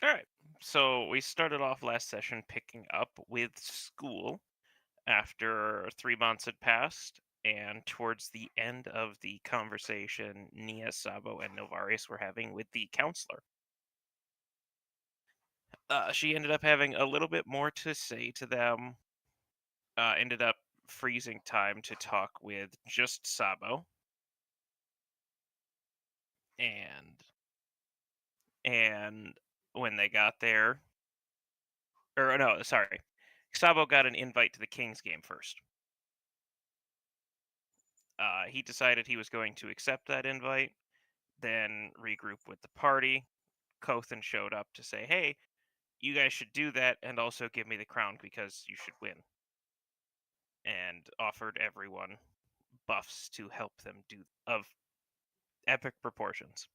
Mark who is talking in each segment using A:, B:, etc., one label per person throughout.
A: All right. So we started off last session picking up with school after 3 months had passed, and towards the end of the conversation, Nia, Sabo, and Novarius were having with the counselor. She ended up having a little bit more to say to them. Ended up freezing time to talk with just Sabo, and and when they got there, or no, sorry, Sabo got an invite to the Kings game first. He decided he was going to accept that invite, then regroup with the party. Kothan showed up to say, "Hey, you guys should do that, and also give me the crown because you should win," and offered everyone buffs to help them do of epic proportions.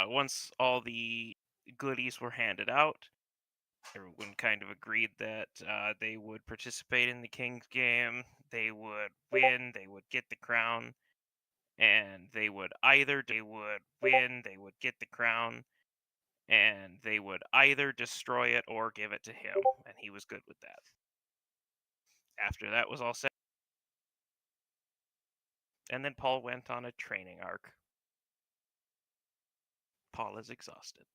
A: Once all the goodies were handed out, everyone kind of agreed that they would participate in the King's game, they would win, they would get the crown, and they would win, they would get the crown, and they would either destroy it or give it to him, and he was good with that. After that was all set, and then Paul went on a training arc. Paul is exhausted.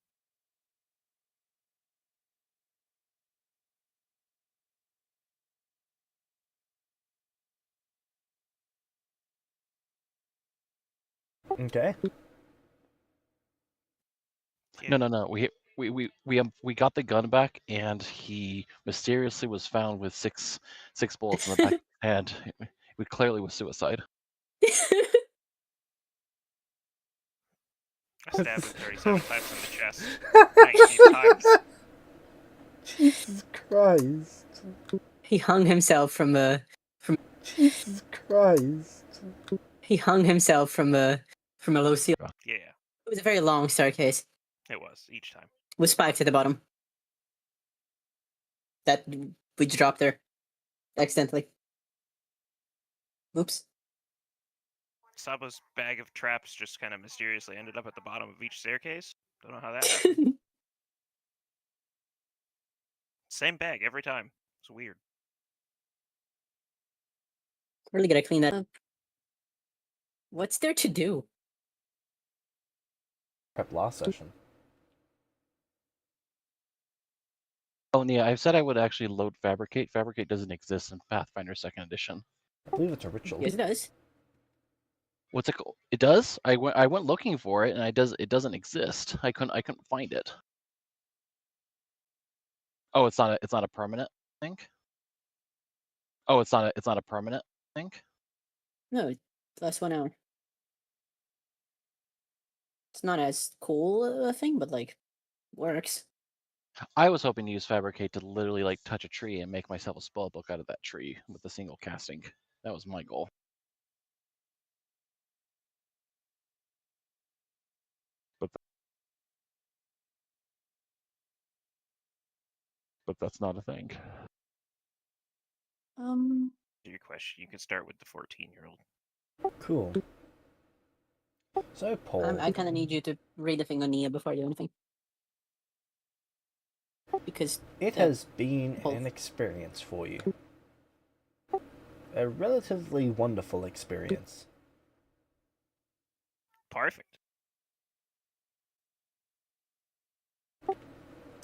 B: Okay.
A: Yeah.
C: No. We got the gun back, and he mysteriously was found with six bullets in the back of his head. It clearly was suicide.
A: I stabbed him 37 times in the chest, 19 times.
B: Jesus Christ.
D: He hung himself from a
B: Jesus Christ.
D: low ceiling.
A: Yeah,
D: It was a very long staircase
A: it was each time.
D: with spikes at the bottom that we dropped there accidentally. Oops.
A: Sabo's bag of traps just kind of mysteriously ended up at the bottom of each staircase. Don't know how that happened. Same bag every time. It's weird.
D: Really gotta clean that up. What's there to do?
B: Prep last session.
C: Oh, yeah, I said I would actually load Fabricate. Fabricate doesn't exist in Pathfinder 2nd Edition.
B: I believe it's a ritual.
D: Yes, it does.
C: What's it called? It does? I went looking for it, and it doesn't exist. I couldn't find it. Oh, it's not a permanent thing? Oh, it's not a permanent thing?
D: No, it lasts 1 hour. It's not as cool a thing, but like works.
C: I was hoping to use Fabricate to literally like touch a tree and make myself a spell book out of that tree with a single casting. That was my goal. But that's not a thing.
A: Your question, you could start with the 14-year-old.
B: Cool. So, Paul.
D: I kind of need you to read the thing on Nia before I do anything. Because
B: it has been an experience for you. A relatively wonderful experience.
A: Perfect.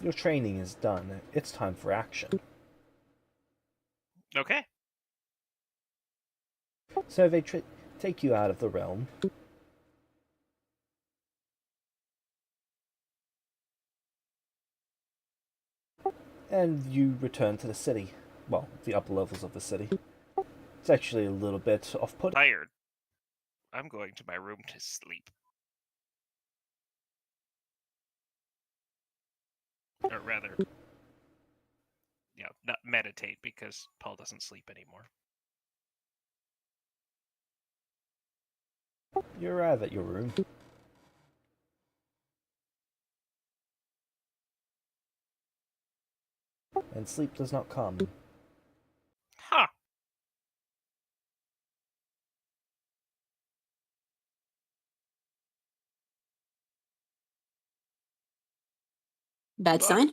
B: Your training is done. It's time for action.
A: Okay.
B: So they take you out of the realm. And you return to the city. Well, the upper levels of the city. It's actually a little bit off-putting.
A: Tired. I'm going to my room to sleep. Or rather, not meditate, because Paul doesn't sleep anymore.
B: You arrive at your room. And sleep does not come.
A: Huh.
D: Bad
A: Well,
D: sign?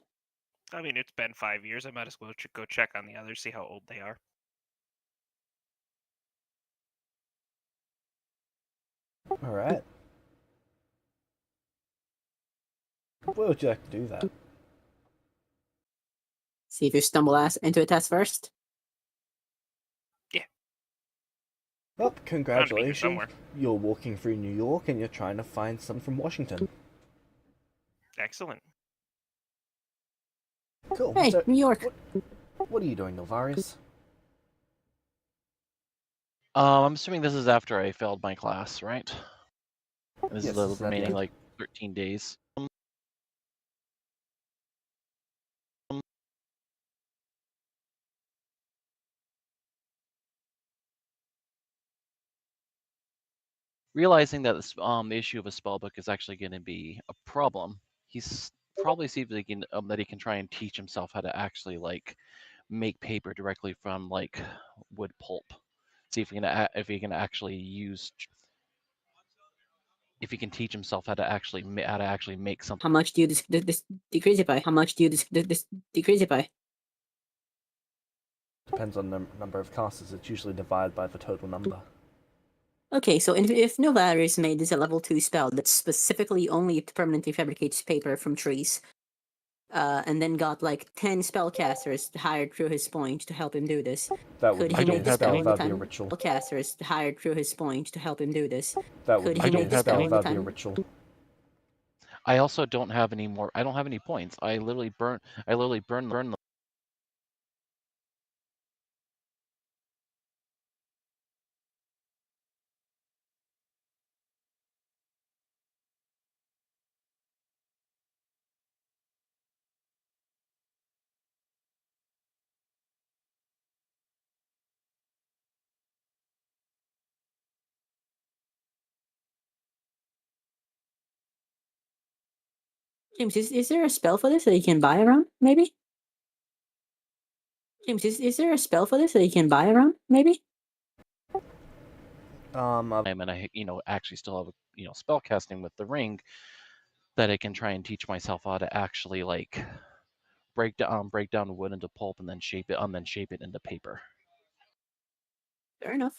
A: I mean, it's been 5 years. I might as well go check on the others, see how old they are.
B: Alright. Where would you like to do that?
D: See if you stumble into a test first.
B: Well,
A: Bound to be here
B: congratulations.
A: somewhere.
B: You're walking through New York and you're trying to find some from Washington.
A: Excellent.
B: Cool.
D: Hey,
B: So,
D: New York.
B: what are you doing, Novarius?
C: I'm assuming this is after I failed my class, right? This
B: Yes,
C: is the
B: this is
C: remaining
B: after.
C: like 13 days. Realizing that the issue of a spell book is actually going to be a problem, he's probably see if he can that he can try and teach himself how to actually like make paper directly from like wood pulp. See if he can actually use if he can teach himself how to actually make something.
D: How much do you decrease it by? How much do you decrease it by?
B: Depends on the number of casters. It's usually divided by the total number.
D: Okay, so if Novarius made this a level 2 spell that specifically only permanently fabricates paper from trees, and then got like 10 spellcasters hired through his point to help him do this,
B: That
D: could
B: wouldn't
D: he
B: be
D: make
B: a
D: the
B: spell,
D: spell in the
B: that'd be a
D: time?
B: ritual.
D: Spellcasters hired through his point to help him do this.
B: That
D: Could
B: wouldn't
D: he
B: be
D: make
B: a
D: the spell
B: spell,
D: in the
B: that'd be a
D: time?
B: ritual.
C: I also don't have any more. I don't have any points. I literally burn them.
D: James, is there a spell for this that you can buy around? Maybe. James, is there a spell for this that you can buy around? Maybe.
B: Um,
C: And I actually still have spell casting with the ring that I can try and teach myself how to actually like break down wood into pulp and then shape it into paper.
D: Fair enough.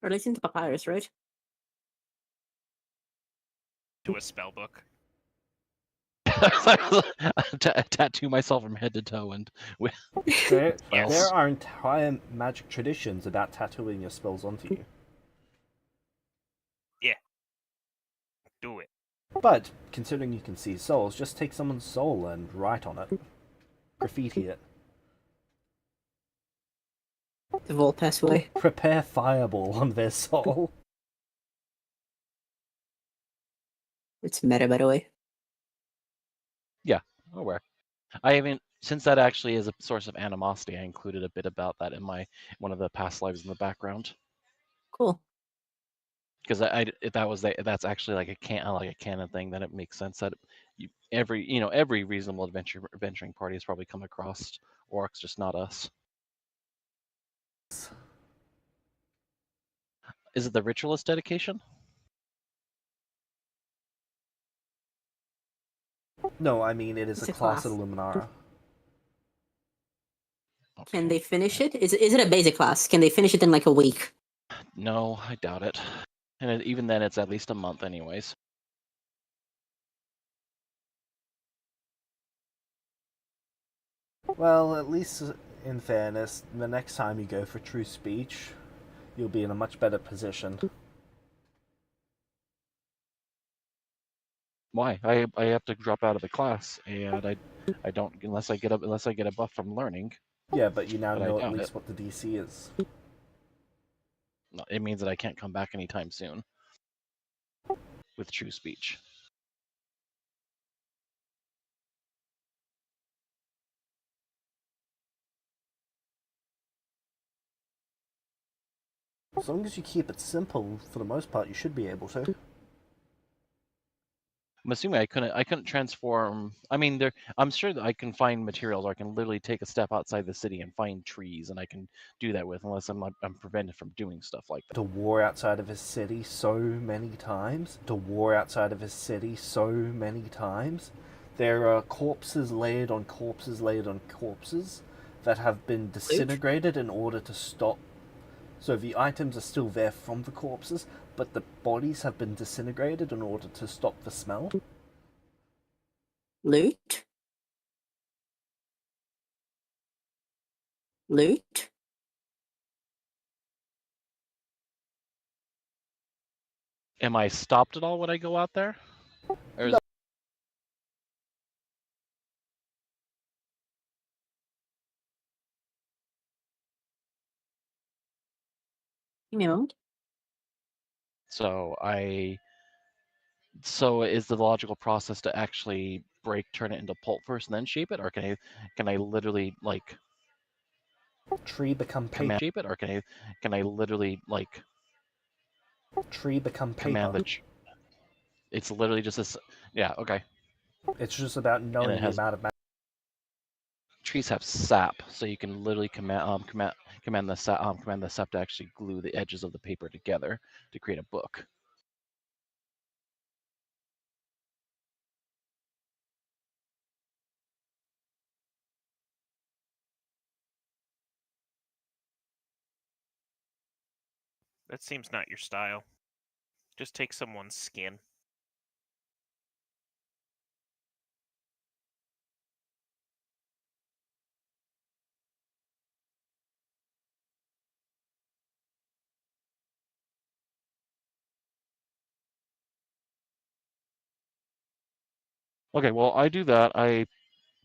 D: Or at least into papyrus, right?
A: Do a spell book.
C: Tattoo myself from head to toe and
B: there
A: Yes.
B: are entire magic traditions about tattooing your spells onto you.
A: Do it.
B: But, considering you can see souls, just take someone's soul and write on it. Graffiti it.
D: The Volt passed away.
B: Prepare fireball on their soul.
D: It's meta, by the way.
C: oh where I haven't since that actually is a source of animosity. I included a bit about that in one of the past lives in the background
D: Cool.
C: because that's actually like a canon thing. Then it makes sense that every reasonable adventuring party has probably come across orcs, just not us. Is it the ritualist dedication?
B: No, I mean it is
D: It's
B: a
D: a
B: class
D: class.
B: of Luminara.
D: Can
C: Okay.
D: they finish it? Is it a basic class? Can they finish it in like a week?
C: No, I doubt it. And even then, it's at least a month, anyways.
B: Well, at least in fairness, the next time you go for true speech, you'll be in a much better position.
C: Why? I have to drop out of the class, and I don't unless I get a buff from learning.
B: Yeah, but you now
C: But I
B: know at
C: doubt
B: least
C: it.
B: what the DC is.
C: It means that I can't come back anytime soon with true speech.
B: As long as you keep it simple, for the most part, you should be able to.
C: I'm assuming I couldn't transform. I mean, I'm sure that I can find materials, or I can literally take a step outside the city and find trees, and I can do that with, unless I'm prevented from doing stuff like that.
B: To war outside of his city so many times. To war outside of his city so many times. There are corpses laid on corpses laid on corpses that have been disintegrated in order to stop. So the items are still there from the corpses, but the bodies have been disintegrated in order to stop the smell.
D: Loot? Loot?
C: Am I stopped at all when I go out there? Or is
D: Give me a moment.
C: So is the logical process to actually turn it into pulp first and then shape it, or can I literally like
B: Tree become paper.
C: command shape it, or can I literally like
B: Tree become
C: command
B: paper.
C: it's literally just this. Yeah, okay.
B: It's just about
C: And
B: knowing
C: it
B: the
C: has
B: amount of
C: trees have sap, so you can literally command the sap to actually glue the edges of the paper together to create a book.
A: That seems not your style. Just take someone's skin.
C: Okay, well I do that. I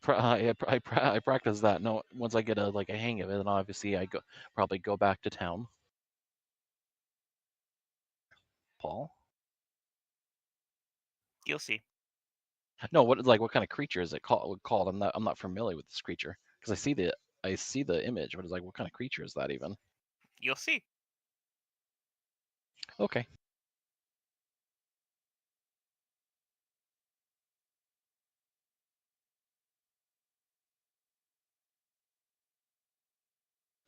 C: practice that. No, once I get a hang of it, then obviously I probably go back to town. Paul?
A: You'll see.
C: No, what kind of creature is it called? I'm not familiar with this creature because I see the image, but it's like, what kind of creature is that even?
A: You'll see.
C: Okay.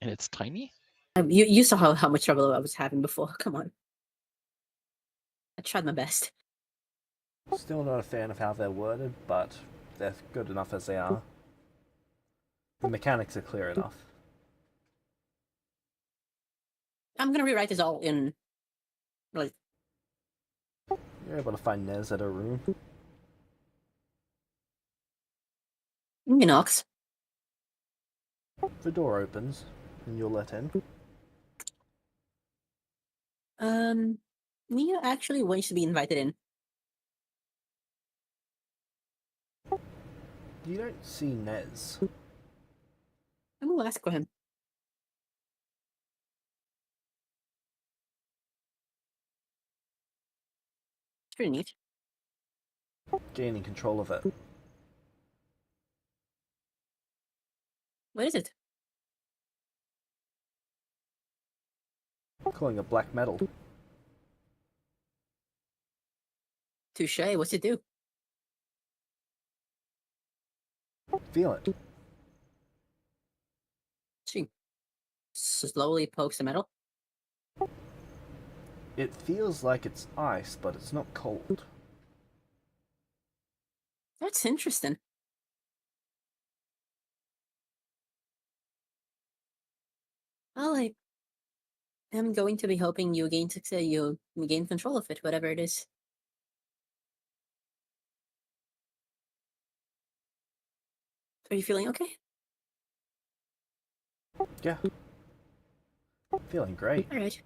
C: And it's tiny?
D: You saw how much trouble I was having before. Come on. I tried my best.
B: Still not a fan of how they're worded, but they're good enough as they are. The mechanics are clear enough.
D: I'm gonna rewrite this all in like
B: You're able to find Nez at a room.
D: Minox.
B: The door opens, and you're let in.
D: Nia actually wants to be invited in.
B: You don't see Nez.
D: I will ask for him. It's pretty neat.
B: Gaining control of it.
D: What is it?
B: Calling it black metal.
D: Touche. What's it do?
B: Feel it.
D: She slowly pokes the metal.
B: It feels like it's ice, but it's not cold.
D: That's interesting. Well, I am going to be hoping you gain success. You gain control of it, whatever it is. Are you feeling okay?
B: Yeah. Feeling great.
D: All right.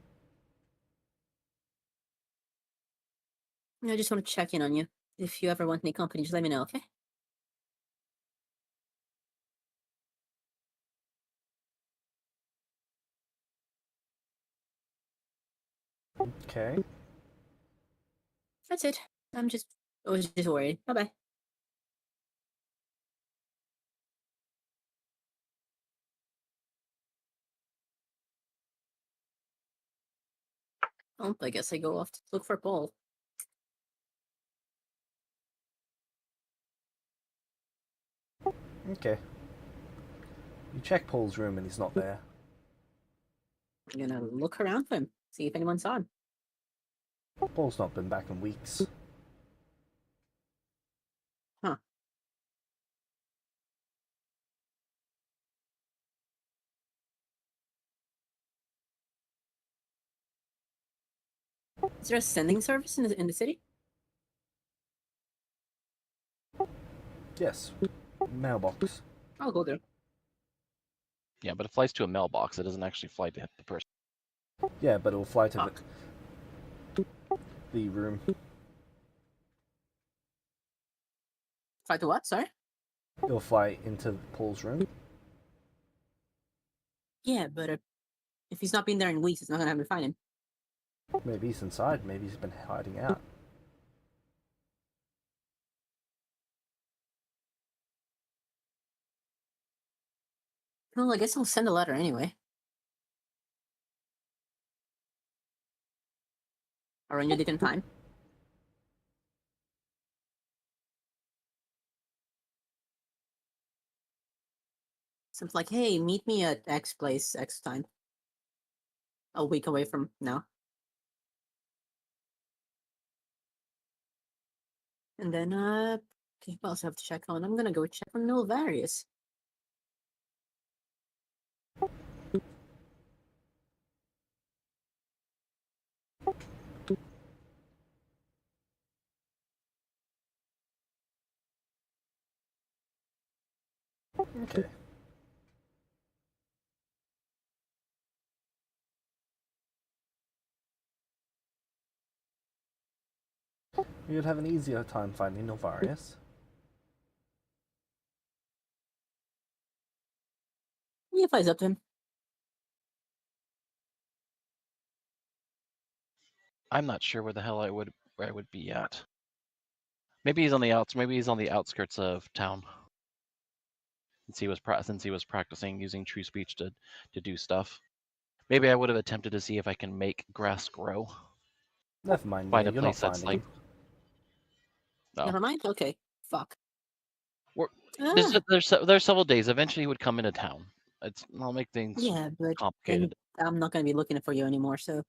D: I just want to check in on you. If you ever want any company, just let me know, okay?
B: Okay.
D: That's it. I was just worried. Bye bye. Oh, I guess I go off to look for Paul.
B: Okay. You check Paul's room and he's not there.
D: I'm gonna look around for him, see if anyone saw him.
B: Paul's not been back in weeks.
D: Huh. Is there a sending service in the city?
B: Yes. Mailbox.
D: I'll go there.
C: Yeah, but it flies to a mailbox. It doesn't actually fly to hit the person.
B: Yeah, but it'll fly to
D: Fuck.
B: the room.
D: Fly to what? Sorry?
B: It'll fly into Paul's room.
D: Yeah, but if he's not been there in weeks, it's not gonna have me find him.
B: Maybe he's inside. Maybe he's been hiding out.
D: Well, I guess I'll send a letter anyway. Arrange a different time. Something like, hey, meet me at X place, X time. A week away from now. And then, okay, what else I have to check on? I'm gonna go check on Nulvarius.
B: Okay. You'd have an easier time finding Novarius.
D: Yeah, flies up to him.
C: I'm not sure where the hell I would be at. Maybe he's on the outs. Maybe he's on the outskirts of town. Since he was practicing using true speech to do stuff. Maybe I would have attempted to see if I can make grass grow.
B: Never mind,
C: Find
B: yeah,
C: a
B: you're not
C: place that's
B: finding
C: like.
B: him.
C: No.
D: Never mind. Okay. Fuck.
C: We're-
D: Ah,
C: There's several days. Eventually, he would come into town. I'll make things
D: yeah, but then
C: complicated.
D: I'm not gonna be looking for you anymore. So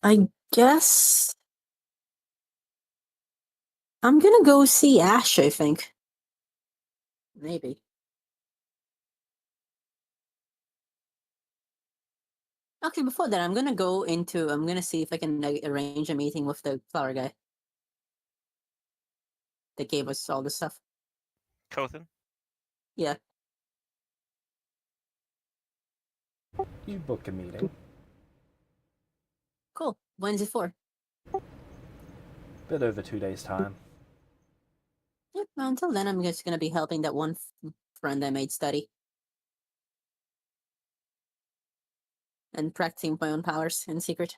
D: I guess I'm gonna go see Ash. I think maybe. Okay, before that, I'm gonna see if I can arrange a meeting with the flower guy that gave us all this stuff.
A: Kothan?
D: Yeah.
B: You book a meeting.
D: Cool. When's it for?
B: Bit over 2 days' time.
D: Yep. Until then, I'm just gonna be helping that one friend I made study and practicing my own powers in secret.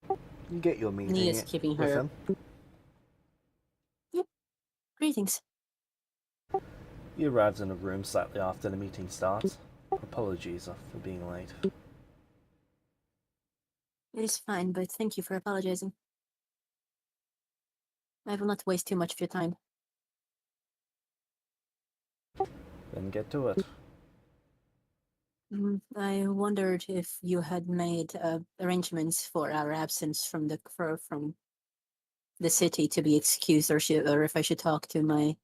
B: You get your
D: And he
B: meeting
D: is keeping
B: with
D: her.
B: him.
D: Yep. Greetings.
B: He arrives in a room slightly after the meeting starts. Apologies for being late.
D: It is fine, but thank you for apologizing. I will not waste too much of your time.
B: Then get to it.
D: I wondered if you had made arrangements for our absence from the city to be excused, or if I should talk to my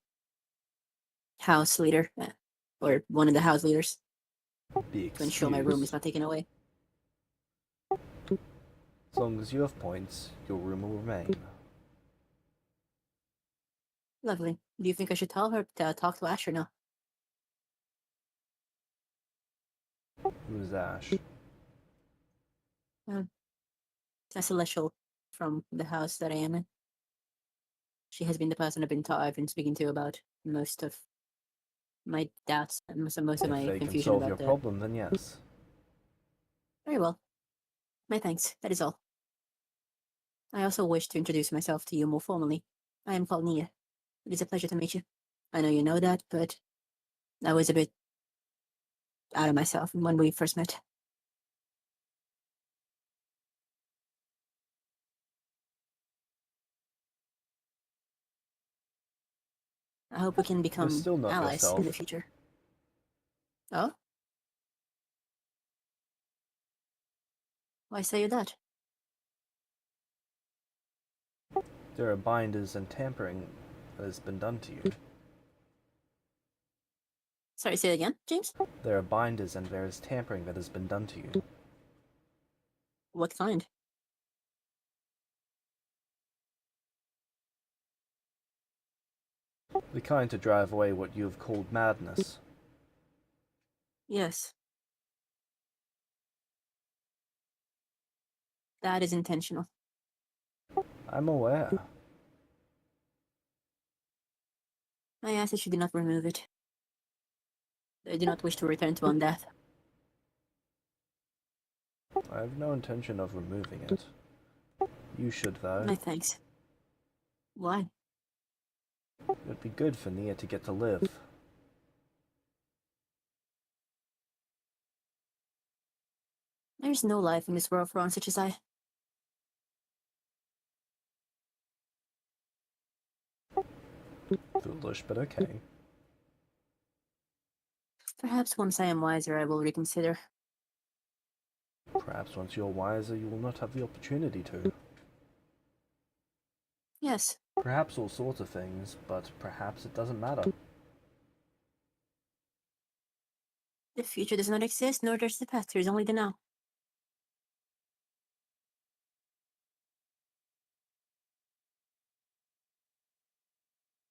D: house leader or one of the house leaders
B: Be
D: to ensure my room is
B: excused.
D: not taken away.
B: As long as you have points, your room will remain.
D: Lovely. Do you think I should tell her to talk to Ash or no?
B: Who's Ash?
D: A celestial from the house that I am in. She has been the person I've been speaking to about most of my doubts and most of
B: If
D: my
B: they can
D: confusion
B: solve
D: about
B: your
D: the.
B: problem, then yes.
D: Very well. My thanks. That is all. I also wish to introduce myself to you more formally. I am called Nia. It is a pleasure to meet you. I know you know that, but I was a bit out of myself when we first met. I hope we can become
B: still not
D: allies in the
B: yourself.
D: future. Oh? Why say you that?
B: There are binders and tampering that has been done to you.
D: Sorry, say it again, James?
B: There are binders and there is tampering that has been done to you.
D: What kind?
B: The kind to drive away what you have called madness.
D: Yes. That is intentional.
B: I'm aware.
D: I ask that you do not remove it. I do not wish to return to undeath.
B: I have no intention of removing it. You should, though.
D: My thanks. Why?
B: It would be good for Nia to get to live.
D: There's no life in this world for one such as I.
B: Foolish, but okay.
D: Perhaps once I am wiser, I will reconsider.
B: Perhaps once you're wiser, you will not have the opportunity to.
D: Yes.
B: Perhaps all sorts of things, but perhaps it doesn't matter.
D: The future does not exist, nor does the past. There is only the now.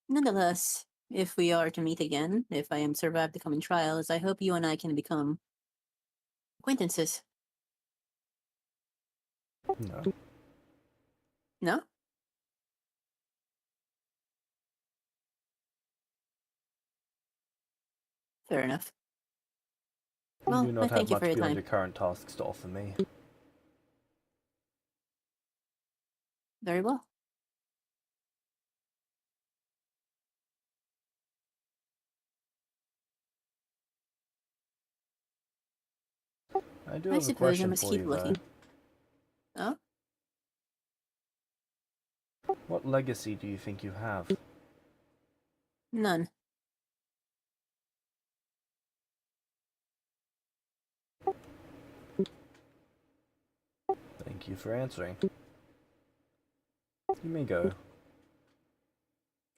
D: Nonetheless, if we are to meet again, if I am survive the coming trials, I hope you and I can become acquaintances.
B: No.
D: No? Fair enough.
B: You
D: Well,
B: do
D: I
B: not have
D: thank you
B: much
D: for your
B: beyond
D: time.
B: your current tasks to offer me.
D: Very well.
B: I do
D: I
B: have a
D: suppose I
B: question
D: must
B: for
D: keep
B: you,
D: looking. Oh?
B: though. What legacy do you think you have?
D: None.
B: Thank you for answering. You may go.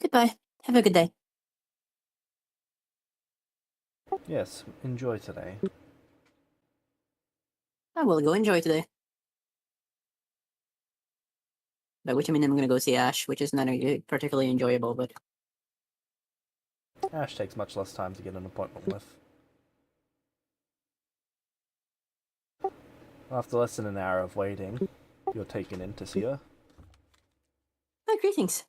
D: Goodbye. Have a good day.
B: Yes, enjoy today.
D: I will go enjoy today. By which I mean I'm gonna go see Ash, which is not particularly enjoyable, but
B: Ash takes much less time to get an appointment with. After less than an hour of waiting, you're taken in to see her.
D: oh, greetings.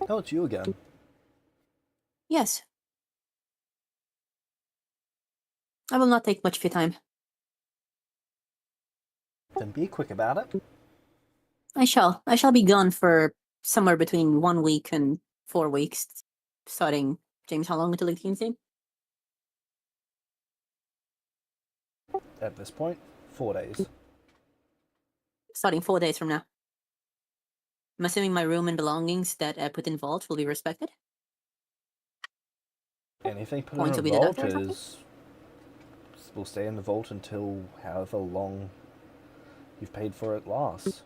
B: Oh, it's you again.
D: Yes. I will not take much of your time.
B: Then be quick about it.
D: I shall. I shall be gone for somewhere between 1 week and 4 weeks. Starting, James, how long until the team's game?
B: At this point, 4 days.
D: Starting 4 days from now. I'm assuming my room and belongings that I put in vault will be respected.
B: Anything put
D: Points
B: in
D: will
B: a
D: be
B: vault
D: deducted.
B: will stay in the vault until however long you've paid for it lasts.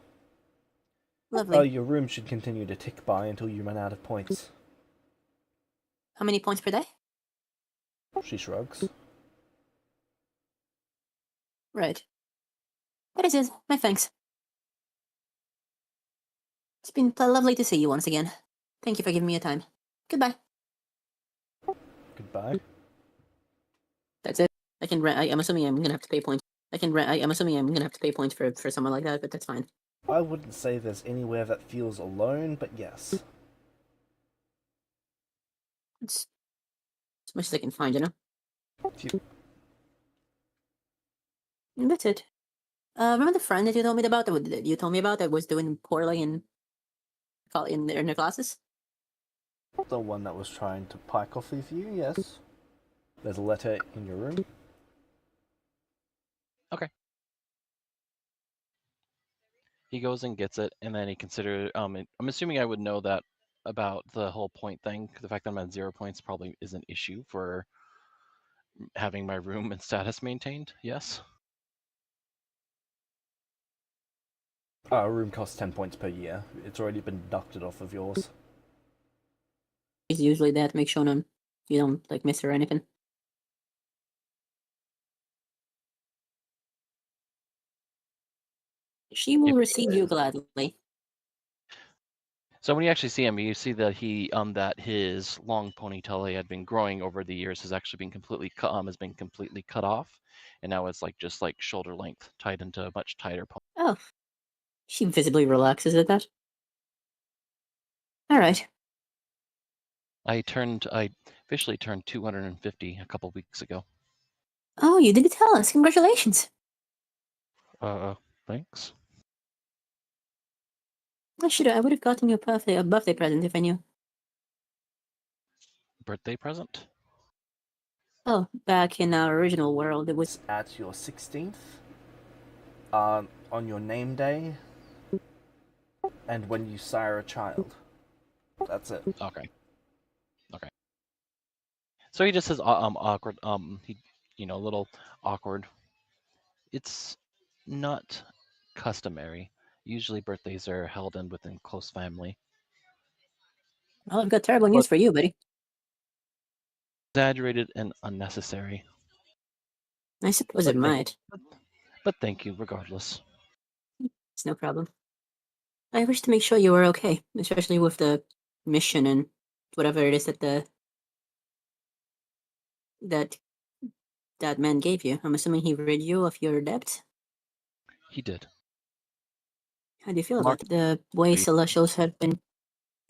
D: Lovely.
B: Your room should continue to tick by until you run out of points.
D: How many points per day?
B: She shrugs.
D: Right. That is it. My thanks. It's been lovely to see you once again. Thank you for giving me your time. Goodbye.
B: Goodbye.
D: That's it. I can rent. I'm assuming I'm gonna have to pay points. I can rent. I'm assuming I'm gonna have to pay points for someone like that, but that's fine.
B: I wouldn't say there's anywhere that feels alone, but yes.
D: It's as much as I can find, you know. And that's it. Remember the friend that you told me about? That you told me about that was doing poorly in their classes.
B: The one that was trying to pike off with you, yes. There's a letter in your room.
C: Okay. He goes and gets it, and then he considers. I'm assuming I would know that about the whole point thing. The fact that I'm at 0 points probably is an issue for having my room and status maintained. Yes.
B: Room costs 10 points per year. It's already been deducted off of yours.
D: It's usually that make sure you don't like miss or anything. She will receive you gladly.
C: So when you actually see him, you see that that his long ponytail he had been growing over the years has actually been completely cut off, and now it's like just like shoulder length, tied into a much tighter pony.
D: Oh, she visibly relaxes at that. All right.
C: I officially turned 250 a couple weeks ago.
D: Oh, you didn't tell us. Congratulations.
C: Thanks.
D: I would have gotten you a birthday present if I knew.
C: Birthday present?
D: Oh, back in our original world, it was
B: At your 16th, on your name day, and when you sire a child. That's it.
C: Okay. So he just says awkward. A little awkward. It's not customary. Usually birthdays are held in within close family.
D: Well, I've got terrible news for you, buddy.
C: Exaggerated and unnecessary.
D: I suppose it might.
C: But thank you regardless.
D: It's no problem. I wish to make sure you were okay, especially with the mission and whatever it is that man gave you. I'm assuming he rid you of your debt.
C: He did.
D: How do you feel about the way Celestials have been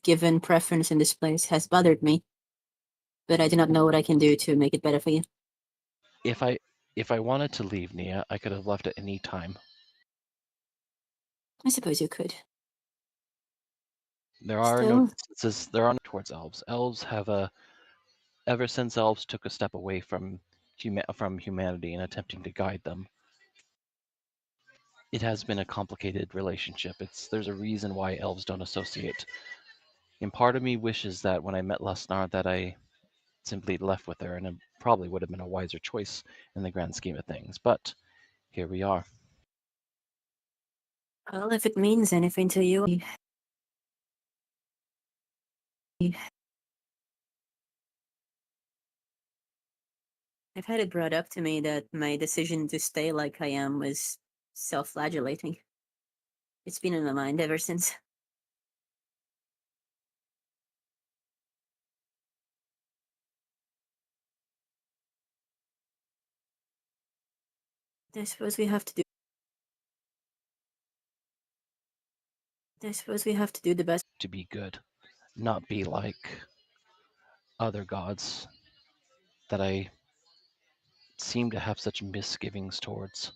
D: given preference in this place has bothered me, but I do not know what I can do to make it better for you.
C: If I wanted to leave Nia, I could have left at any time.
D: I suppose you could.
C: There are no instances. There are no towards elves. Elves have ever since elves took a step away from humanity and attempting to guide them. It has been a complicated relationship. There's a reason why elves don't associate. And part of me wishes that when I met Lesnar that I simply left with her, and it probably would have been a wiser choice in the grand scheme of things. But here we are.
D: Well, if it means anything to you, I've had it brought up to me that my decision to stay like I am was self-flagellating. It's been in my mind ever since. I suppose we have to do the best.
C: To be good, not be like other gods that I seem to have such misgivings towards.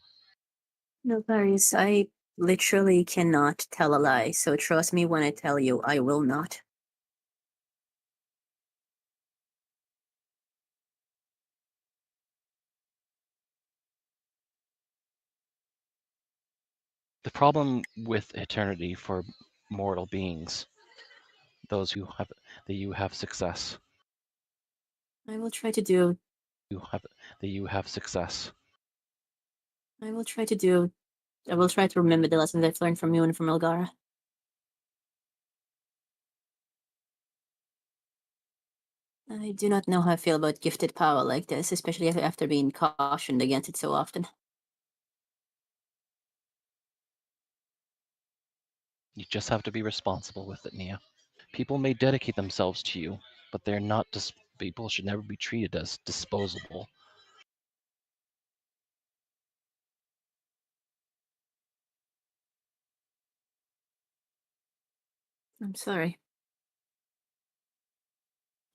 D: No, Paris, I literally cannot tell a lie, so trust me when I tell you I will not.
C: The problem with eternity for mortal beings, those who have you have success.
D: I will try to do.
C: You have success.
D: I will try to remember the lessons I've learned from you and from Elgara. I do not know how I feel about gifted power like this, especially after being cautioned against it so often.
C: You just have to be responsible with it, Nia. People may dedicate themselves to you, but they're not people should never be treated as disposable.
D: I'm sorry.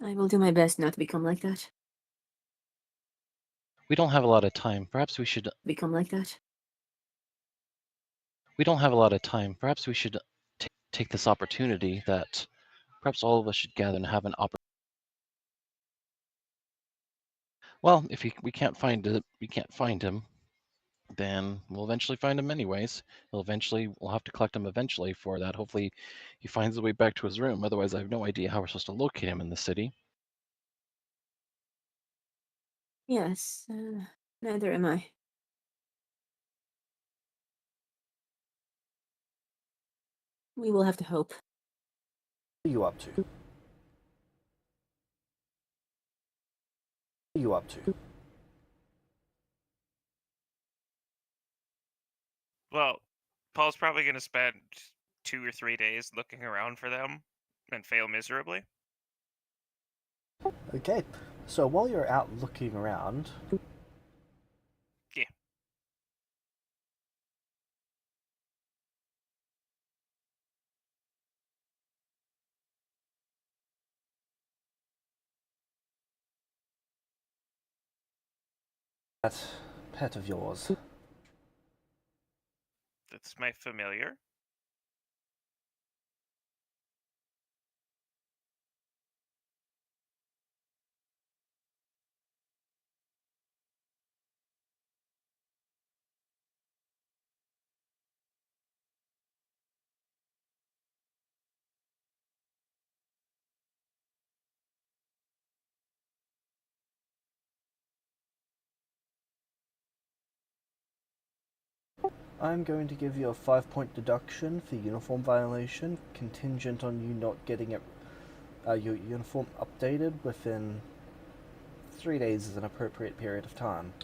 D: I will do my best not to become like that.
C: We don't have a lot of time. Perhaps we should
D: Become like that.
C: We don't have a lot of time. Perhaps we should take this opportunity that perhaps all of us should gather and have an opportunity. Well, if we can't find him, then we'll eventually find him anyways. We'll have to collect him eventually for that. Hopefully he finds his way back to his room. Otherwise, I have no idea how we're supposed to locate him in the city.
D: Yes, neither am I. We will have to hope.
B: What are you up to? What are you up to?
A: Well, Paul's probably going to spend 2 or 3 days looking around for them and fail miserably.
B: Okay, so while you're out looking around,
A: Yeah.
B: that pet of yours,
A: That's my familiar.
B: I'm going to give you a 5-point deduction for uniform violation, contingent on you not getting your uniform updated within 3 days is an appropriate period of time.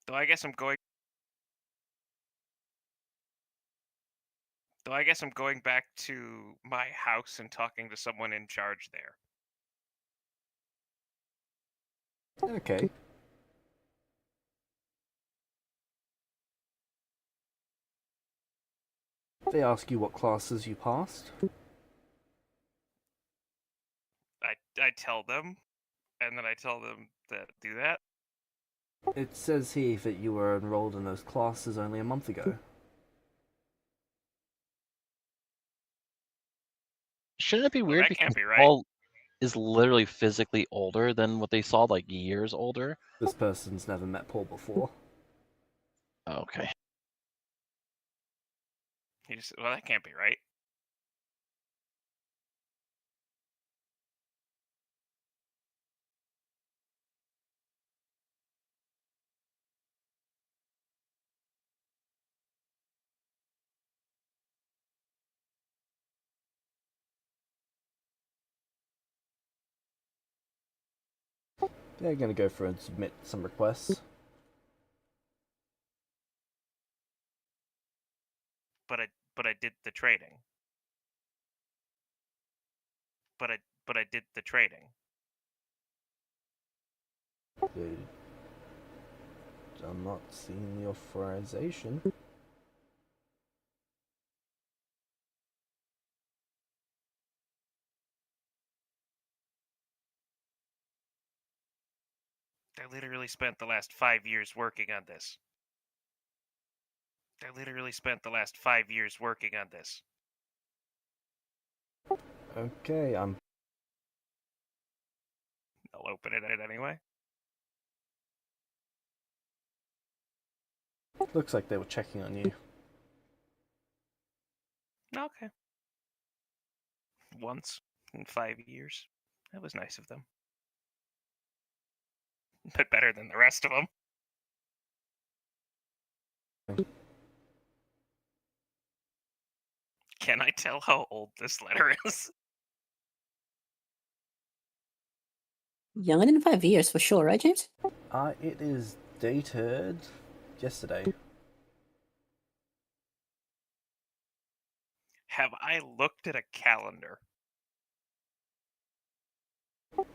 A: Though I guess I'm going back to my house and talking to someone in charge there.
B: Okay. They ask you what classes you passed.
A: I tell them, and then I tell them to do that.
B: It says here that you were enrolled in those classes only a month ago.
C: Shouldn't it be
A: Well,
C: weird
A: that
C: because
A: can't be right.
C: Paul is literally physically older than what they saw, like years older?
B: This person's never met Paul before.
C: Okay.
A: Well, that can't be right.
B: They're gonna go for and submit some requests.
A: But I did the trading. But I did the trading.
B: I'm not seeing the authorization.
A: I literally spent the last 5 years working on this. I literally spent the last 5 years working on this.
B: Okay,
A: I'll open it anyway.
B: looks like they were checking on you.
A: Okay. Once in 5 years. That was nice of them. But better than the rest of them. Can I tell how old this letter is?
D: Younger than 5 years for sure, right, James?
B: It is dated yesterday.
A: Have I looked at a calendar?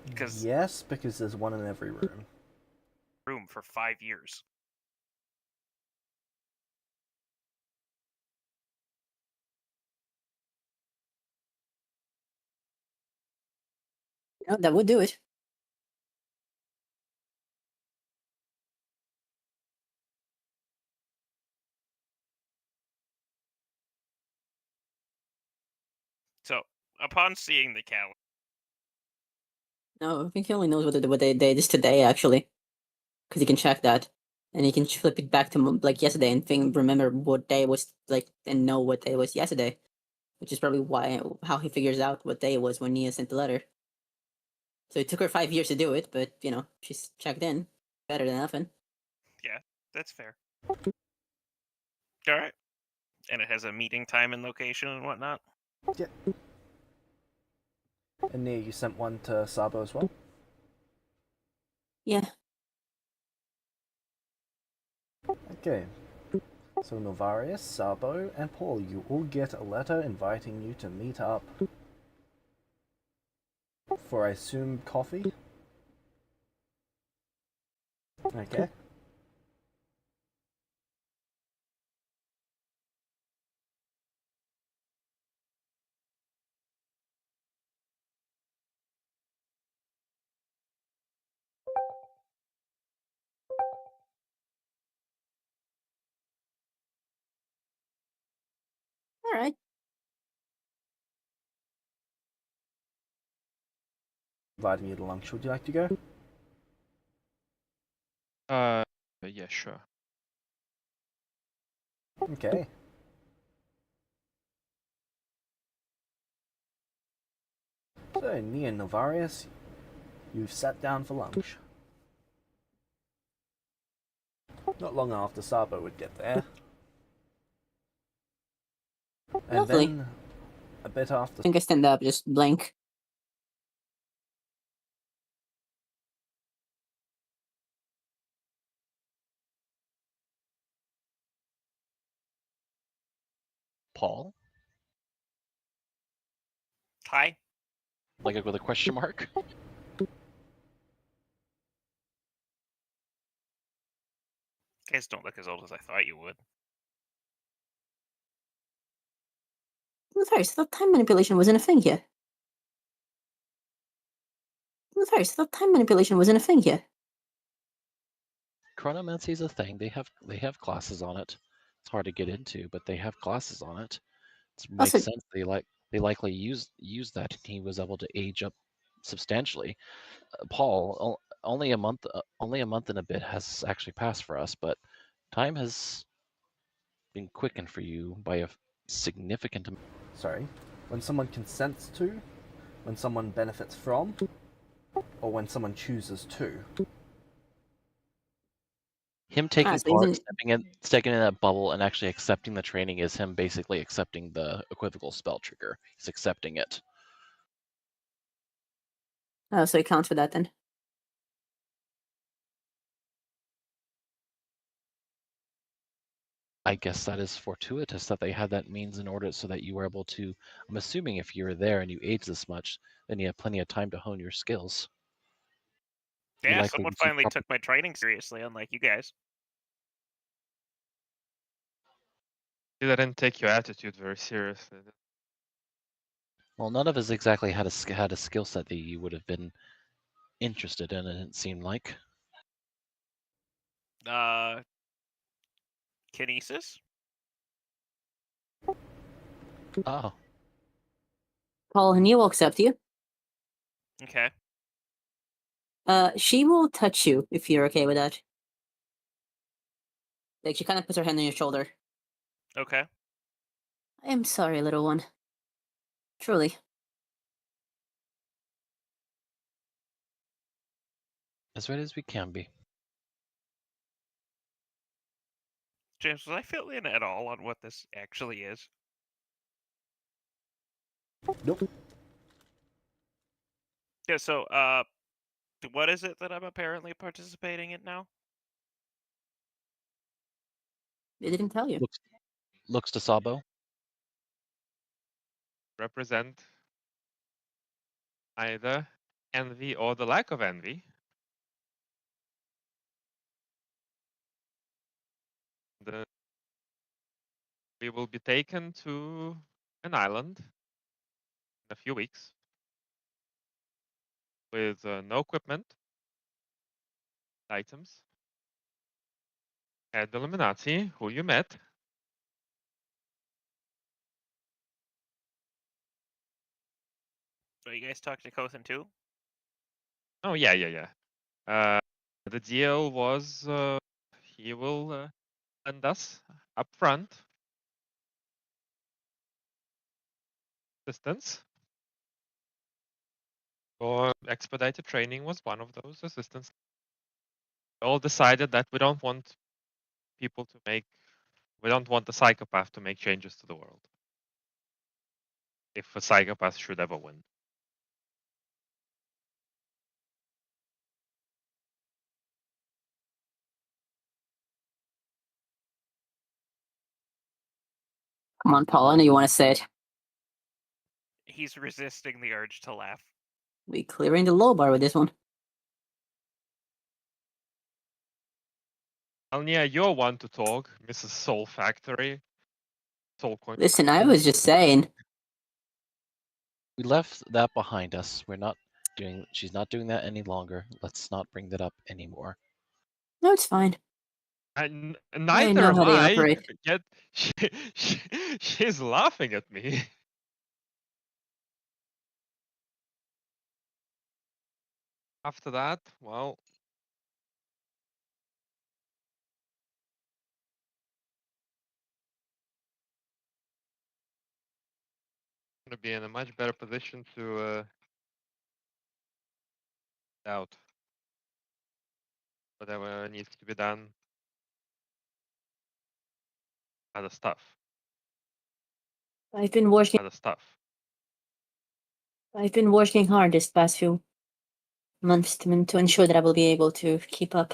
A: Because
B: Yes, because there's one in every room.
A: room for 5 years.
D: No, that would do it.
A: So upon seeing the calendar,
D: No, I think he only knows what the date is today, actually, because he can check that, and he can flip it back to like yesterday and remember what day it was like and know what day it was yesterday, which is probably how he figures out what day it was when Nia sent the letter. So it took her 5 years to do it, but she's checked in. Better than nothing.
A: yeah, that's fair. All right, and it has a meeting time and location and whatnot.
B: Yeah. And Nia, you sent one to Sabo as well?
D: Yeah.
B: Okay. So Novarius, Sabo, and Paul, you all get a letter inviting you to meet up for, I assume, coffee? Okay.
D: All right.
B: Inviting you to lunch. Would you like to go?
E: Yeah, sure.
B: Okay. So, Nia and Novarius, you've sat down for lunch. Not long after Sabo would get there. And
D: Lovely.
B: then, a bit after...
D: I think I stand up, just blank.
C: Paul,
A: Hi.
C: like with a question mark.
A: You guys don't look as old as I thought you would.
D: First, I thought time manipulation wasn't a thing here. First, I thought time manipulation wasn't a thing here.
C: Chronomancy is a thing. They have classes on it. It's hard to get into, but they have classes on it. It makes
D: Also,
C: sense. They likely use that, and he was able to age up substantially. Paul, only a month and a bit has actually passed for us, but time has been quickened for you by a significant amount.
B: Sorry. When someone consents to, when someone benefits from, or when someone chooses to.
C: Him taking
D: so
C: part,
D: even
C: stepping in that bubble, and actually accepting the training is him basically accepting the equivocal spell trigger. He's accepting it.
D: so it counts for that then.
C: I guess that is fortuitous that they had that means in order so that you were able to. I'm assuming if you were there and you age this much, then you have plenty of time to hone your skills. You
A: Yeah,
C: likely
A: someone
C: received
A: finally
C: proper.
A: took my training seriously, unlike you guys.
E: You didn't take your attitude very seriously.
C: Well, none of us exactly had a skill set that you would have been interested in, and it seemed like.
A: Kinesis?
C: Oh,
D: Paul, Nia will accept you.
A: Okay.
D: She will touch you if you're okay with that. Like, she kind of puts her hand on your shoulder.
A: Okay.
D: I am sorry, little one. Truly.
C: as ready as we can be.
A: James, was I fill in at all on what this actually is?
B: Nope.
A: Yeah, so, what is it that I'm apparently participating in now?
D: They didn't tell you.
C: Looks to Sabo.
E: Represent either envy or the lack of envy. We will be taken to an island in a few weeks with no equipment, items. Head Illuminati, who you met,
A: So you guys talked to Kothan too?
E: Oh yeah. The deal was he will send us up front assistance. Or expedited training was one of those assistance. We all decided that we don't want people to make, we don't want the psychopath to make changes to the world. If a psychopath should ever win.
D: Come on, Paul. I know you want to say it.
A: He's resisting the urge to laugh.
D: We clearing the low bar with this one.
E: Alnia, you're one to talk, Mrs. Soul Factory. Soul Coin.
D: Listen, I was just saying.
C: We left that behind us. We're not doing. She's not doing that any longer. Let's not bring that up anymore.
D: No, it's fine.
E: And
D: I
E: neither
D: know
E: am
D: how they
E: I.
D: operate.
E: Yet she's laughing at me. After that, well, gonna be in a much better position to out whatever needs to be done. Other stuff.
D: I've been working.
E: Other stuff.
D: I've been working hard this past few months to ensure that I will be able to keep up.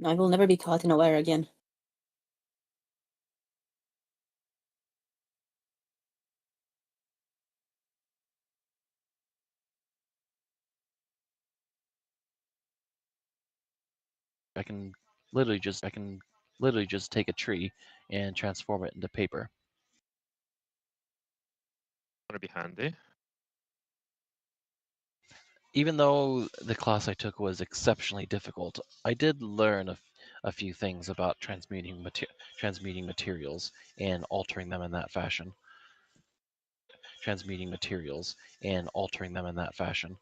D: I will never be caught unaware again.
C: I can literally just take a tree and transform it into paper.
E: Gonna be handy.
C: Even though the class I took was exceptionally difficult, I did learn a few things about transmuting materials and altering them in that fashion. Transmuting materials and altering them in that fashion.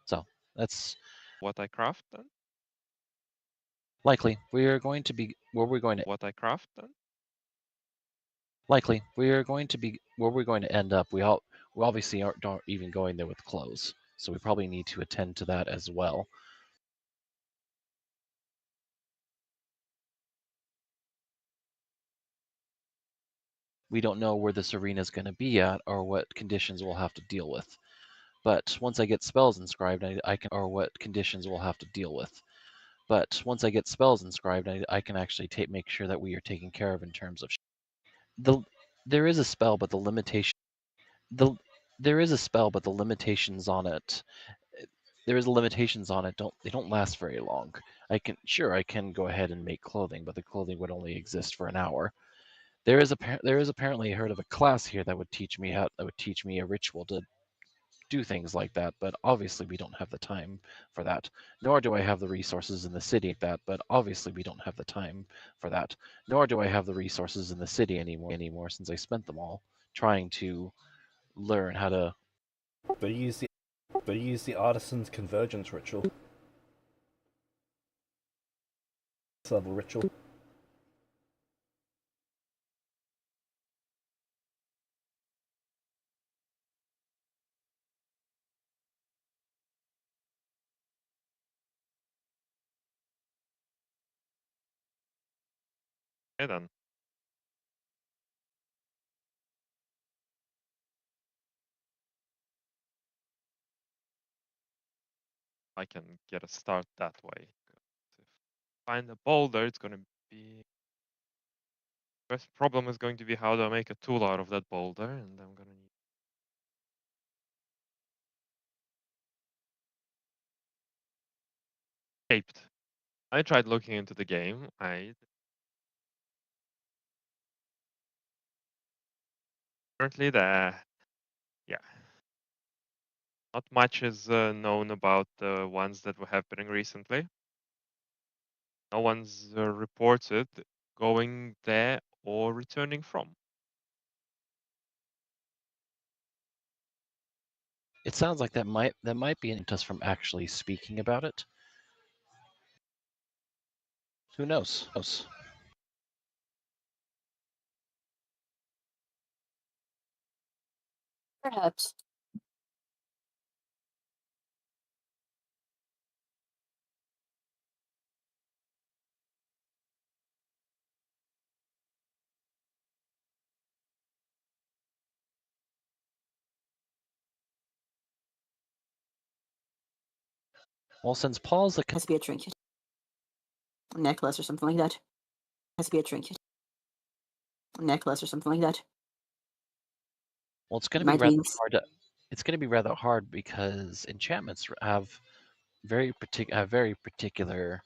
C: So that's
E: What I craft then?
C: likely we're going to be where we're going to
E: What I craft then?
C: likely we're going to be where we're going to end up. We obviously aren't even going there with clothes, so we probably need to attend to that as well. We don't know where this arena is going to be at or what conditions we'll have to deal with. But once I get spells inscribed, I can, or what conditions we'll have to deal with. But once I get spells inscribed, I can actually make sure that we are taken care of in terms of the. There is a spell, but the limitation. The there is a spell, but the limitations on it. There is limitations on it. They don't last very long. I can go ahead and make clothing, but the clothing would only exist for an hour. There is apparently heard of a class here that would teach me a ritual to do things like that, but obviously we don't have the time for that. Nor do I have the resources in the city like that, but obviously we don't have the time for that. Nor do I have the resources in the city anymore since I spent them all trying to learn how to.
B: But use the artisan's convergence ritual. Level ritual.
E: Okay then. I can get a start that way. If I find a boulder, it's gonna be. First problem is going to be how do I make a tool out of that boulder, and I'm gonna need shaped. I tried looking into the game. Currently yeah, not much is known about the ones that were happening recently. No one's reported going there or returning from.
C: It sounds like that might be an us from actually speaking about it. Who knows?
D: Perhaps.
C: Well, since Paul's the
D: Has to be a trinket. A necklace or something like that. Has to be a trinket. A necklace or something like that.
C: well, it's going to be
D: Might
C: rather
D: be
C: hard. It's going to be rather hard because enchantments have very particular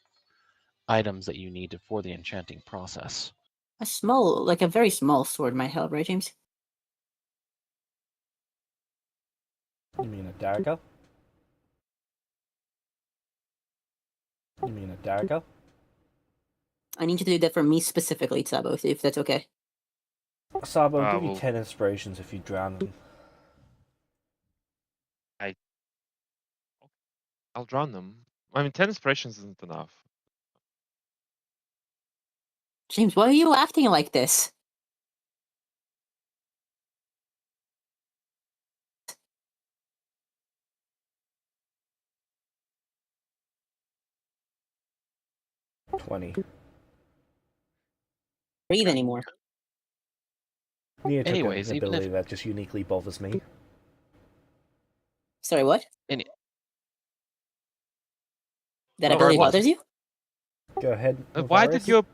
C: items that you need for the enchanting process.
D: a small, like a very small sword might help, right, James?
B: You mean a dagger? You mean a dagger?
D: I need you to do that for me specifically, Sabo, if that's okay.
B: Sabo, I'll give you
E: Well,
B: 10 inspirations if you drown him.
E: I'll drown them. I mean, 10 inspirations isn't enough.
D: James, why are you acting like this?
B: $20.
D: Breathe anymore.
B: Nia took
C: Anyways,
B: an
C: even
B: ability
C: if
B: that just uniquely bothers me.
D: Sorry, what?
C: any,
D: That
E: No,
D: ability
E: what-
D: bothers you?
B: Go ahead,
E: Why did
B: Navarius.
E: you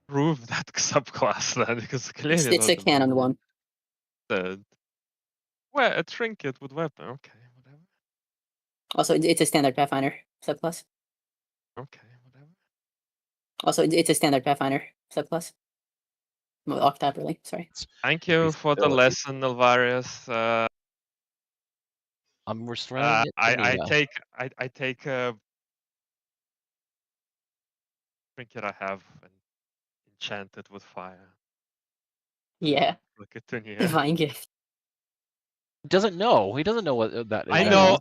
E: approve that subclass then? Because clearly
D: It's a
E: not
D: canon one.
E: the well, a trinket with weapon. Okay, whatever.
D: Also, it's a standard Pathfinder subclass.
E: Okay, whatever.
D: Also, it's a standard Pathfinder subclass. Well, Octave, really. Sorry.
E: Thank you for the
C: ability.
E: lesson, Alvarius.
C: I'm restraining it to
E: I
C: Nia.
E: take a trinket I have and enchant it with fire.
D: Yeah.
E: Look at Tunia.
D: Divine gift.
C: He doesn't know. He doesn't know what that is.
E: I know.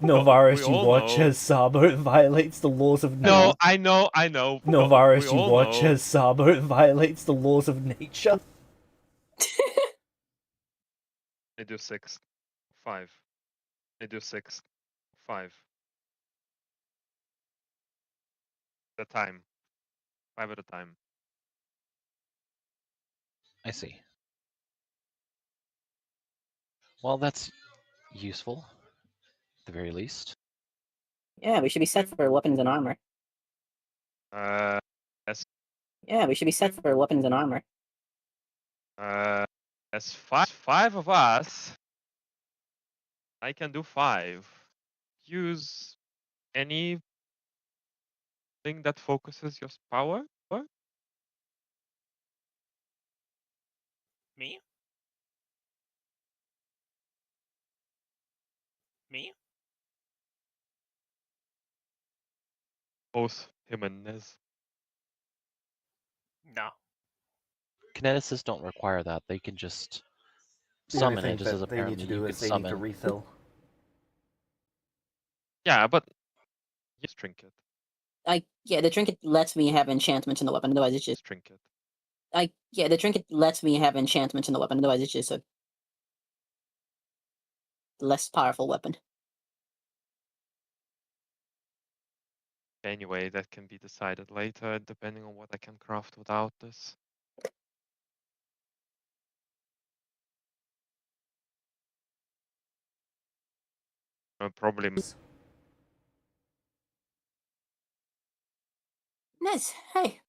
B: Navarius,
E: We
B: you
E: all
B: watch
E: know.
B: as Sabo violates the laws of
E: No,
B: nature.
E: I know.
B: Navarius,
E: We
B: you
E: all
B: watch
E: know.
B: as Sabo violates the laws of nature.
E: I do 6. 5. I do 6. 5. At a time. 5 at a time.
C: I see. Well, that's useful, at the very least.
D: Yeah, we should be set for weapons and armor.
E: As
D: Yeah, we should be set for weapons and armor.
E: as 5 of us, I can do 5. Use anything that focuses your power. What?
A: Me? Me?
E: Both him and Nez.
A: No.
C: Kineticists don't require that. They can just
B: The only
C: summon
B: thing
C: it, just as
B: that they need to
C: apparently
B: do
C: you
B: is
C: can
B: they need to
C: summon.
B: refill.
E: Yeah, but yes, trinket.
D: The trinket lets me have enchantments in the weapon, otherwise it's just
E: Trinket.
D: the trinket lets me have enchantments in the weapon, otherwise it's just a less powerful weapon.
E: Anyway, that can be decided later, depending on what I can craft without this. Probably.
D: Nez, hey.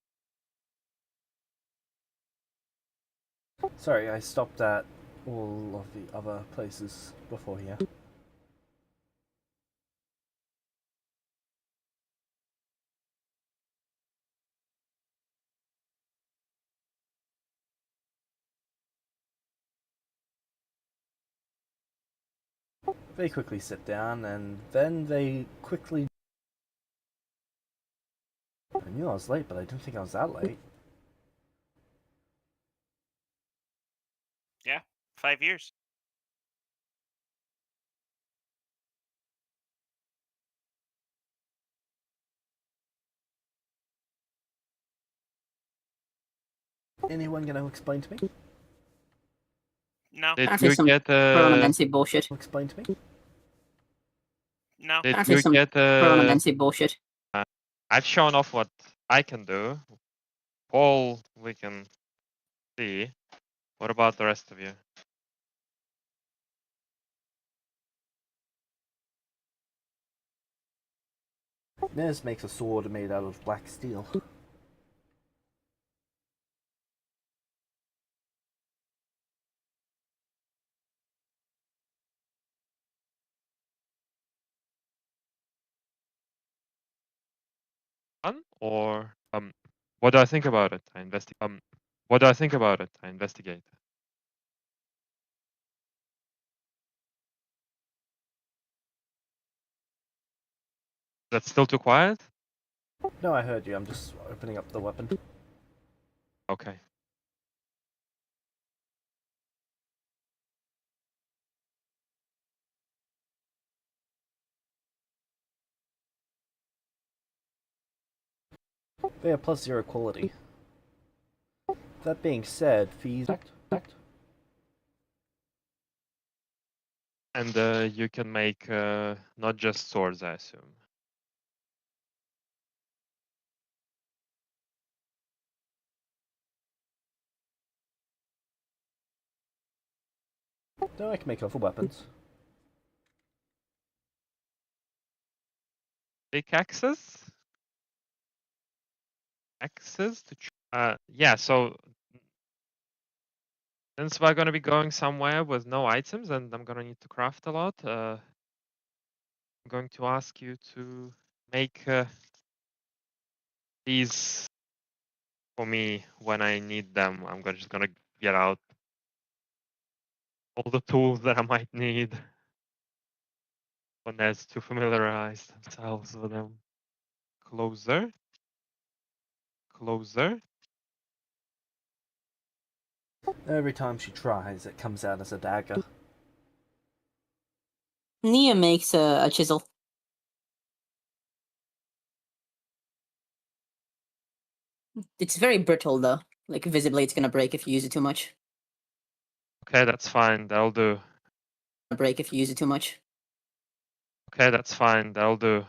B: Sorry, I stopped at all of the other places before here. They quickly sit down and then they quickly knew I was late, but I didn't think I was that late.
A: Yeah, 5 years.
B: Anyone gonna explain to me?
A: No,
E: Did
D: Apparently
E: you
D: some
E: get
D: Chronomancy bullshit.
B: Explain to me?
A: no.
E: Did
D: Apparently
E: you
D: some
E: get
D: Chronomancy bullshit.
E: I've shown off what I can do. Paul, we can see. What about the rest of you?
B: Nez makes a sword made out of black steel.
E: Fun or what do I think about it? I investigate. What do I think about it? I investigate. That's still too quiet?
B: No, I heard you. I'm just opening up the weapon.
E: Okay.
B: They have +0 quality. That being said, fees.
E: And you can make not just swords, I assume.
B: No, I can make other weapons.
E: Pickaxes? Axes to yeah, so since we're gonna be going somewhere with no items and I'm gonna need to craft a lot, I'm going to ask you to make these for me when I need them. I'm just gonna get out all the tools that I might need when there's to familiarize themselves with them. Closer. Closer.
B: Every time she tries, it comes out as a dagger.
D: Nia makes a chisel. It's very brittle though. Like visibly it's gonna break if you use it too much.
E: Okay, that's fine. That'll do.
D: Break if you use it too much.
E: Okay, that's fine. That'll do.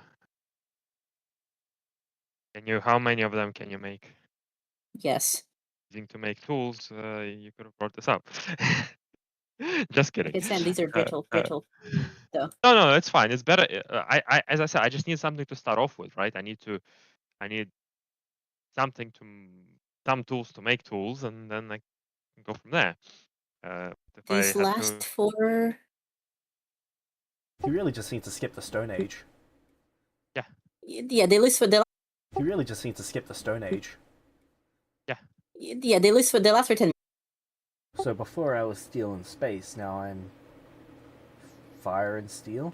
E: How many of them can you make?
D: Yes.
E: Using to make tools, you could have brought this up. Just kidding.
D: It's saying these are brittle, though.
E: No, it's fine. It's better. As I said, I just need something to start off with, right? I need something some tools to make tools, and then I can go from there. If I
D: These
E: have
D: last
E: to,
D: for
B: You really just need to skip the Stone Age.
D: yeah, they list for the
B: You really just need to skip the Stone Age.
D: yeah, they list for the last for 10.
B: So before I was steel and space, now I'm fire and steel.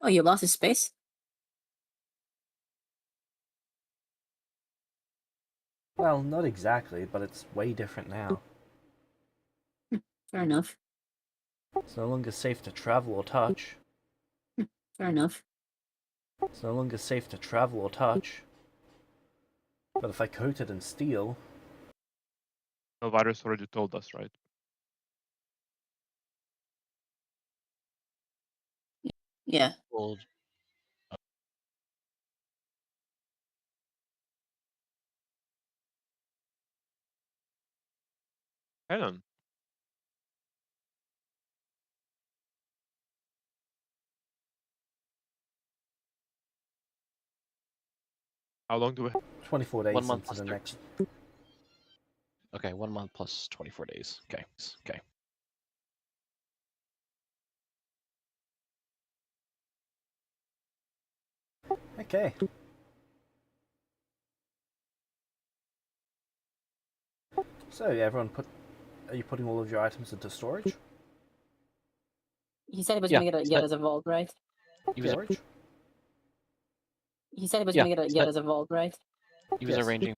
D: Oh, you lost his space?
B: Well, not exactly, but it's way different now.
D: Fair enough.
B: It's no longer safe to travel or touch.
D: Fair enough.
B: It's no longer safe to travel or touch. But if I coat it in steel,
E: the virus already told us, right?
D: Yeah.
C: Well,
E: Okay then. How long do we?
B: 24 days
C: 1 month
B: into
C: plus
B: the
C: 13.
B: next.
C: Okay, 1 month plus 24 days. Okay. Okay.
B: Okay. So everyone are you putting all of your items into storage?
D: He said he was
C: Yeah,
D: gonna get us a vault, right?
C: He was
B: Storage?
D: He said he was
C: Yeah,
D: gonna get us a vault, right?
C: he was
B: Yes.
C: arranging.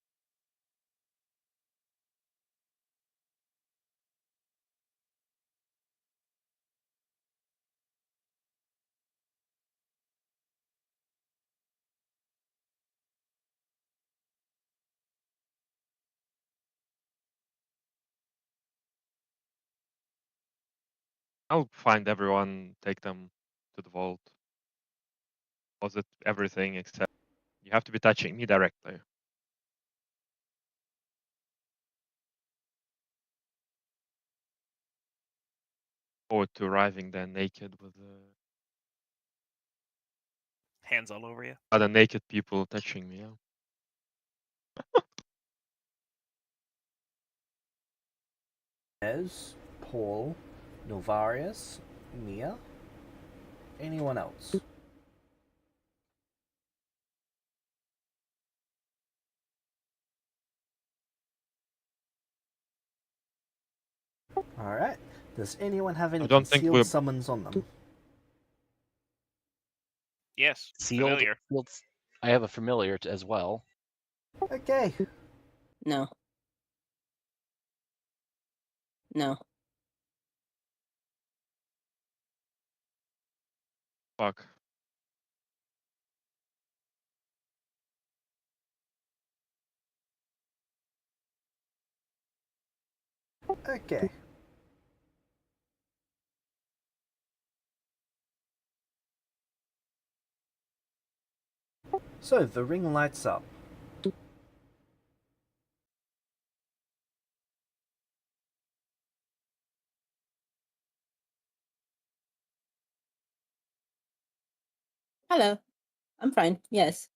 E: I'll find everyone, take them to the vault. Deposit everything except you have to be touching me directly. Forward to arriving there naked with
A: Hands all over you.
E: other naked people touching me. Yeah.
B: Ez, Paul, Novarius, Mia. Anyone else? Alright. Does anyone have any
E: don't think
B: concealed
E: we're-
B: summons on them?
A: Yes.
C: Sealed.
A: Familiar.
C: I have a familiar as well.
B: Okay.
D: No. No.
E: Fuck.
B: Okay. So the ring lights up.
D: Hello. I'm fine. Yes.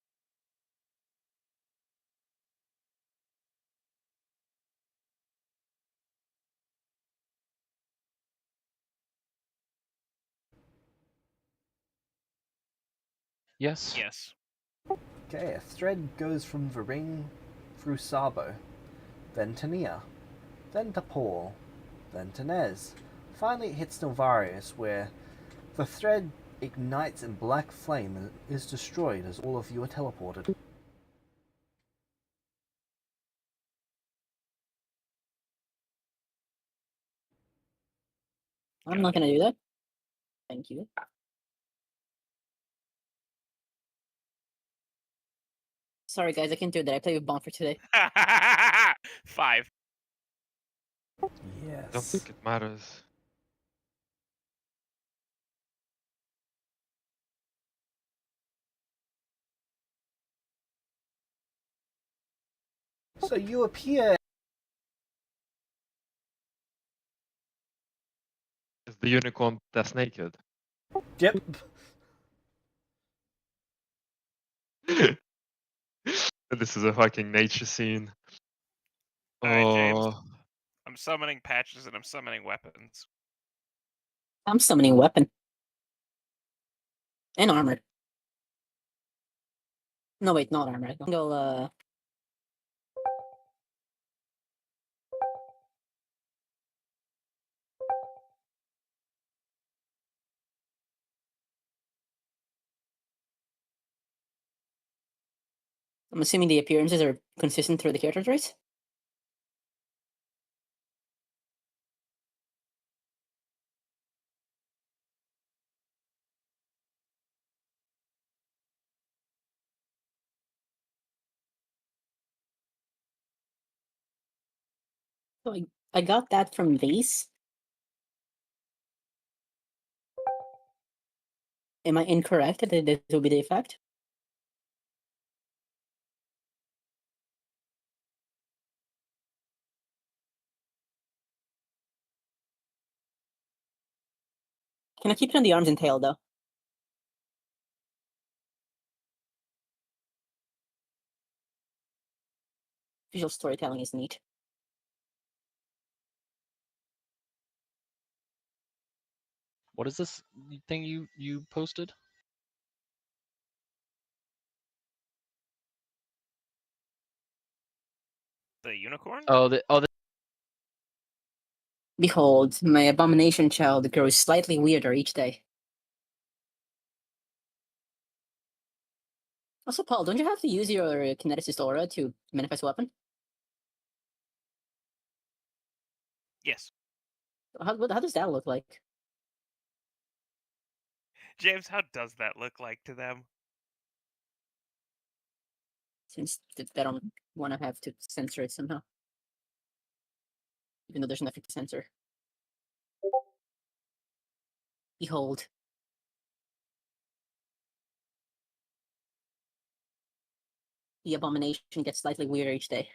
C: Yes.
A: Yes.
B: Okay, a thread goes from the ring through Sabo, then to Nia, then to Paul, then to Nez. Finally it hits Novarius, where the thread ignites in black flame and is destroyed as all of you are teleported.
D: I'm
A: Got
D: not gonna do that. Thank you. Sorry guys, I can't do that. I play with Bomb for today.
A: 5.
E: I don't
B: Yes.
E: think it matters.
B: So you appear.
E: It's the unicorn that's naked.
B: Yep.
E: This is a fucking nature scene.
A: Alright, James.
E: Oh,
A: I'm summoning patches and I'm summoning weapons.
D: I'm summoning weapon. And armor. No wait, not armor. Single I'm assuming the appearances are consistent through the character traits. So I got that from these. Am I incorrect that this will be the effect? Can I keep it on the arms and tail though? Visual storytelling is neat.
C: What is this thing you posted?
A: The unicorn?
C: Oh,
D: Behold, my abomination child grows slightly weirder each day. Also, Paul, don't you have to use your kineticist aura to manifest a weapon?
A: Yes.
D: How does that look like?
A: James, how does that look like to them?
D: Since they don't want to have to censor it somehow. Even though there's nothing to censor. Behold. The abomination gets slightly weirder each day.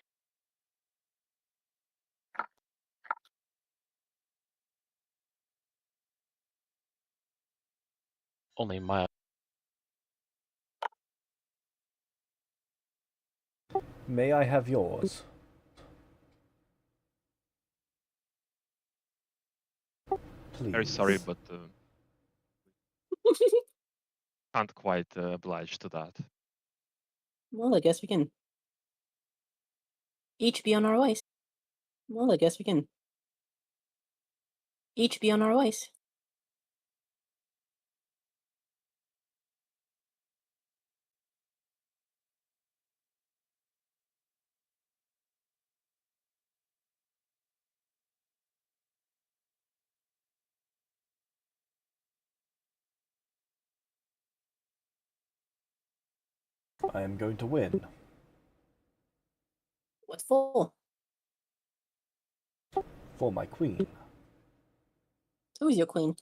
C: Only mild.
B: May I have yours? Please.
E: Very sorry, but can't quite oblige to that.
D: Well, I guess we can each be on our ways. Well, I guess we can each be on our ways.
B: I am going to win.
D: What for?
B: For my queen.
D: Who's your queen?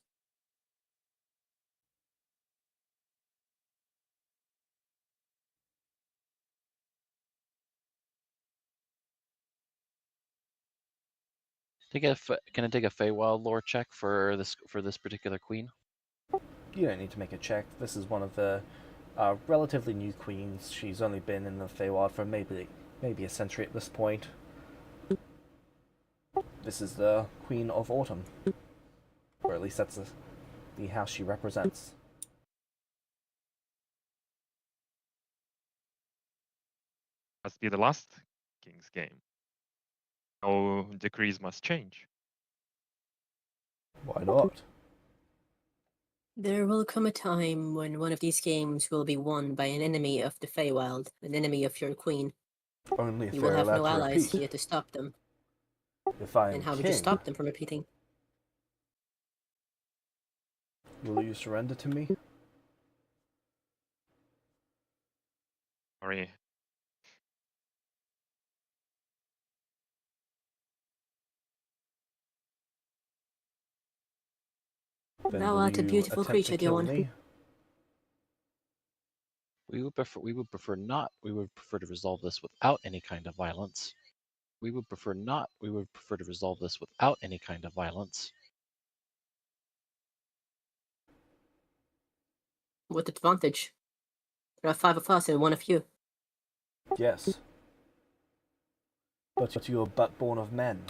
C: Can I take a Feywild lore check for this particular queen?
B: You don't need to make a check. This is one of the relatively new queens. She's only been in the Feywild for maybe a century at this point. This is the Queen of Autumn. Or at least that's the house she represents.
E: Must be the last King's game. No decrees must change.
B: Why not?
D: There will come a time when one of these games will be won by an enemy of the Feywild, an enemy of your queen.
B: Only if
D: You will
B: they're
D: have
B: allowed
D: no
B: to
D: allies
B: repeat.
D: here to stop them.
B: If I am
D: And how would you
B: king,
D: stop them from repeating?
B: will you surrender to me?
E: Sorry.
B: Then
D: Thou
B: will
D: art a
B: you
D: beautiful
B: attempt
D: creature,
B: to
D: dear
B: kill
D: one.
B: me?
C: We would prefer not. We would prefer to resolve this without any kind of violence. We would prefer not. We would prefer to resolve this without any kind of violence.
D: What advantage? There are 5 of us and 1 of you.
B: Yes. But you are but born of men.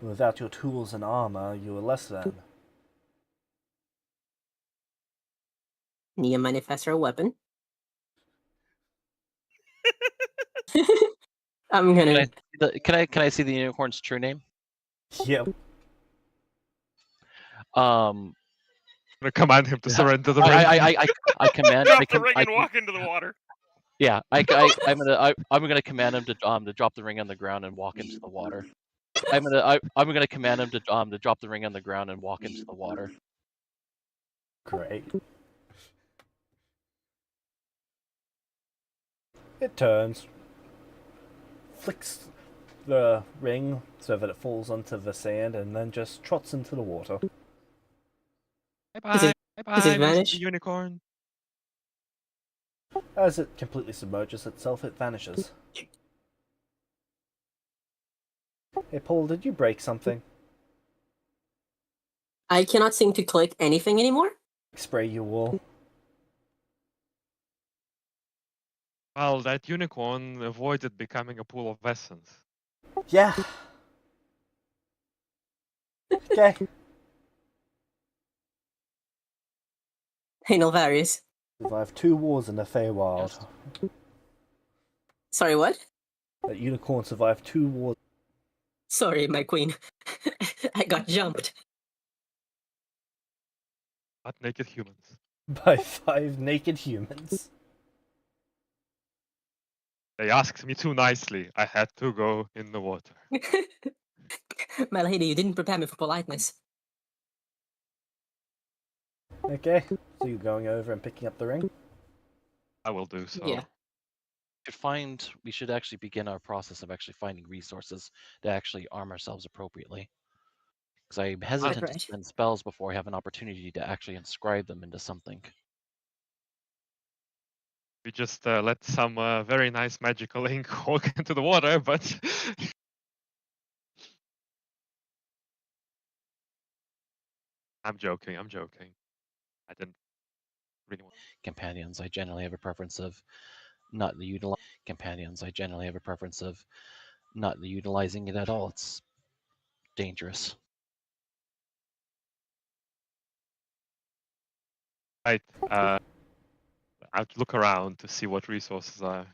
B: Without your tools and armor, you are less than.
D: Nia manifests a weapon. I'm gonna.
C: Can I see the unicorn's true name?
B: Yep.
E: I'm gonna command him to surrender the ring.
C: I command.
A: Drop the ring and walk into the water.
C: Yeah, I'm gonna command him to drop the ring on the ground and walk into the water. I'm gonna command him to drop the ring on the ground and walk into the water.
B: Great. It turns, flicks the ring so that it falls onto the sand, and then just trots into the water.
E: Bye bye. Bye bye,
D: vanish?
E: Mr. Unicorn.
B: As it completely submerges itself, it vanishes. Hey Paul, did you break something?
D: I cannot seem to click anything anymore.
B: Spray you all.
E: Well, that unicorn avoided becoming a pool of essence.
B: Yeah. Okay.
D: Hey, Nilvarius.
B: Survived 2 wars in the Feywild.
C: Yes.
D: Sorry, what?
B: That unicorn survived 2 wars.
D: Sorry, my queen. I got jumped.
E: But naked humans.
B: by 5 naked humans.
E: They asked me too nicely. I had to go in the water.
D: My lady, you didn't prepare me for politeness.
B: Okay, so you're going over and picking up the ring?
E: I will do so.
D: Yeah.
C: We should actually begin our process of actually finding resources to actually arm ourselves appropriately. Because I'm hesitant to
D: right.
C: spend spells before I have an opportunity to actually inscribe them into something.
E: We just let some very nice magical ink walk into the water, but I'm joking. I'm joking. I didn't really want.
C: Companions, I generally have a preference of not utilizing it at all. It's dangerous.
E: Right. I have to look around to see what resources are.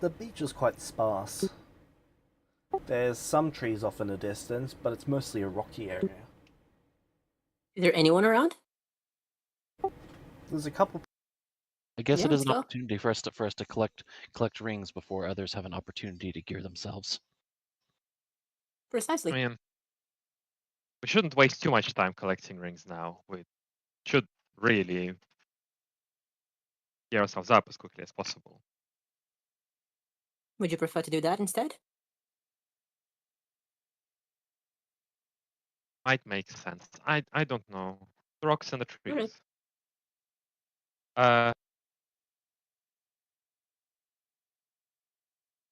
B: The beach is quite sparse. There's some trees off in the distance, but it's mostly a rocky area.
D: Is there anyone around?
B: There's a couple.
C: I guess
D: Yeah,
C: it is
D: let's
C: an
D: go.
C: opportunity for us to collect rings before others have an opportunity to gear themselves.
D: Precisely.
E: I mean, we shouldn't waste too much time collecting rings now. We should really gear ourselves up as quickly as possible.
D: Would you prefer to do that instead?
E: Might make sense. I don't know. The rocks and the trees.
D: Alright.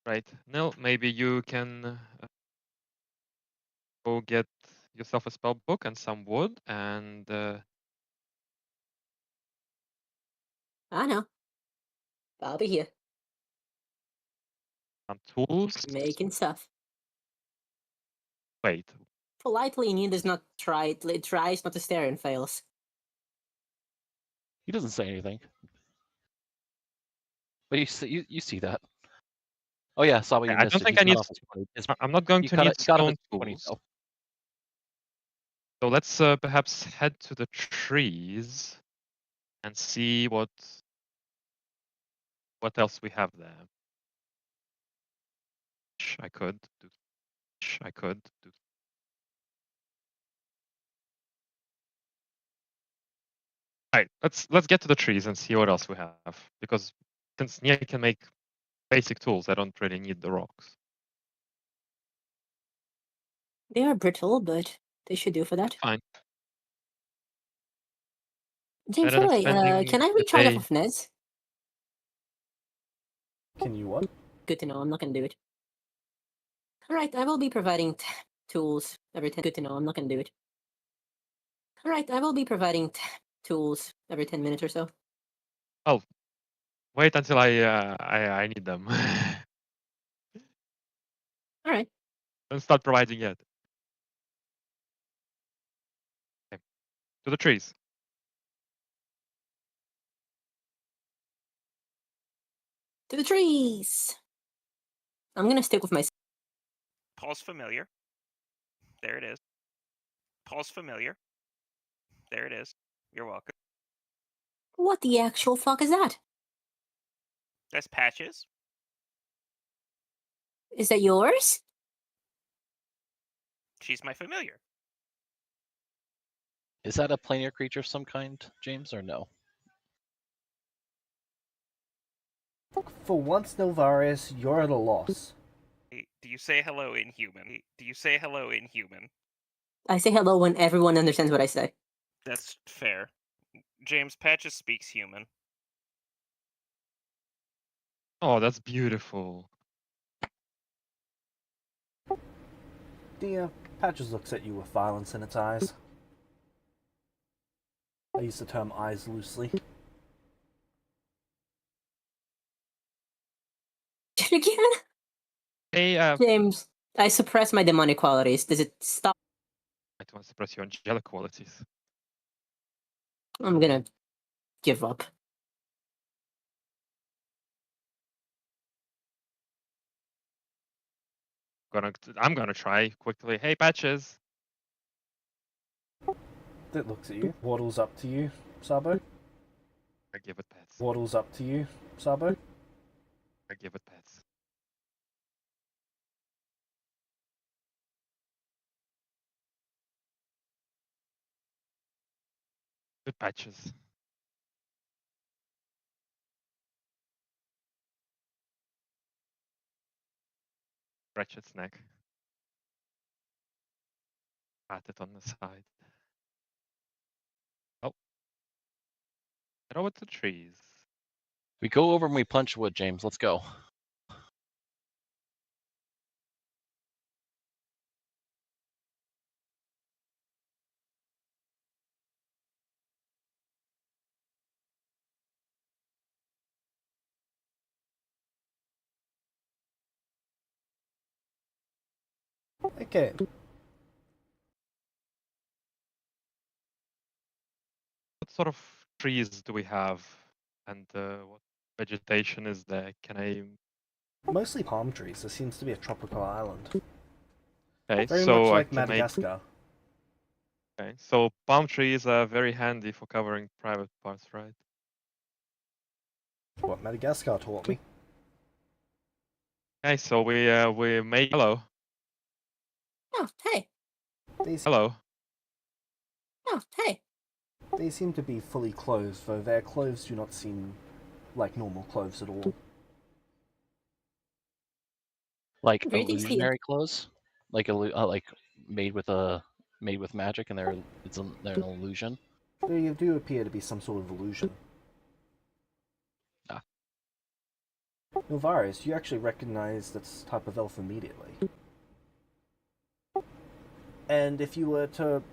E: Right. Nil, maybe you can go get yourself a spell book and some wood and
D: I know. I'll be here.
E: some tools.
D: Making stuff.
E: Wait,
D: Politely, Neil does not try. It tries not to stare and fails.
C: He doesn't say anything, but you see that. Oh yeah, saw what you
E: I
C: missed.
E: don't
C: It.
E: think
C: He
E: I need.
C: cut off his pony.
E: I'm not going
C: He
E: to
C: cut,
E: need
C: he cut off his
E: stone
C: pony.
E: tools.
C: Oh,
E: So let's perhaps head to the trees and see what else we have there. I could do. I could do. Right, let's get to the trees and see what else we have. Because since Nia can make basic tools, I don't really need the rocks.
D: They are brittle, but they should do for that.
E: Fine.
D: James,
E: Better
D: by the
E: than
D: way,
E: spending
D: can I
E: the
D: recharge off
E: day.
D: of Neds?
B: Can you what?
D: Good to know. I'm not gonna do it. All right, I will be providing tools every 10. Good to know. I'm not gonna do it. All right, I will be providing tools every 10 minutes or so.
E: Oh, wait until I need them.
D: All right.
E: Don't start providing yet. Okay. To the trees.
D: To the trees. I'm gonna stick with my.
A: Paul's familiar. There it is. Paul's familiar. There it is. You're welcome.
D: What the actual fuck is that?
A: That's Patches.
D: Is that yours?
A: She's my familiar.
C: is that a planar creature of some kind, James, or no?
B: For once, Nilvaris, you're at a loss.
A: Do you say hello in human? Do you say hello in human?
D: I say hello when everyone understands what I say.
A: That's fair. James, Patches speaks human.
E: Oh, that's beautiful.
B: Dia, Patches looks at you with violence in its eyes. I use the term eyes loosely.
D: Again?
E: Hey,
D: James, I suppress my demonic qualities. Does it stop?
E: I want to suppress your angelic qualities.
D: I'm gonna give up.
E: I'm gonna try quickly. Hey, Patches.
B: It looks at you. Waddles up to you, Sabo.
E: I give it pets.
B: Waddles up to you, Sabo.
E: I give it pets. Good patches. Scratch its neck. Pat it on the side. Oh. Throw it to trees.
C: We go over and we punch wood, James. Let's go.
B: Okay.
E: What sort of trees do we have? And what vegetation is there? Can I...
B: Mostly palm trees. There seems to be a tropical island.
E: Okay,
B: Very
E: so
B: much
E: I
B: like
E: can make...
B: Madagascar.
E: Okay, so palm trees are very handy for covering private parts, right?
B: What Madagascar taught me.
E: Okay, so we make... Hello.
D: Oh, hey.
E: Hello.
D: Oh, hey.
B: They seem to be fully clothed, though their clothes do not seem like normal clothes at all.
C: Like
D: Greetings to you.
C: illusionary clothes, like like made with magic, and they're an illusion.
B: They do appear to be some sort of illusion.
C: Ah.
B: Nilvaris, you actually recognize this type of elf immediately. And if you were to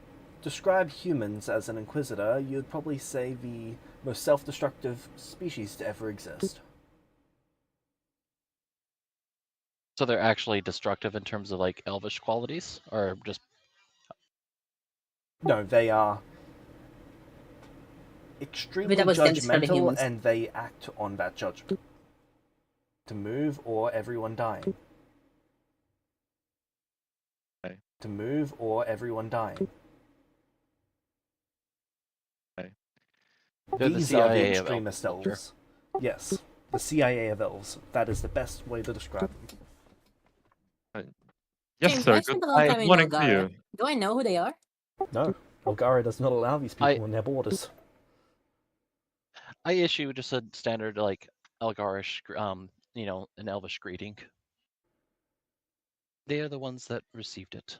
B: describe humans as an inquisitor, you'd probably say the most self-destructive species to ever exist.
C: So they're actually destructive in terms of like elvish qualities, or just...
B: No, they are extremely
D: that was them describing
B: judgmental,
D: humans.
B: and they act on that judgment. To move, or everyone dying.
E: Okay.
B: To move, or everyone dying.
E: Okay.
C: They're the
B: These are the
C: CIA of
B: extremist
C: elf culture.
B: elves. Yes, the CIA of elves. That is the best way to describe them.
E: Yes,
D: James,
E: sir.
D: I
E: Good,
D: spent a long
C: I-
D: time
E: good
D: in
E: morning to
D: Bulgaria.
E: you.
D: Do I know who they are?
B: No, Bulgaria does not allow these people in their borders.
C: I issue just a standard like Elgarish, an elvish greeting. They are the ones that received it.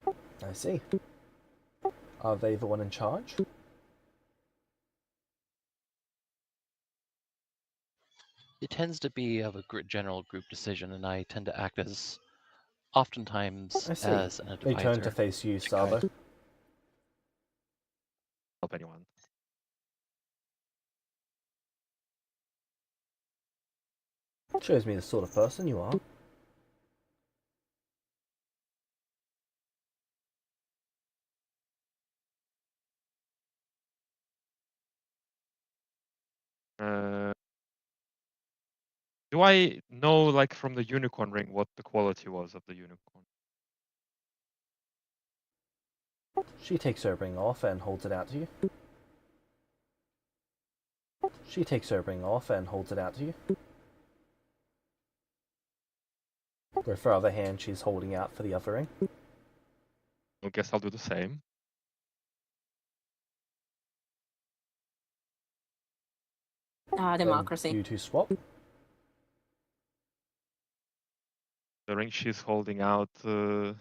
B: I see. Are they the one in charge?
C: It tends to be of a general group decision, and I tend to act as oftentimes
B: I see.
C: as an
B: They
C: advisor.
B: turn to face you,
C: to guide.
B: Sabo.
E: Help anyone.
B: Shows me the sort of person you are.
E: Do I know, like, from the unicorn ring what the quality was of the unicorn?
B: She takes her ring off and holds it out to you. She takes her ring off and holds it out to you. With her other hand, she's holding out for the other ring.
E: I guess I'll do the same.
D: Ah,
B: Then
D: democracy.
B: you two swap.
E: The ring she's holding out. Real?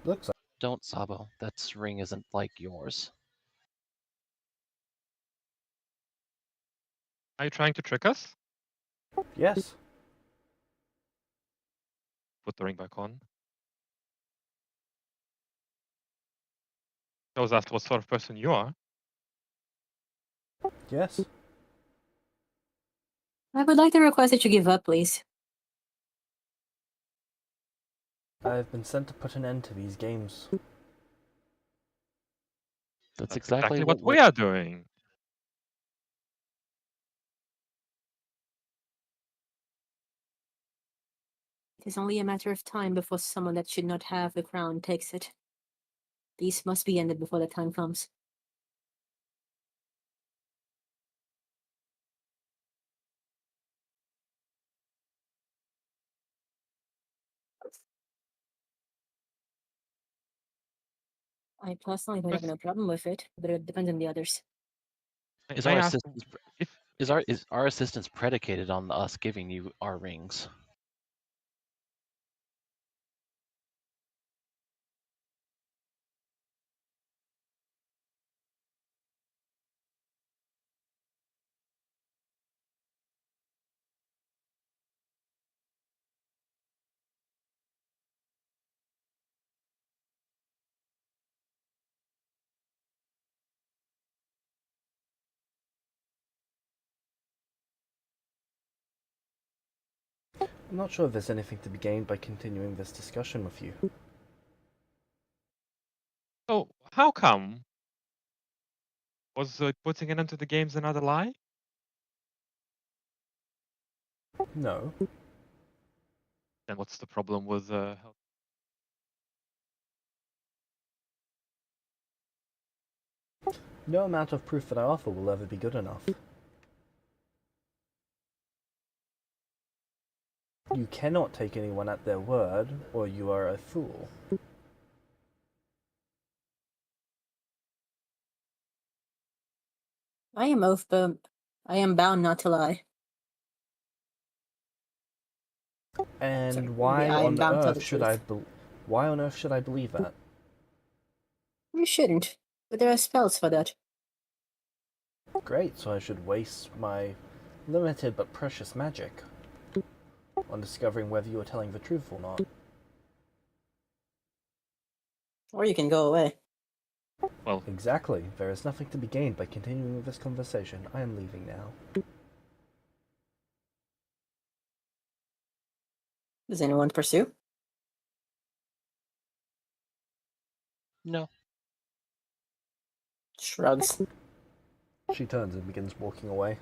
B: Looks like.
C: Don't, Sabo. That ring isn't like yours.
E: Are you trying to trick us?
B: Yes.
E: Put the ring back on. Shows us what sort of person you are.
B: Yes.
D: I would like to request that you give up, please.
B: I've been sent to put an end to these games.
C: That's
E: That's
C: exactly
E: what we are doing.
D: It is only a matter of time before someone that should not have the crown takes it. These must be ended before the time comes. I personally would have
E: Yes.
D: no problem with it, but it depends on the others.
C: Is
E: I
C: our
E: asked
C: assistance
E: if
C: is our assistance predicated on us giving you our rings?
B: I'm not sure if there's anything to be gained by continuing this discussion with you.
E: so. How come was putting it into the games another lie?
B: No.
E: Then what's the problem with help?
B: No amount of proof that I offer will ever be good enough. You cannot take anyone at their word, or you are a fool.
D: I am oath bound. I am bound not to lie.
B: And
D: Sorry,
B: why
D: I am
B: on
D: bound to tell
B: earth
D: the
B: should
D: truth.
B: why on earth should I believe that?
D: You shouldn't, but there are spells for that.
B: Great, so I should waste my limited but precious magic on discovering whether you are telling the truth or not.
D: Or you can go away.
E: Well,
B: Exactly. There is nothing to be gained by continuing this conversation. I am leaving now.
D: Does anyone pursue?
C: No.
D: Shrugs.
B: She turns and begins walking away.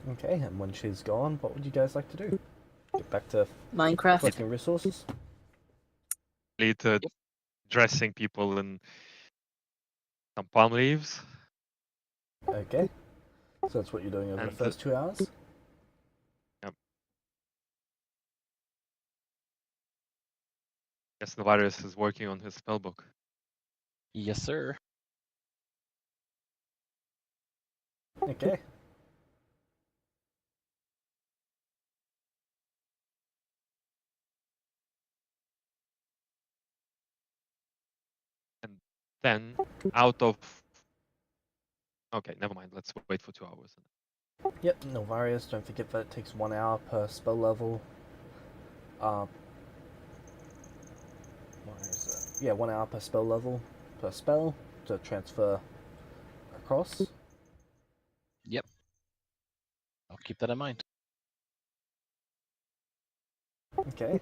B: Okay, and when she's gone, what would you guys like to do? Get back to
D: Minecraft.
B: collecting resources?
E: lead to
C: Yep.
E: dressing people in some palm leaves.
B: Okay. So that's what you're doing over the
E: And
B: first 2 hours?
E: Guess Novarius is working on his spellbook.
C: Yes, sir.
B: Okay.
E: And then out of okay, never mind. Let's wait for 2 hours.
B: Yep, Novarius, don't forget that it takes 1 hour per spell level. Where is it? Yeah, 1 hour per spell level, per spell, to transfer across.
C: Yep. I'll keep that in mind.
B: Okay.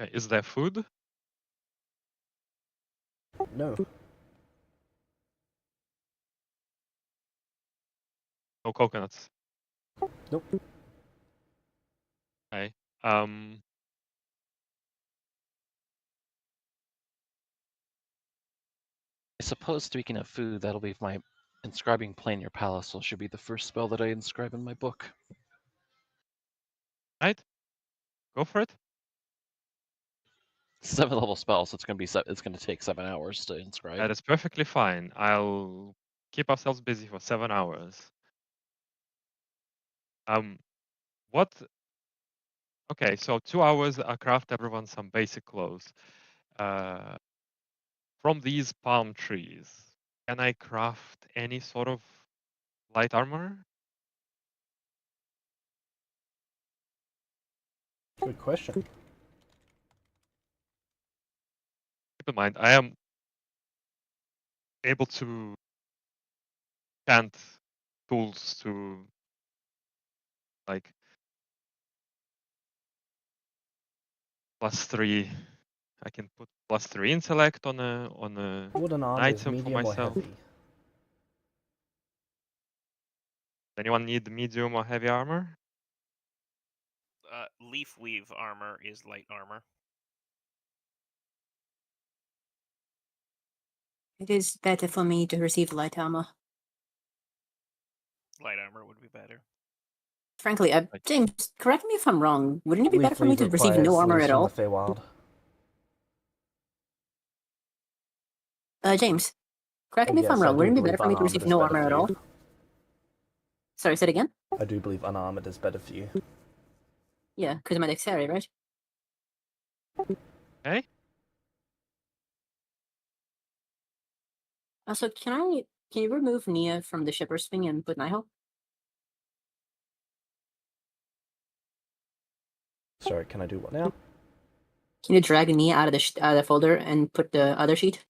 E: Okay, is there food?
B: No.
E: No coconuts.
B: Nope.
E: Okay.
C: I suppose speaking of food, that'll be my inscribing Plane Your Palace, so should be the first spell that I inscribe in my book.
E: Right. Go for it.
C: 7th level spell, so it's gonna take 7 hours to inscribe.
E: That is perfectly fine. I'll keep ourselves busy for 7 hours. What? Okay, so 2 hours. I craft everyone some basic clothes. From these palm trees, can I craft any sort of light armor?
B: Good question.
E: keep in mind, I am able to enchant tools to like +3. I can put +3 intellect on a
B: Wooden
E: an
B: armor is
E: item for
B: medium or
E: myself.
B: heavy?
E: Anyone need medium or heavy armor?
A: Leaf weave armor is light armor.
D: It is better for me to receive light armor.
A: Light armor would be better.
D: Frankly, James, correct me if I'm wrong. Wouldn't it be better
B: Leaf
D: for me
B: Weave
D: to receive
B: requires
D: no armor
B: leaves
D: at
B: from the
D: all?
B: Feywild.
D: James, correct me if
B: Yes,
D: I'm
B: I
D: wrong.
B: do
D: Wouldn't it be better
B: believe
D: for me to
B: unarmored
D: receive
B: is
D: no
B: better
D: armor
B: for
D: at
B: you.
D: all? Sorry, say it again?
B: I do believe unarmored is better for you.
D: Yeah, because of my dexterity, right?
E: Okay.
D: Also, can you remove Nia from the shipper's thing and put Nihil?
B: Sorry, can I do what now?
D: Can you drag Nia out of the folder and put the other sheet?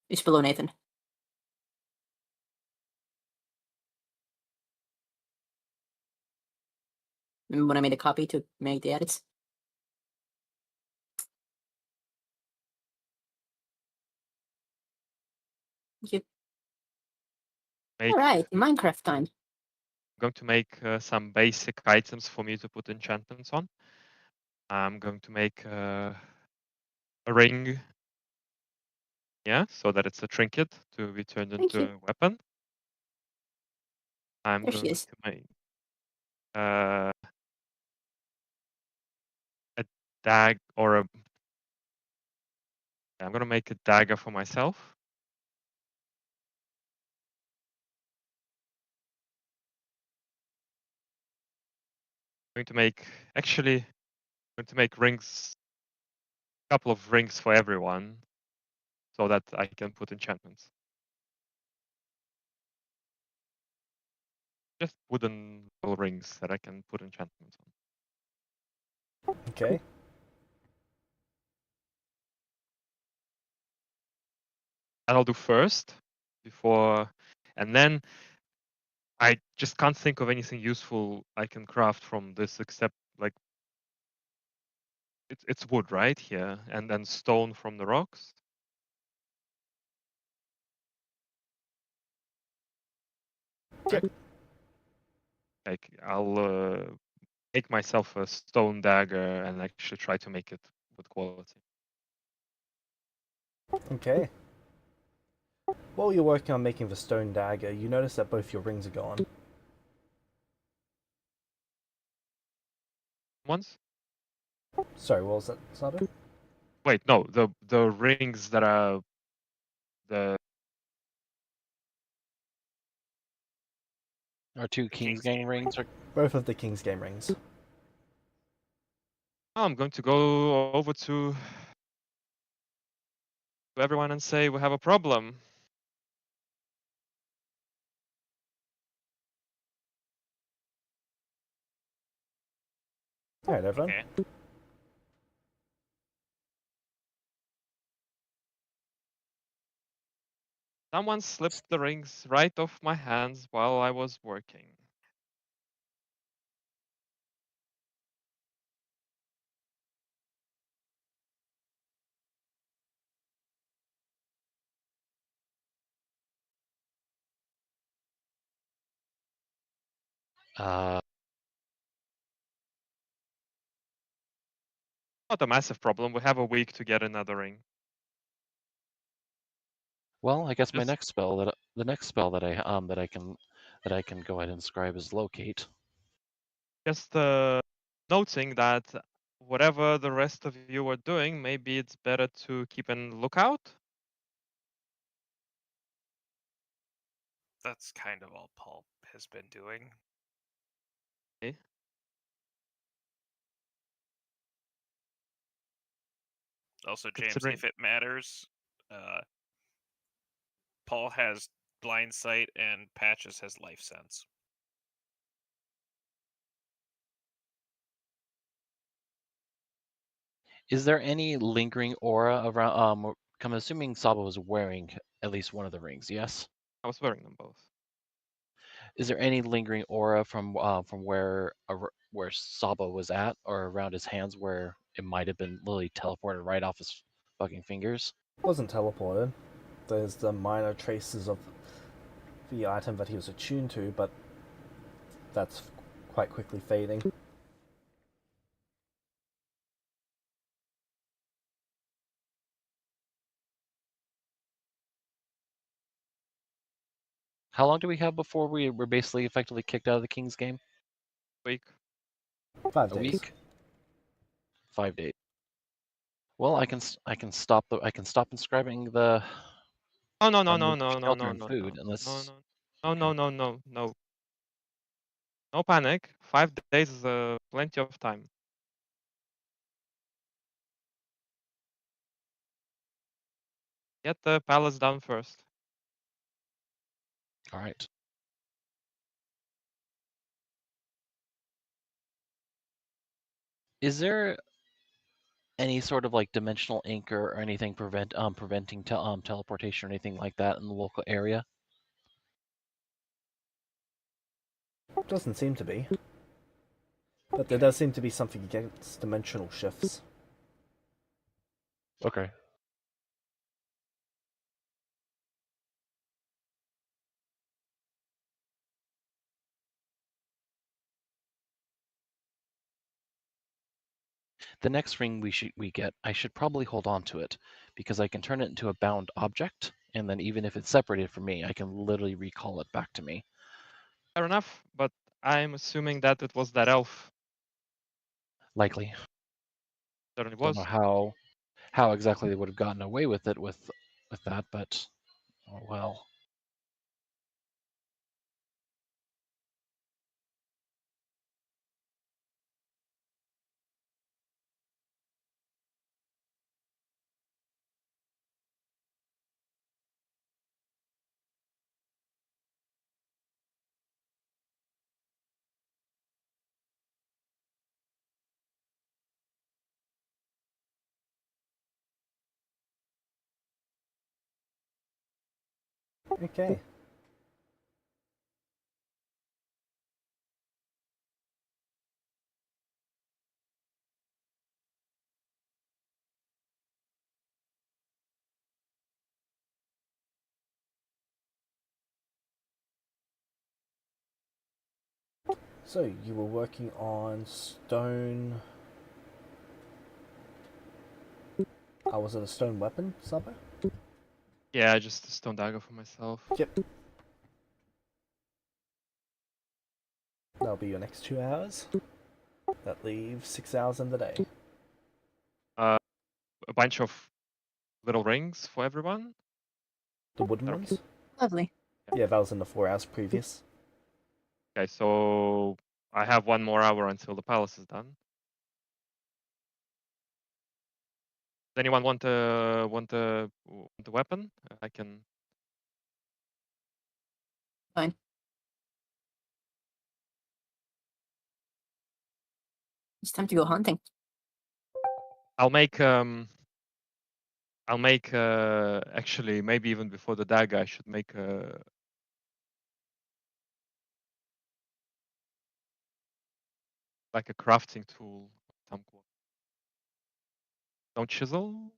D: It's below Nathan. Remember when I made a copy to make the edits? Thank you. All right, Minecraft time.
E: I'm going to make some basic items for me to put enchantments on. I'm going to make a ring, yeah, so that it's a trinket to be turned
D: Thank
E: into
D: you.
E: a weapon. I'm
D: There she
E: going
D: is.
E: to make a dag or a. I'm gonna make a dagger for myself. I'm going to make rings, a couple of rings for everyone, so that I can put enchantments. Just wooden little rings that I can put enchantments on.
B: Okay.
E: That I'll do first, before, and then I just can't think of anything useful I can craft from this except like it's wood, right? Here, and then stone from the rocks.
B: Yep.
E: Like I'll make myself a stone dagger and actually try to make it with quality.
B: Okay. While you're working on making the stone dagger, you notice that both your rings are gone.
E: Once?
B: Sorry, what was that, Sado?
E: Wait, no, the rings that are the
C: Our two King's Gang rings are.
B: Both of the King's Game rings.
E: I'm going to go over to everyone and say we have a problem.
B: Alright, everyone.
A: Okay.
E: Someone slipped the rings right off my hands while I was working.
C: Uh,
E: Not a massive problem. We have a week to get another ring.
C: well, I guess my
E: Just-
C: next spell the next spell that I can go ahead and inscribe is locate.
E: Just noting that whatever the rest of you are doing, maybe it's better to keep an lookout.
A: That's kind of all Paul has been doing.
E: Okay.
A: Also, James,
E: Considering
A: if it matters, Paul has blind sight and Patches has life sense.
C: Is there any lingering aura around? I'm assuming Saba was wearing at least one of the rings. Yes.
E: I was wearing them both.
C: Is there any lingering aura from where Saba was at, or around his hands, where it might have been literally teleported right off his fucking fingers?
B: Wasn't teleported. There's the minor traces of the item that he was attuned to, but that's quite quickly fading.
C: How long do we have before we were basically effectively kicked out of the King's game?
E: Week.
B: 5
C: A
B: days.
C: week? 5 days. Well, I can stop inscribing the
E: Oh no
C: shelter and food unless
E: no. No panic. 5 days is plenty of time. Get the palace done first.
C: all right. Is there any sort of like dimensional anchor or anything preventing teleportation or anything like that in the local area?
B: Doesn't seem to be. But there does seem to be something against dimensional shifts.
C: Okay. The next ring we get, I should probably hold on to it because I can turn it into a bound object, and then even if it's separated from me, I can literally recall it back to me.
E: Fair enough, but I'm assuming that it was that elf.
C: Likely.
E: Certainly
C: Don't know
E: was.
C: how exactly they would have gotten away with it with that, but oh well.
B: Okay. So, you were working on stone... was it a stone weapon, Saba?
E: Yeah, just a stone dagger for myself.
B: Yep. That'll be your next 2 hours. That leaves 6 hours in the day.
E: A bunch of little rings for everyone.
B: The wooden
E: Okay.
B: ones?
D: Lovely.
B: Yeah, that was in the 4 hours previous.
E: Okay, so I have 1 more hour until the palace is done. Does anyone want the weapon? I can.
D: Fine. It's time to go hunting.
E: I'll make actually maybe even before the dagger I should make like a crafting tool. Don't chisel.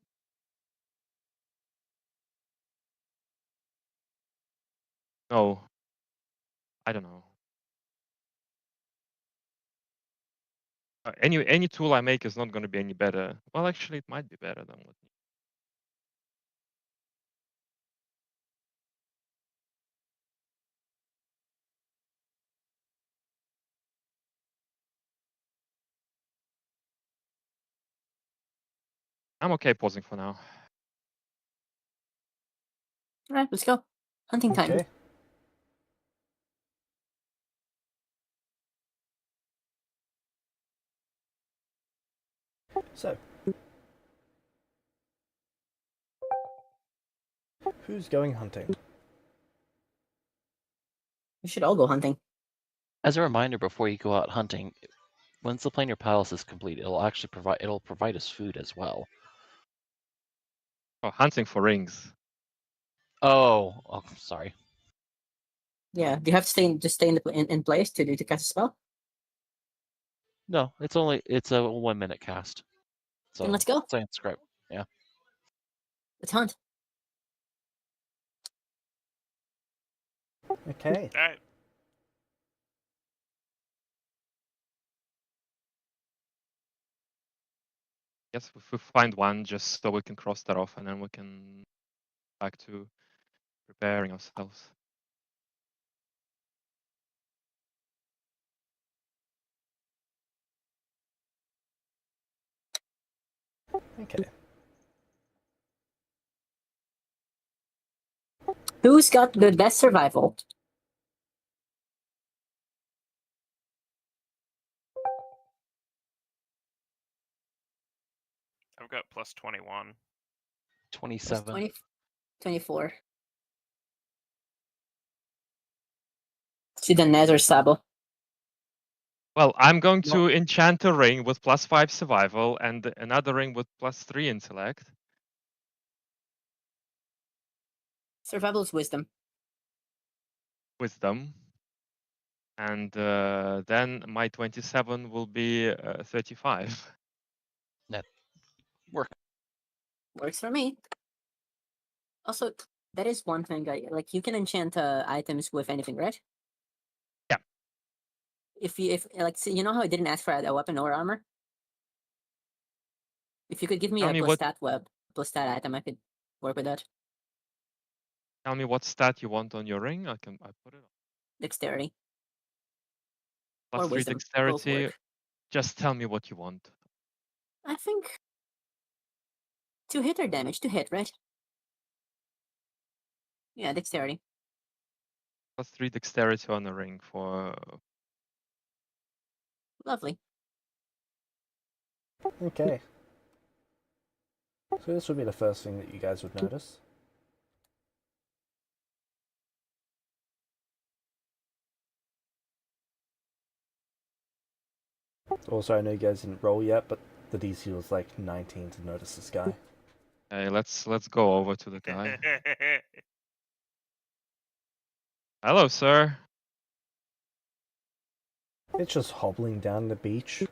E: No. I don't know. Any tool I make is not going to be any better. Well, actually, it might be better than what. I'm okay pausing for now.
D: Alright, let's go. Hunting time.
B: Okay. So, who's going hunting?
D: We should all go hunting.
C: As a reminder, before you go out hunting, Once the planar palace is complete, it'll provide us food as well.
E: Oh, hunting for rings.
C: Oh, sorry.
D: Yeah. Do you have to stay in place to cast a spell?
C: No, it's a 1 minute cast. So
D: Then let's go.
C: Science script. Yeah.
D: Let's hunt.
B: Okay.
A: All right.
E: Yes, if we find one, just so we can cross that off, and then we can back to preparing ourselves.
B: Okay.
D: Who's got the best survival?
A: I've got plus 21.
C: 27.
D: 20, 24. To the Nether Sable.
E: Well, I'm going
C: No.
E: to enchant a ring with +5 survival and another ring with +3 intellect.
D: Survival is wisdom.
E: Wisdom. And then my 27 will be 35.
C: Work.
D: Works for me. Also, that is one thing. Like you can enchant items with anything, right?
E: Yeah.
D: If like, see, you know how I didn't ask for a weapon or armor. If you could give me
E: Tell
D: a
E: me
D: plus
E: what
D: stat web, plus stat item, I could work with that.
E: Tell me what stat you want on your ring. I put it on.
D: Dexterity or
E: +3
D: wisdom, both
E: dexterity.
D: work.
E: Just tell me what you want.
D: I think to hit or damage to hit, right? Yeah, dexterity.
E: +3 dexterity on the ring for.
D: Lovely.
B: Okay. So this would be the first thing that you guys would notice. Also, I know you guys didn't roll yet, but the DC was like 19 to notice this guy.
E: Hey, let's go over to the guy. Hello, sir.
B: It's just hobbling down the beach.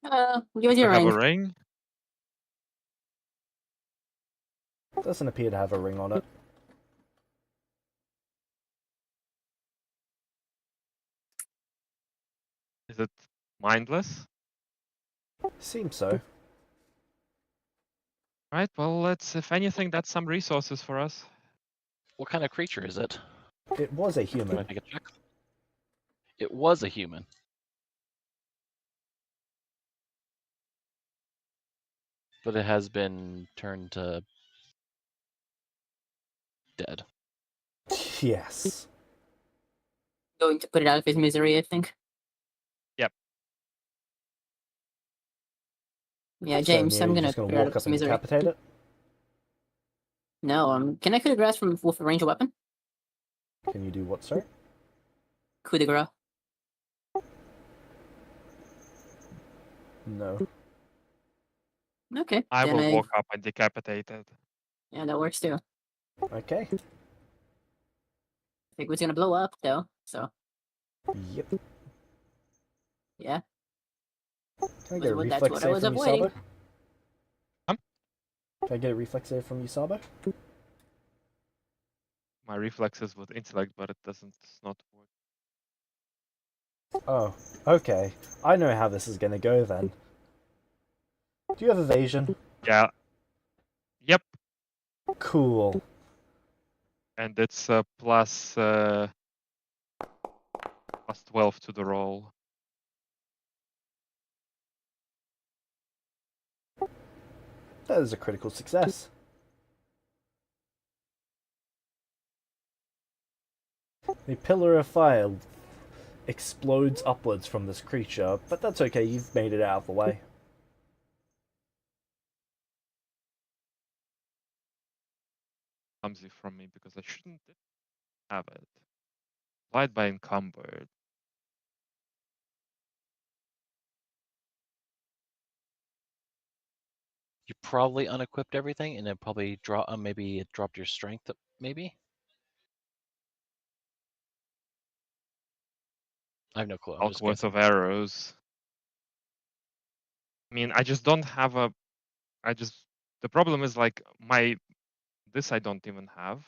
D: Give us
E: You
D: your
E: have a
D: ring.
E: ring?
B: Doesn't appear to have a ring on it.
E: Is it mindless?
B: Seems so.
E: Right. Well, let's. If anything, that's some resources for us.
C: What kind of creature is it?
B: It was a
C: Can I
B: human.
C: take a check? It was a human. But it has been turned to dead.
B: Yes.
D: Going to put it out of his misery, I think.
E: Yep.
D: Yeah,
B: So,
D: James,
B: Mia,
D: I'm
B: you're
D: gonna
B: just
D: put
B: gonna
D: it out
B: walk
D: of
B: up
D: his
B: and
D: misery.
B: decapitate it?
D: No, can I coup de grace with a ranged weapon?
B: Can you do what, sir?
D: Coup de grace.
B: No.
D: Okay,
E: I
D: then
E: will walk up and decapitate it.
D: yeah, that works too.
B: Okay.
D: I think it's gonna blow up though, so
B: Yep.
D: yeah.
B: Can I get a
D: That's
B: reflex
D: what I
B: save
D: was
B: from you,
D: avoiding.
B: Sabo? Can I get a reflex save from you, Sabo?
E: My reflexes with intellect, but it's not work.
B: Oh, okay. I know how this is gonna go then. Do you have evasion?
E: Yeah. Yep.
B: Cool.
E: And it's plus 12 to the roll.
B: That is a critical success. A pillar of fire explodes upwards from this creature, but that's okay, you've made it out of the way.
E: Clumsy from me because I shouldn't have it. Applied by encumbered.
C: probably unequipped everything, and it probably maybe it dropped your strength. Maybe I have no clue. I'm
E: Bulk
C: just
E: worth
C: guessing.
E: of arrows. I mean, I just don't have a. The problem is like this I don't even have.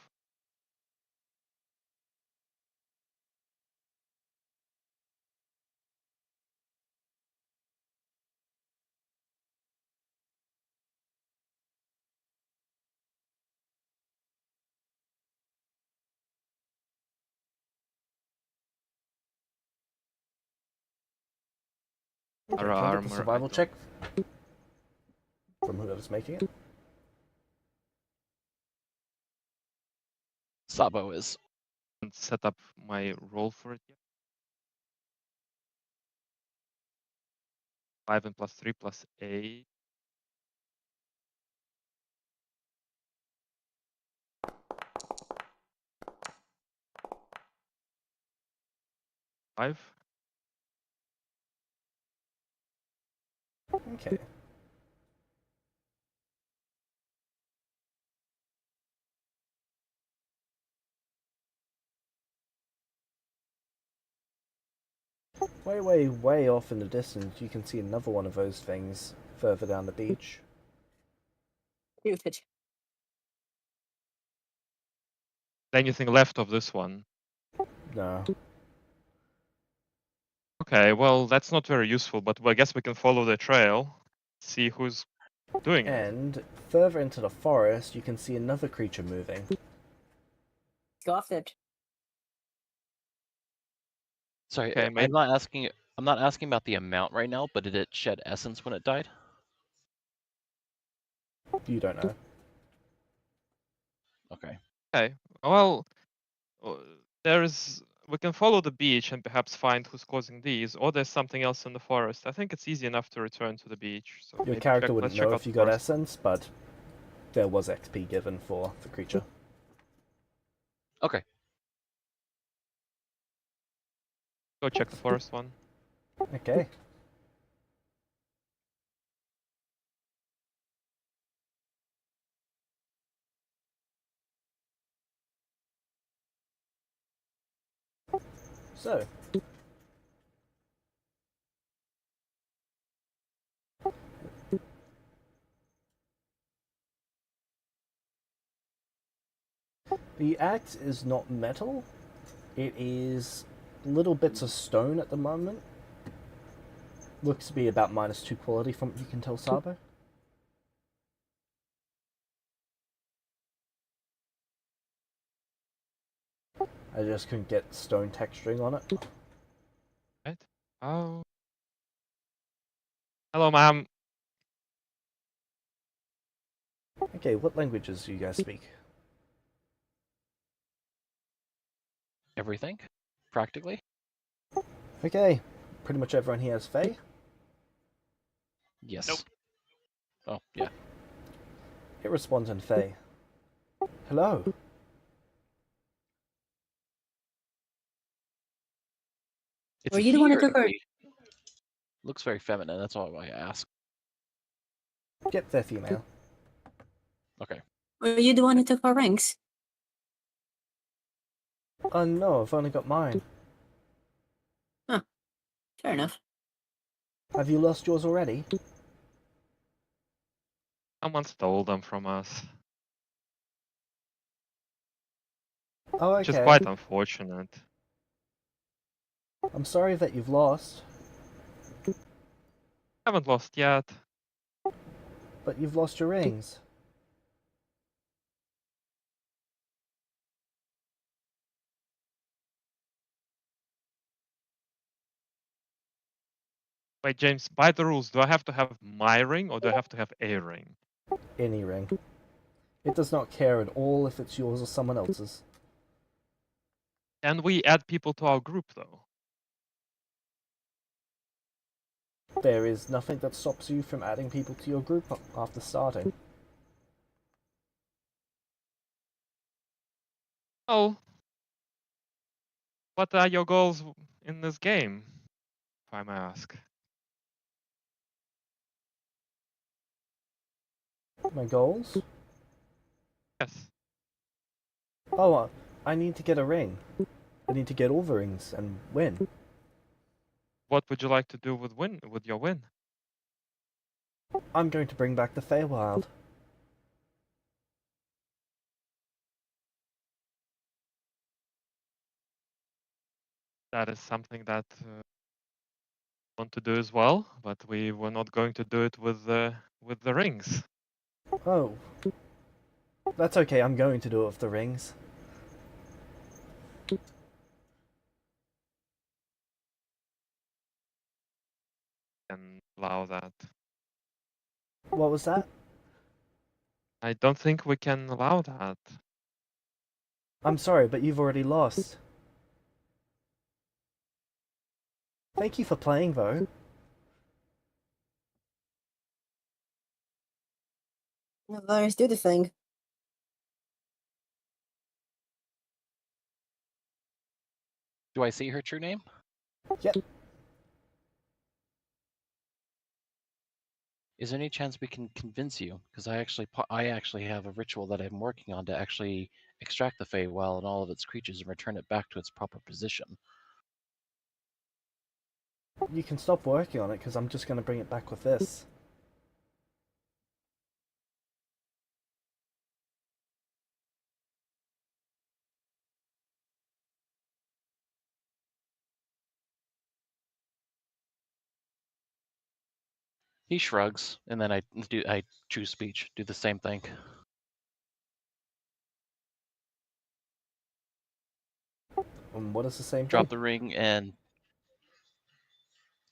B: Okay,
E: Arrow
B: can I get the
E: armor, I
B: survival
E: don't.
B: check from whoever's making it?
C: Sabo is.
E: Haven't set up my roll for it yet. 5 and +3 +8. Five.
B: Okay. Way off in the distance, you can see another one of those things further down the beach.
D: Muted.
E: Anything left of this one?
B: No.
E: Okay, well that's not very useful, but I guess we can follow the trail, see who's doing it.
B: And further into the forest, you can see another creature moving.
D: Got it.
C: Sorry,
E: Okay,
C: I'm not asking. I'm not asking about the amount right now, but did it shed essence when it died?
B: You don't know.
C: Okay.
E: Okay. Well, we can follow the beach and perhaps find who's causing these, or there's something else in the forest. I think it's easy enough to return to the beach. So
B: Your
E: maybe
B: character
E: let's
B: wouldn't
E: check
B: know
E: out
B: if
E: the
B: you got
E: forest.
B: essence, but there was XP given for the creature.
C: Okay.
E: Go check the forest one.
B: Okay. So, the axe is not metal. It is little bits of stone at the moment. Looks to be about -2 quality from what you can tell, Sabo. I just couldn't get stone texturing on it.
E: Right? Oh. Hello, ma'am.
B: Okay, what languages do you guys speak?
C: Everything, practically.
B: Okay, pretty much everyone here has Fae.
C: Yes.
A: Nope.
C: Oh yeah.
B: It responds in Fae. Hello.
C: It's
D: Were
C: a
D: you the
C: he
D: one
C: or
D: who took
C: a
D: her?
C: he? Looks very feminine. That's all I ask.
B: Yep, they're female.
C: Okay.
D: Were you the one who took our rings?
B: Oh no, I've only got mine.
D: Fair enough.
B: Have you lost yours already?
E: Someone stole them from us,
B: Oh,
E: which is
B: okay.
E: quite unfortunate.
B: I'm sorry that you've lost,
E: Haven't lost yet.
B: but you've lost your rings.
E: Wait, James, by the rules, do I have to have my ring or do I have to have a ring?
B: Any ring. It does not care at all if it's yours or someone else's.
E: Can we add people to our group though?
B: There is nothing that stops you from adding people to your group after starting.
E: Oh, what are your goals in this game, if I may ask?
B: My goals?
E: Yes.
B: Oh, I need to get a ring. I need to get all the rings and win.
E: What would you like to do with your win?
B: I'm going to bring back the Feywild.
E: That is something that I want to do as well, but we were not going to do it with the rings.
B: Oh. That's okay, I'm going to do it with the rings.
E: And allow that.
B: What was that?
E: I don't think we can allow that.
B: I'm sorry, but you've already lost. Thank you for playing, though.
D: Virus, do the thing.
C: Do I see her true name?
B: Yep.
C: Is there any chance we can convince you? Because I actually have a ritual that I'm working on to actually extract the Feywild and all of its creatures and return it back to its proper position.
B: You can stop working on it, because I'm just going to bring it back with this.
C: He shrugs, and then I choose speech, do the same thing.
B: What is the same
C: Drop
B: thing?
C: the ring and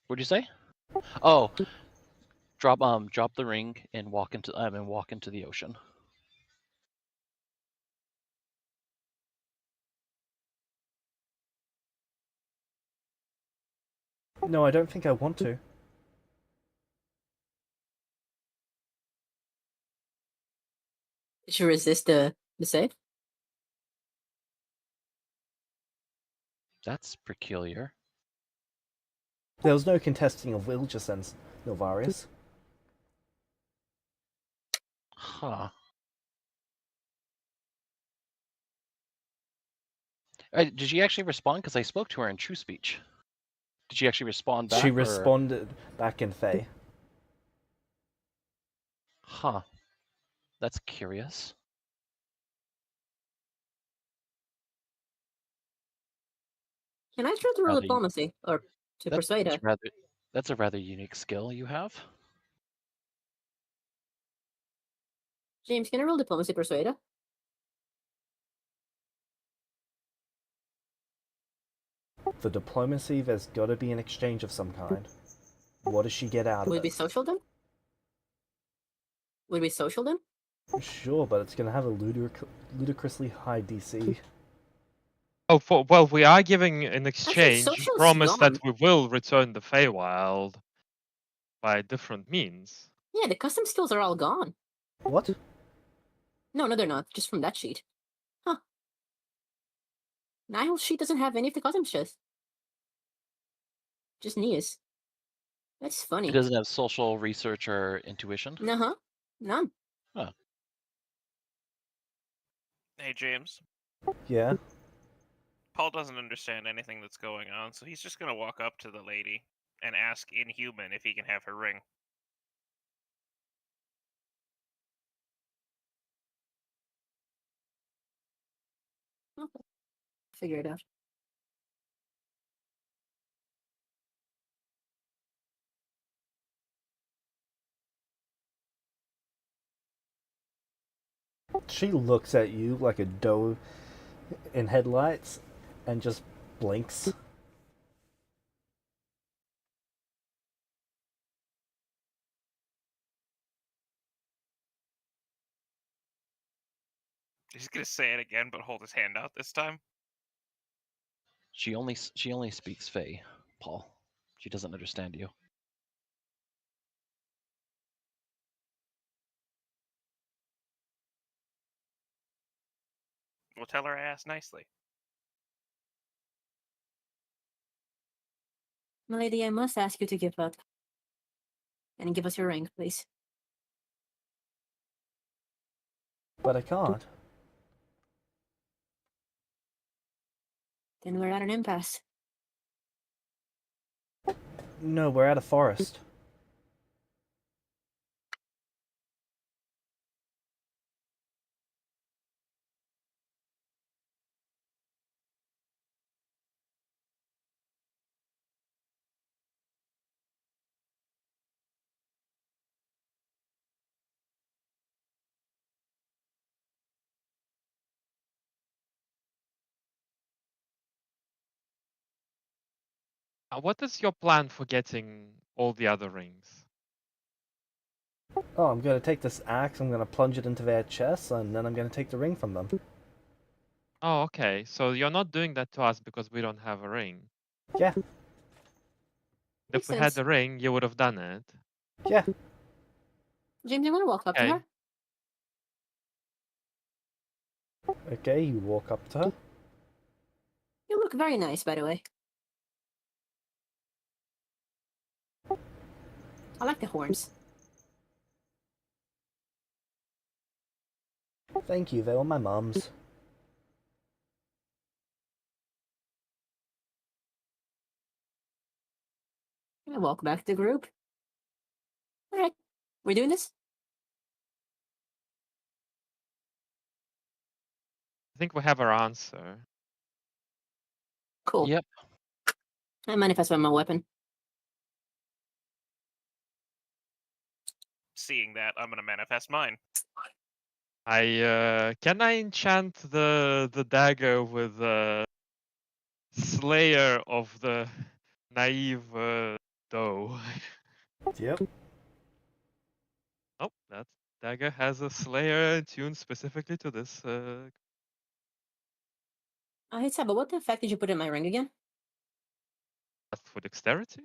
C: what'd you say? Oh, drop the ring and walk into the ocean.
B: No, I don't think I want to.
D: Did you resist the save?
C: That's peculiar.
B: There was no contesting of will just then, Nilvarius.
C: Huh. Did she actually respond? Because I spoke to her in true speech. Did she actually respond back?
B: She
C: Or...
B: responded back in Fey.
C: Huh. That's curious.
D: Can I try to roll
C: Rather,
D: diplomacy or to persuade her?
C: that's a rather unique skill you have.
D: James, can I roll diplomacy persuade her?
B: For diplomacy, there's gotta be an exchange of some kind. What does she get out of
D: Would it be
B: it?
D: social then? Would it be social then?
B: Sure, but it's gonna have a ludicrously high DC.
E: Oh, well, we are giving in
D: Actually,
E: exchange
D: social's
E: promise that
D: gone.
E: we will return the Feywild by different means.
D: Yeah, the custom skills are all gone.
B: What?
D: No, they're not. Just from that sheet. Huh. Niall's sheet doesn't have any of the custom shit. Just Nia's. That's funny.
C: It doesn't have social, research, or intuition.
D: Uh-huh. None.
C: Huh.
A: Hey, James.
B: Yeah?
A: Paul doesn't understand anything that's going on, so he's just gonna walk up to the lady and ask in human if he can have her ring.
D: Okay. Figure it out.
B: She looks at you like a doe in headlights and just blinks.
A: He's gonna say it again, but hold his hand out this time.
C: She only speaks Fey, Paul. She doesn't understand you.
A: We'll tell her I asked nicely.
D: Milady, I must ask you to give up. And give us your ring, please.
B: But I can't.
D: Then we're at an impasse.
B: No, we're at a forest.
E: What is your plan for getting all the other rings?
B: Oh, I'm gonna take this axe, I'm gonna plunge it into their chests, and then I'm gonna take the ring from them.
E: Oh, okay. So you're not doing that to us because we don't have a ring.
B: Yeah,
E: If
D: Makes
E: we had
D: sense.
E: the ring, you would have done it.
B: yeah.
D: James, you want to walk up to
E: Okay.
D: her?
B: Okay, you walk up to her.
D: You look very nice, by the way. I like the horns.
B: Thank you, they were my mum's.
D: I walk back to the group. Alright, we're doing this?
E: I think we have our answer.
D: Cool.
C: Yep.
D: I manifest by my weapon.
A: Seeing that, I'm gonna manifest mine.
E: Can I enchant the dagger with Slayer of the naive doe?
B: Yep.
E: Oh, that dagger has a Slayer tuned specifically to this.
D: Hey Seba, what the effect did you put in my ring again?
E: For dexterity?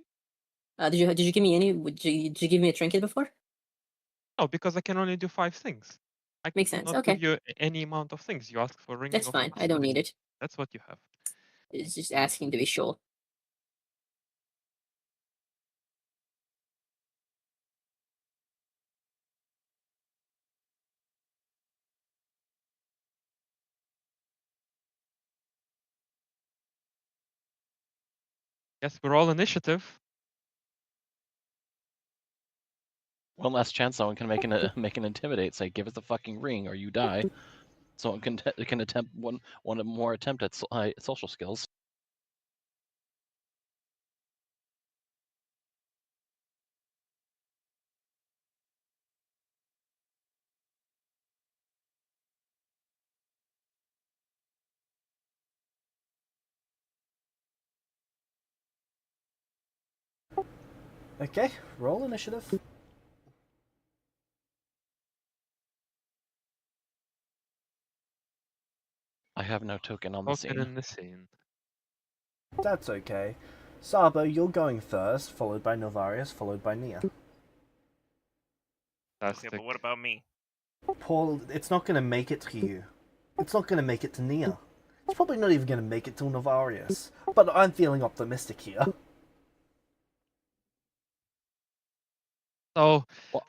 D: Did you give me any? Did you give me a trinket before?
E: No, because I can only do 5 things. I
D: Makes
E: could
D: sense.
E: not give
D: Okay,
E: you any amount of things. You asked for ring
D: that's
E: of
D: fine. I don't need
E: ring.
D: it.
E: That's what you have.
D: It's just asking to be sure.
E: Yes, we're all initiative.
C: One last chance. Someone can make an intimidate. Say, give us the fucking ring, or you die. Someone can attempt one more attempt at social skills.
B: Okay, roll initiative.
C: I have no token on the
E: Open
C: scene.
E: in the scene.
B: That's okay. Sabo, you're going first, followed by Novarius, followed by Nia.
A: Okay,
E: Fantastic.
A: but what about me?
B: Paul, it's not gonna make it to you. It's not gonna make it to Nia. It's probably not even gonna make it to Novarius. But I'm feeling optimistic here.
E: So,
C: Well-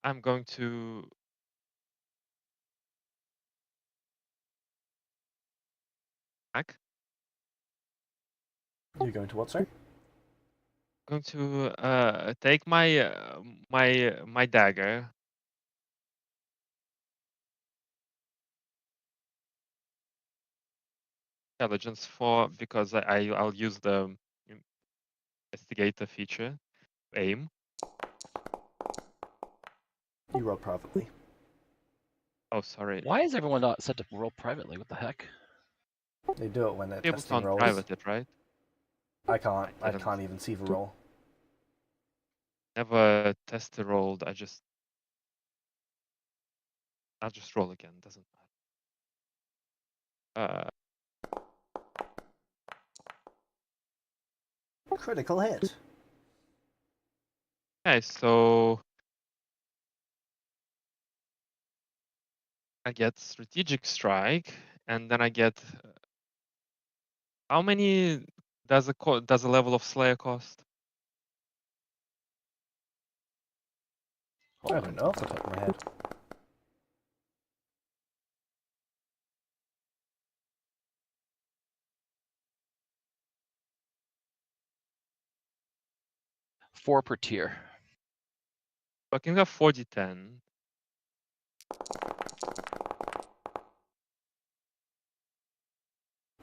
E: I'm going to back.
B: You're going to what, sorry?
E: Going to take my my dagger. Intelligence for because I'll use the investigator feature. Aim.
B: You roll privately.
E: Oh, sorry.
C: Why is everyone not set to roll privately? What the heck?
B: They do it when they're
E: Able to
B: testing rolls.
E: unprivate it, right?
B: I can't. I
E: didn't.
B: can't even see the roll.
E: Never test the roll. I'll just roll again. Doesn't matter.
B: Critical hit.
E: Okay, so I get strategic strike, and then I get how many does a level of Slayer cost?
B: I don't know off the top of my head.
C: 4 per tier.
E: I can have 40-10.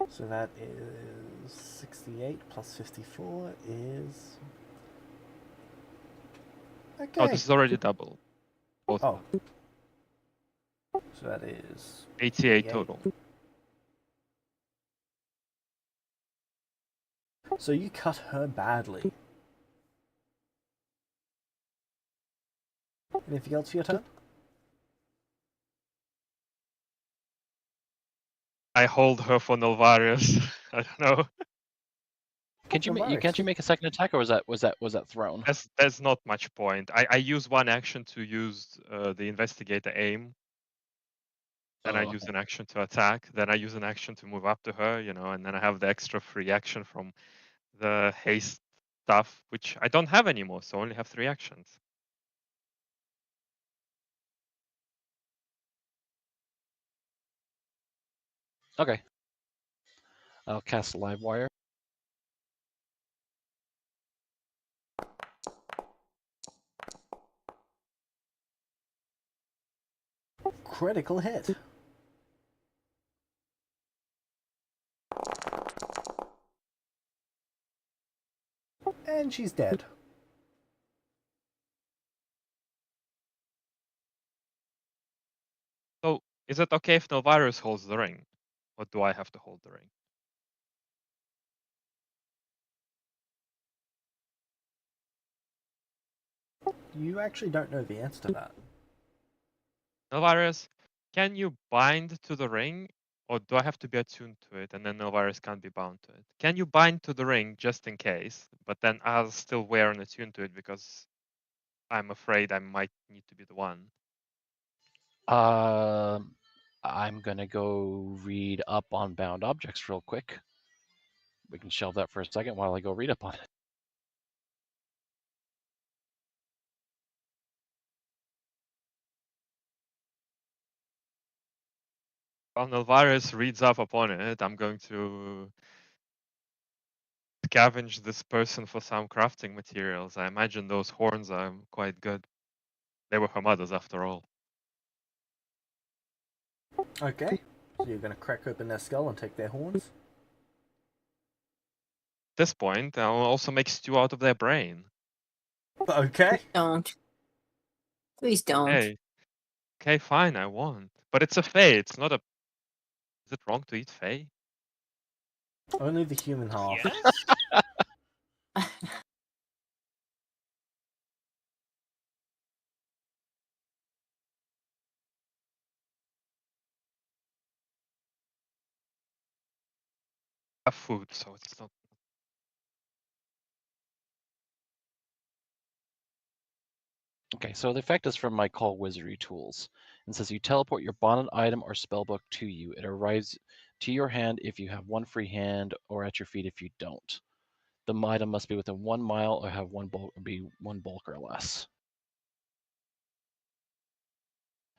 B: So that is 68 plus 54 is... Okay.
E: Oh, this is already double. Both
B: Oh.
E: of them.
B: So that is
E: 88 total.
B: So you cut her badly. Anything else for your turn?
E: I hold her for Nulvarius. I don't know.
C: Can't you
B: Nulvarius.
C: make a second attack, or was that thrown?
E: There's not much point. I use one action to use the investigator aim. Then I use an action to attack. Then I use an action to move up to her, and then I have the extra free action from the haste stuff, which I don't have anymore, so I only have 3 actions.
C: Okay. I'll cast Live Wire.
B: Critical hit. And she's dead.
E: So is it okay if Nulvarius holds the ring? Or do I have to hold the ring?
B: You actually don't know the answer to that.
E: Nulvarius, can you bind to the ring? Or do I have to be attuned to it and then Nulvarius can't be bound to it? Can you bind to the ring just in case, but then I'll still wear and attune to it because I'm afraid I might need to be the one?
C: I'm gonna go read up on bound objects real quick. We can shelve that for a second while I go read up on it.
E: While Nulvarius reads up upon it, I'm going to scavenge this person for some crafting materials. I imagine those horns are quite good. They were her mother's after all.
B: Okay. So you're going to crack open their skull and take their horns?
E: At this point, I'll also make stew out of their brain.
B: Okay.
D: Don't. Please don't.
E: Hey. Okay, fine, I won't. But it's a Fae, it's not a... Is it wrong to eat Fae?
B: Only the human half.
A: Yes.
E: I have food, so it's not...
C: Okay, so the effect is from my Call Wizardry tools. It says you teleport your bonded item or spellbook to you. It arrives to your hand if you have 1 free hand, or at your feet if you don't. The item must be within 1 mile or have 1 bulk or less.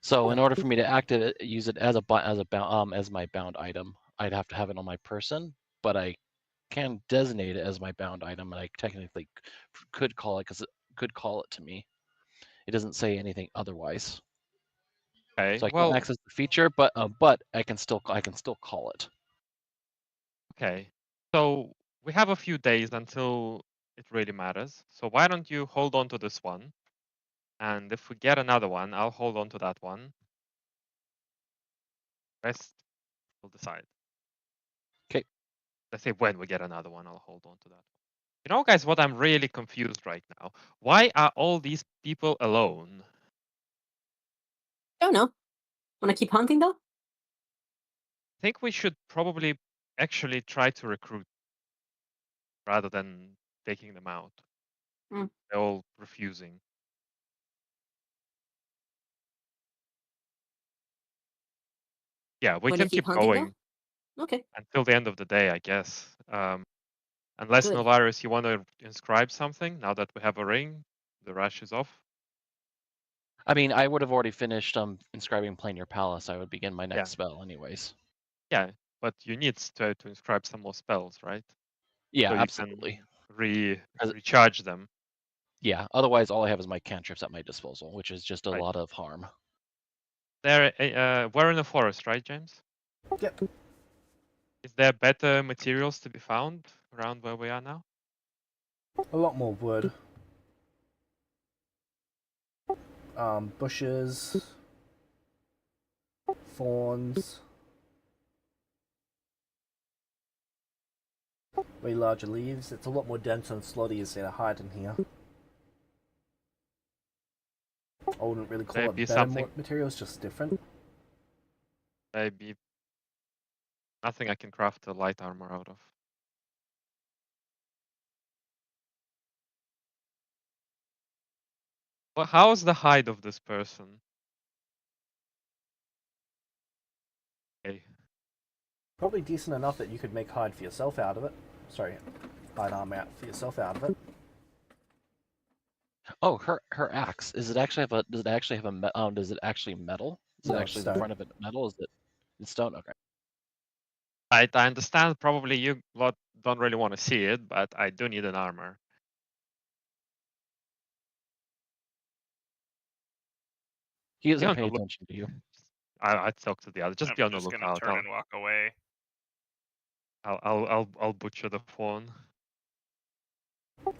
C: So in order for me to activate, use it as my bound item, I'd have to have it on my person, but I can designate it as my bound item, and I technically could call it to me. It doesn't say anything otherwise.
E: Okay,
C: So I
E: well...
C: can't access the feature, but I can still call it.
E: Okay, so we have a few days until it really matters. So why don't you hold on to this one? And if we get another one, I'll hold on to that one. Rest, we'll decide.
C: Okay.
E: Let's say when we get another one, I'll hold on to that. You know, guys, what I'm really confused right now? Why are all these people alone?
D: Don't know. Want to keep hunting though?
E: I think we should probably actually try to recruit rather than taking them out.
D: Mm.
E: They're all refusing. Yeah, we
D: Want
E: can
D: to keep
E: keep
D: hunting
E: going
D: though? Okay.
E: until the end of the day, I guess. Unless,
D: Good.
E: Novarus, you want to inscribe something now that we have a ring, the rush is off.
C: I mean, I would have already finished inscribing Plain Your Palace. I would begin my next
E: Yeah.
C: spell anyways.
E: Yeah, but you need to inscribe some more spells, right?
C: Yeah,
E: So you
C: absolutely.
E: can recharge them.
C: Yeah, otherwise all I have is my cantrips at my disposal, which is just a
E: Right.
C: lot of harm.
E: We're in a forest, right, James?
B: Yep.
E: Is there better materials to be found around where we are now?
B: A lot more wood. Bushes. Thorns. Way larger leaves. It's a lot more dense and slotty as they hide in here. I wouldn't really call
E: Maybe
B: it better
E: something.
B: materials, just different.
E: Maybe nothing I can craft a light armor out of. Well, how's the hide of this person? Okay.
B: Probably decent enough that you could make hide for yourself out of it. Sorry, hide armor out for yourself out of it.
C: Oh, her axe. Does it actually have a? Does it actually have a? Does it actually metal? Is
B: No,
C: it
B: it's
C: actually the
B: stone.
C: front of it metal? Is it? It's stone. Okay.
E: I understand probably you lot don't really want to see it, but I do need an armor.
C: He
E: Be
C: doesn't
E: on
C: pay
E: the look.
C: attention to you.
E: I'd talk to the other. Just
A: I'm
E: be on the
A: just gonna
E: lookout.
A: turn and walk away.
E: I'll butcher the phone.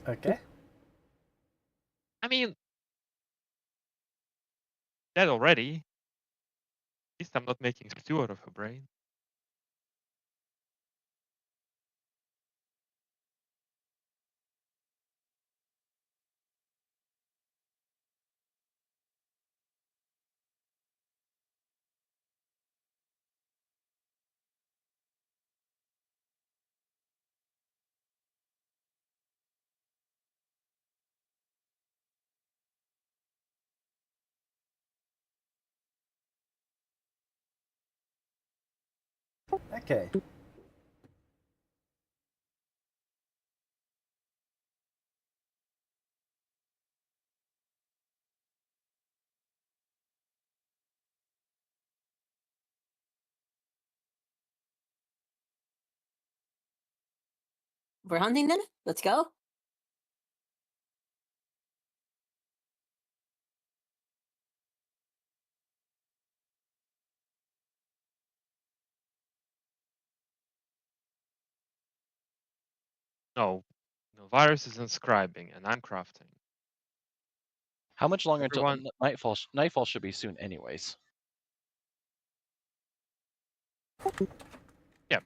B: Okay.
E: I mean, dead already. At least I'm not making stew out of her brain.
B: Okay.
D: We're hunting then? Let's go.
E: No, virus is inscribing, and I'm crafting.
C: How much longer until
E: Everyone,
C: nightfall? Nightfall should be soon, anyways.
E: yeah.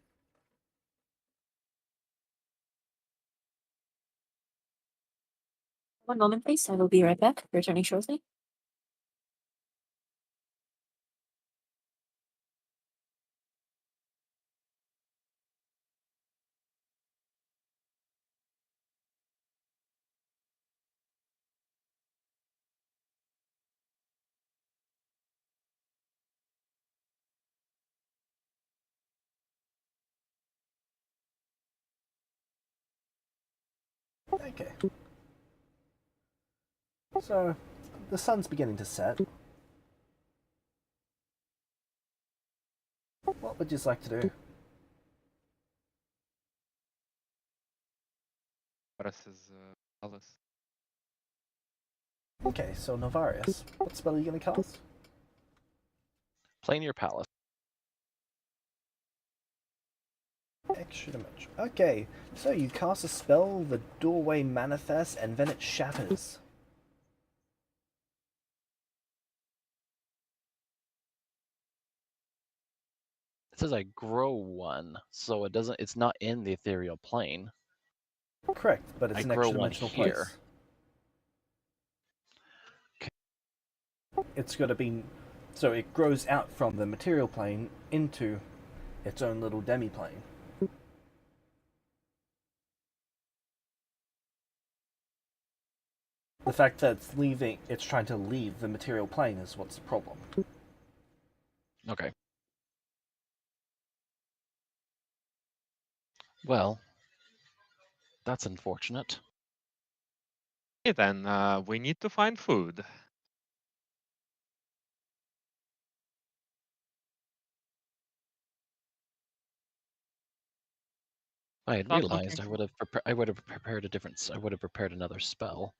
D: One moment, please. I will be right back. Returning shortly.
B: Okay. So, the sun's beginning to set. What would you like to do?
E: Virus is Alice.
B: Okay, so Novarius, what spell are you going to cast?
C: Play in your palace.
B: Extra damage. Okay, so you cast a spell, the doorway manifests, and then it shatters.
C: It says I grow one, so it doesn't. It's not in the ethereal plane.
B: Correct, but it's
C: I
B: an
C: grow
B: extra
C: one
B: dimensional
C: here.
B: place. It's got to be. So it grows out from the material plane into its own little demi-plane. The fact that it's trying to leave the material plane is what's the problem.
C: Okay. Well, that's unfortunate.
E: Okay, then we need to find food.
C: I had
E: Start looking
C: realized I would have prepared a different. I would have prepared another spell.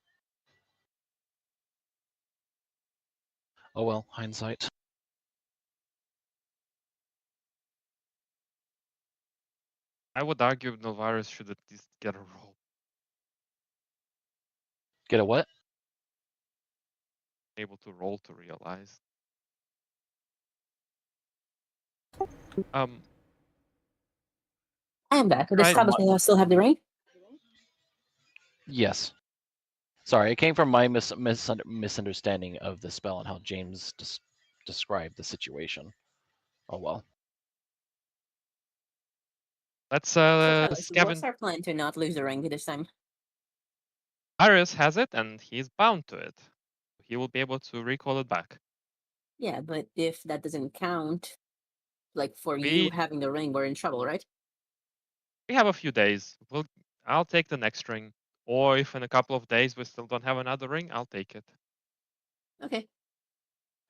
C: Oh well, hindsight.
E: I would argue Nulvaris should at least get a roll.
C: Get a what?
E: Able to roll to realize. Um,
D: I'm back. Does
E: Right.
D: Thomas still have the ring?
C: Yes. Sorry, it came from my misunderstanding of the spell and how James described the situation. Oh well.
E: let's
D: So what's
E: scavenge.
D: our plan to not lose the ring this time?
E: Arius has it, and he's bound to it. He will be able to recall it back.
D: Yeah, but if that doesn't count, like for you having the ring, we're in trouble, right?
E: We have a few days. I'll take the next ring. Or if in a couple of days we still don't have another ring, I'll take it.
D: Okay.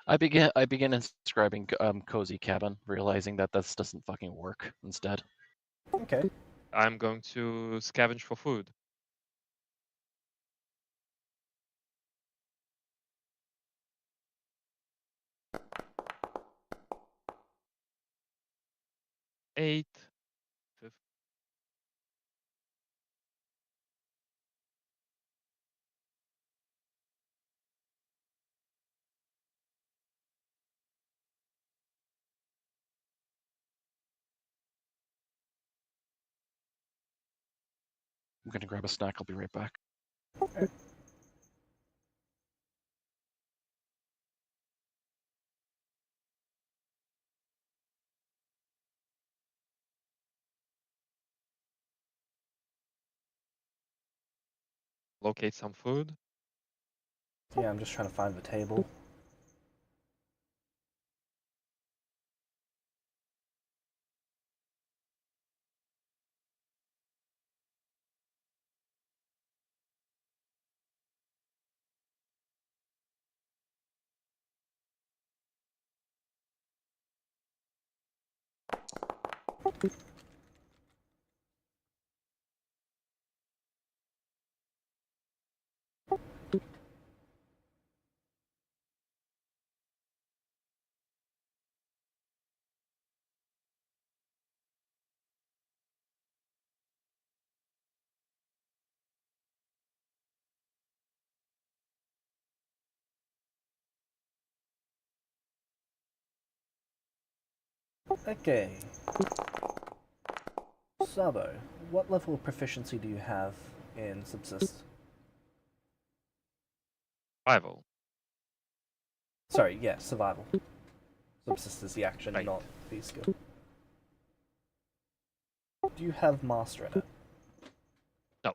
C: I begin inscribing cozy cabin, realizing that this doesn't fucking work instead.
B: Okay.
E: I'm going to scavenge for food. Eight.
C: I'm gonna grab a snack. I'll be right back.
E: Locate some food.
B: Yeah, I'm just trying to find the table. Okay. Sabo, what level of proficiency do you have in subsist?
E: Survival.
B: Sorry, yeah, survival. Subsist is the action,
E: Right.
B: not the skill. Do you have master in it?
E: No.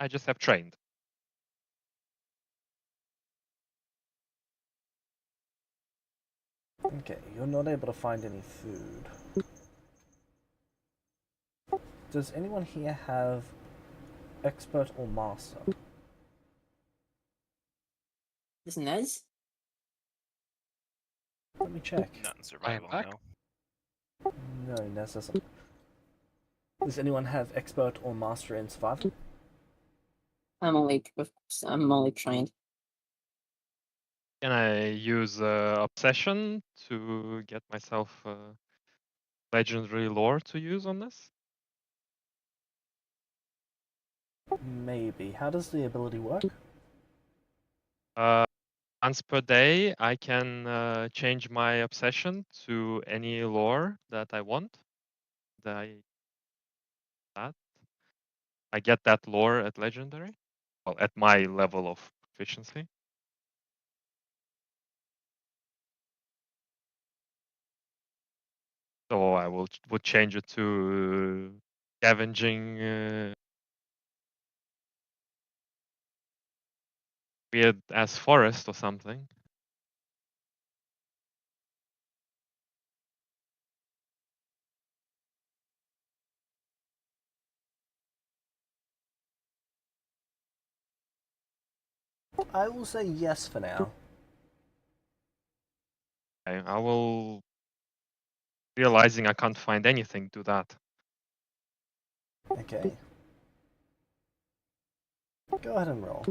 E: I just have trained.
B: Okay, you're not able to find any food. Does anyone here have expert or master?
D: This Nez?
B: Let me check.
A: Not in survival,
C: back.
A: no.
B: No, Nez doesn't. Does anyone have expert or master in survival?
D: I'm only trained.
E: Can I use obsession to get myself legendary lore to use on this?
B: Maybe. How does the ability work?
E: Once per day, I can change my obsession to any lore that I want. That I get that lore at legendary. Well, at my level of proficiency. So I would change it to scavenging weird as forest or something.
B: I will say yes for now.
E: I will, realizing I can't find anything, do that.
B: Okay. Go ahead and roll.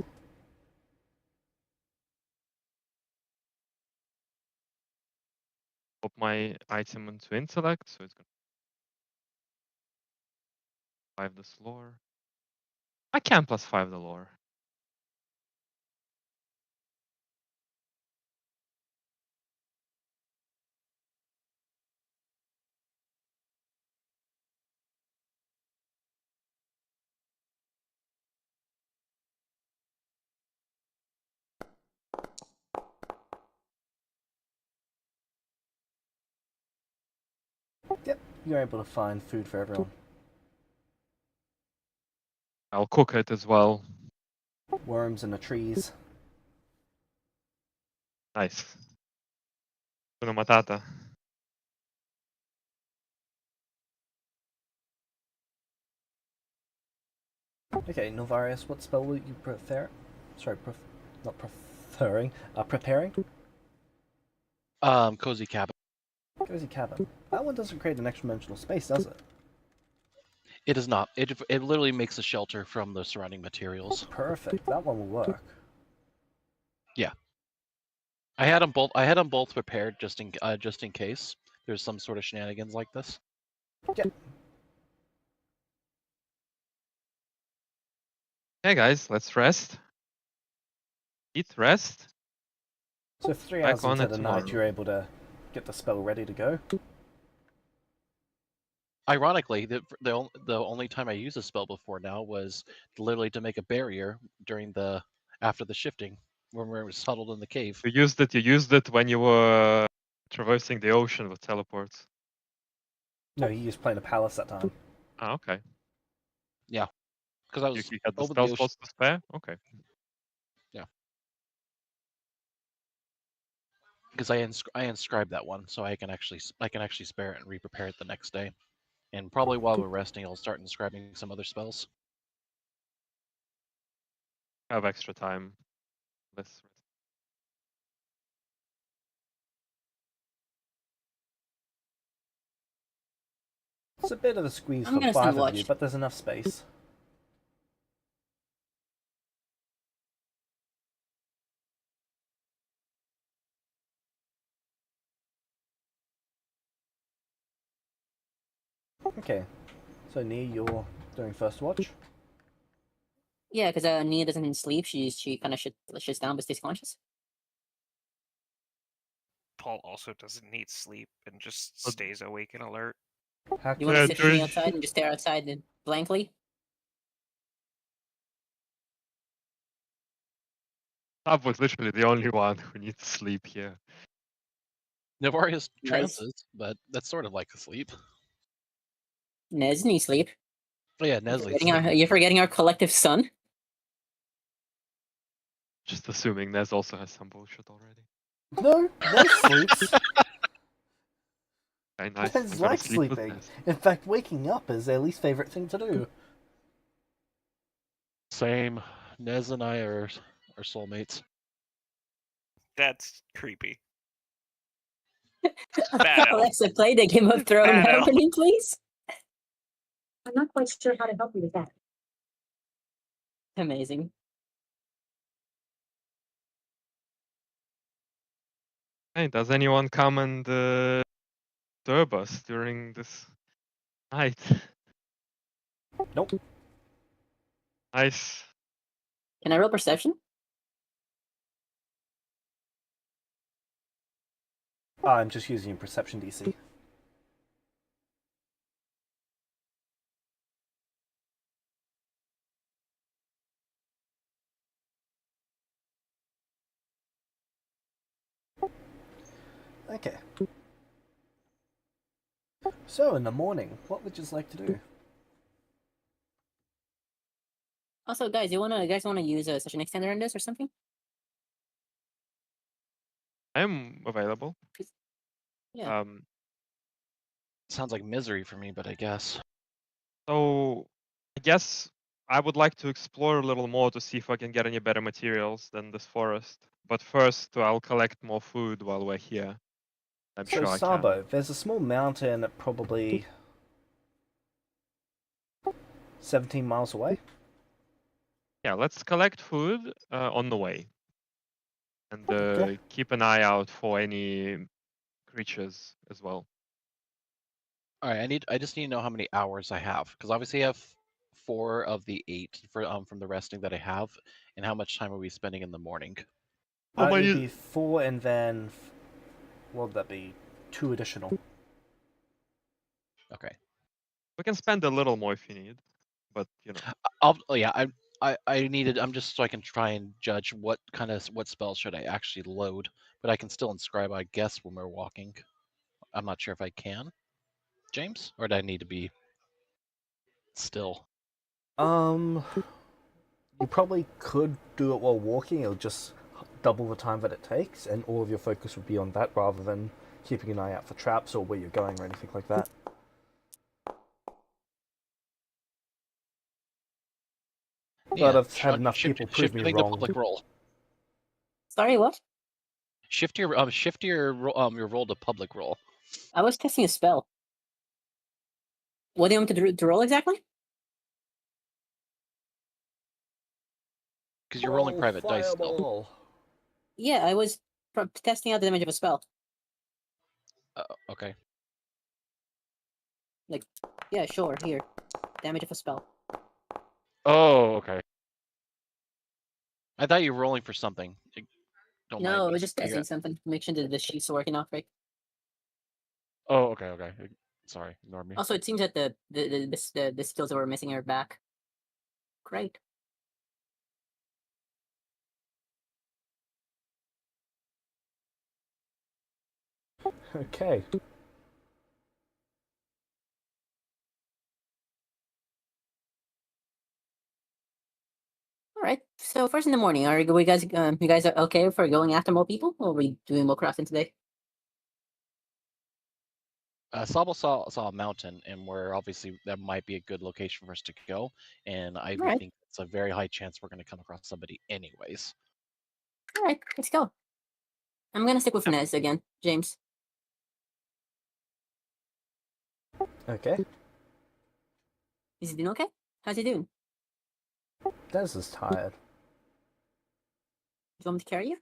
E: Put my item into intellect, so it's gonna 5 this lore. I can +5 the lore.
B: Yep, you're able to find food for everyone.
E: I'll cook it as well.
B: Worms in the trees.
E: Nice. Kuna matata.
B: Okay, Novarius, what spell will you prefer? Sorry, not preferring. Preparing?
C: Cozy cabin.
B: Cozy cabin. That one doesn't create an extra dimensional space, does it?
C: It is not. It literally makes a shelter from the surrounding materials.
B: Perfect. That one will work.
C: Yeah. I had them both. I had them both prepared just in case there's some sort of shenanigans like this.
B: Yep.
E: Okay, guys, let's rest. Eat, rest.
B: So 3
E: Back
B: hours
E: on
B: into
E: it
B: the night,
E: tomorrow.
B: you're able to get the spell ready to go.
C: Ironically, the only time I used a spell before now was literally to make a barrier during after the shifting when we were settled in the cave.
E: You used it when you were traversing the ocean with teleports.
B: No, he was playing a palace that time.
E: Ah, okay.
C: Because I was
E: You had the
C: over the
E: spell
C: ocean.
E: slots to spare? Okay.
C: Because I inscribed that one, so I can actually spare it and re-prepare it the next day. And probably while we're resting, I'll start inscribing some other spells.
E: Have extra time. Let's
B: It's a bit of a squeeze
D: I'm
B: for
D: gonna
B: 5
D: stand
B: of you,
D: watch.
B: but there's enough space. Okay, so Nia, you're doing first watch.
D: Yeah, because Nia doesn't sleep. She kind of shuts down but stays conscious.
A: Paul also doesn't need sleep and just
E: But-
A: stays awake and alert.
B: How
D: You want to
E: Yeah,
D: sit with me
E: there's-
D: outside and just stare outside blankly?
E: Tab was literally the only one who needs sleep here.
C: Navarius
D: Nice.
C: trances, but that's sort of like a sleep.
D: Nez needs sleep.
C: Oh yeah, Nesley.
D: You're forgetting our collective son.
E: Just assuming Nez also has some bullshit already.
B: No, Nez sleeps.
E: Okay, nice.
B: Nez
E: I'm gonna
B: likes
E: sleep with
B: sleeping.
E: Nez.
B: In fact, waking up is their least favorite thing to do.
C: Same. Nez and I are soulmates.
A: That's creepy. Bad elf.
D: Alexa, play the Game of Thrones
A: Bad elf.
D: happening, please.
F: I'm not quite sure how to help you with that.
D: Amazing.
E: Hey, does anyone come and disturb us during this night?
B: Nope.
E: Nice.
D: Can I roll perception?
B: I'm just using perception DC. Okay. So, in the morning, what would you like to do?
D: Also, guys, you guys wanna use a session extender on this or something?
E: I'm available.
D: Yeah.
C: Sounds like misery for me, but I guess.
E: So I guess I would like to explore a little more to see if I can get any better materials than this forest. But first, I'll collect more food while we're here. I'm
B: So,
E: sure I can.
B: Sabo, there's a small mountain at probably 17 miles away.
E: Yeah, let's collect food on the way. And
B: Okay.
E: keep an eye out for any creatures as well.
C: All right, I just need to know how many hours I have, because obviously I have 4 of the 8 from the resting that I have, and how much time are we spending in the morning?
E: How
B: It'd
E: many?
B: be 4 and then what would that be? 2 additional.
C: Okay.
E: We can spend a little more if you need, but you know.
C: Yeah, I needed. I'm just so I can try and judge what spells should I actually load, but I can still inscribe, I guess, when we're walking. I'm not sure if I can, James, or do I need to be still?
B: You probably could do it while walking. It'll just double the time that it takes, and all of your focus would be on that rather than keeping an eye out for traps or where you're going or anything like that. But
C: Yeah,
B: I've had enough people prove me
C: shifting the
B: wrong.
C: public role.
D: Sorry, what?
C: Shift your your role to public role.
D: I was testing a spell. What do you want me to roll exactly?
C: Because you're rolling
B: Roll
C: private dice still.
B: fireball.
D: Yeah, I was testing out the damage of a spell.
C: Okay.
D: Yeah, sure. Here, damage of a spell.
C: Oh, okay. I thought you were rolling for something. Don't mind
D: No, I
C: me.
D: was just testing something. Make sure that the sheets are working off right.
C: Oh, okay, okay. Sorry, ignore me.
D: Also, it seems that the skills that we're missing are back. Great.
B: Okay.
D: All right. So first in the morning, are we guys? You guys are okay for going after more people, or are we doing more crossing today?
C: Sable saw a mountain, and where obviously that might be a good location for us to go. And I
D: Right.
C: think it's a very high chance we're going to come across somebody, anyways.
D: All right, let's go. I'm gonna stick with Nez again, James.
B: Okay.
D: Is he doing okay? How's he doing?
B: Des is tired.
D: Do you want me to carry you?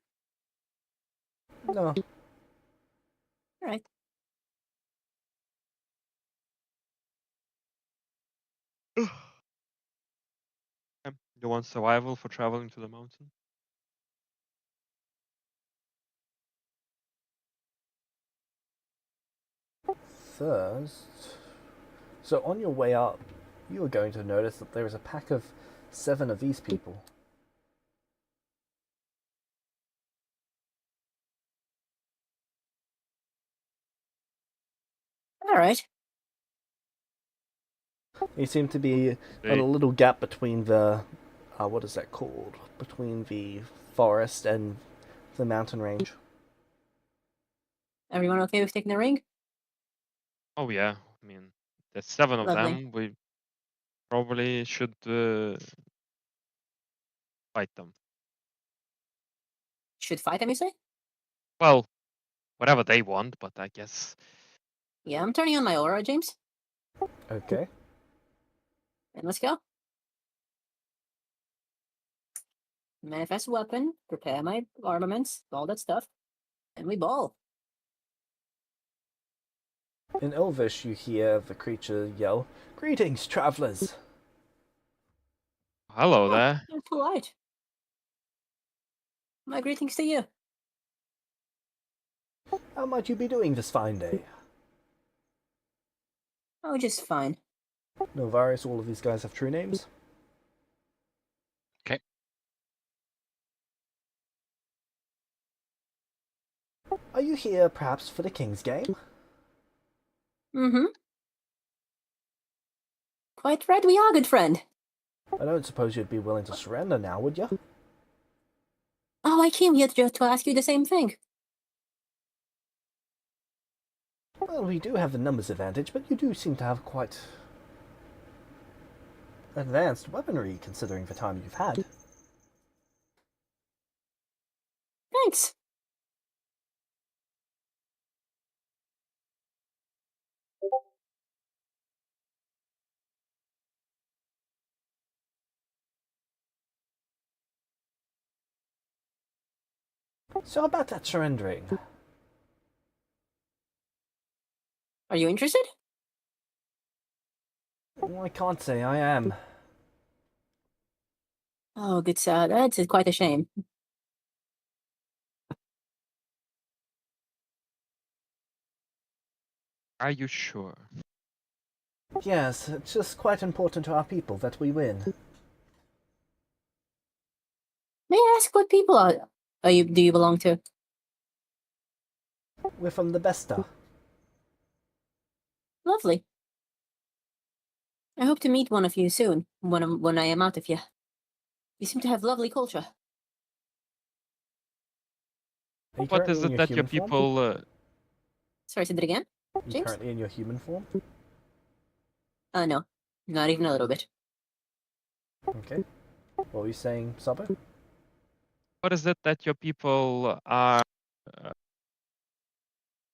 B: No.
D: All right.
E: You want survival for traveling to the mountain?
B: First. So on your way up, you are going to notice that there is a pack of 7 of these people.
D: All right.
B: You seem to be on
E: They-
B: a little gap between the, what is that called? Between the forest and the mountain range.
D: Everyone okay with taking the ring?
E: Oh yeah, I mean, there's 7 of
D: Lovely.
E: them. We probably should fight them.
D: Should fight him, you say?
E: Well, whatever they want, but I guess.
D: Yeah, I'm turning on my aura, James.
B: Okay.
D: And let's go. Manifest weapon, prepare my armaments, all that stuff, and we ball.
B: In Elvish, you hear the creature yell, "Greetings, travelers!"
E: Hello
D: Oh,
E: there.
D: you're polite. My greetings to you.
B: How might you be doing this fine day?
D: Oh, just fine.
B: Novarius, all of these guys have true names.
C: Okay.
B: Are you here, perhaps, for the King's game?
D: Mm-hmm. Quite right, we are, good friend.
B: I don't suppose you'd be willing to surrender now, would you?
D: Oh, I came here to ask you the same thing.
B: Well, we do have the numbers advantage, but you do seem to have quite advanced weaponry considering the time you've had.
D: Thanks.
B: So about that surrendering.
D: Are you interested?
B: I can't say I am.
D: Oh, that's quite a shame.
E: Are you sure?
B: Yes, it's just quite important to our people that we win.
D: May I ask what people do you belong to?
B: We're from the Besta.
D: Lovely. I hope to meet one of you soon, when I am out of here. You seem to have lovely culture.
B: Are you
E: What
B: currently
E: is
B: in
E: it
B: your
E: that your
B: human form?
E: people?
D: Sorry, say that again?
B: Are you
D: James?
B: currently in your human form?
D: No. Not even a little bit.
B: Okay. What were you saying, Sabo?
E: What is it that your people are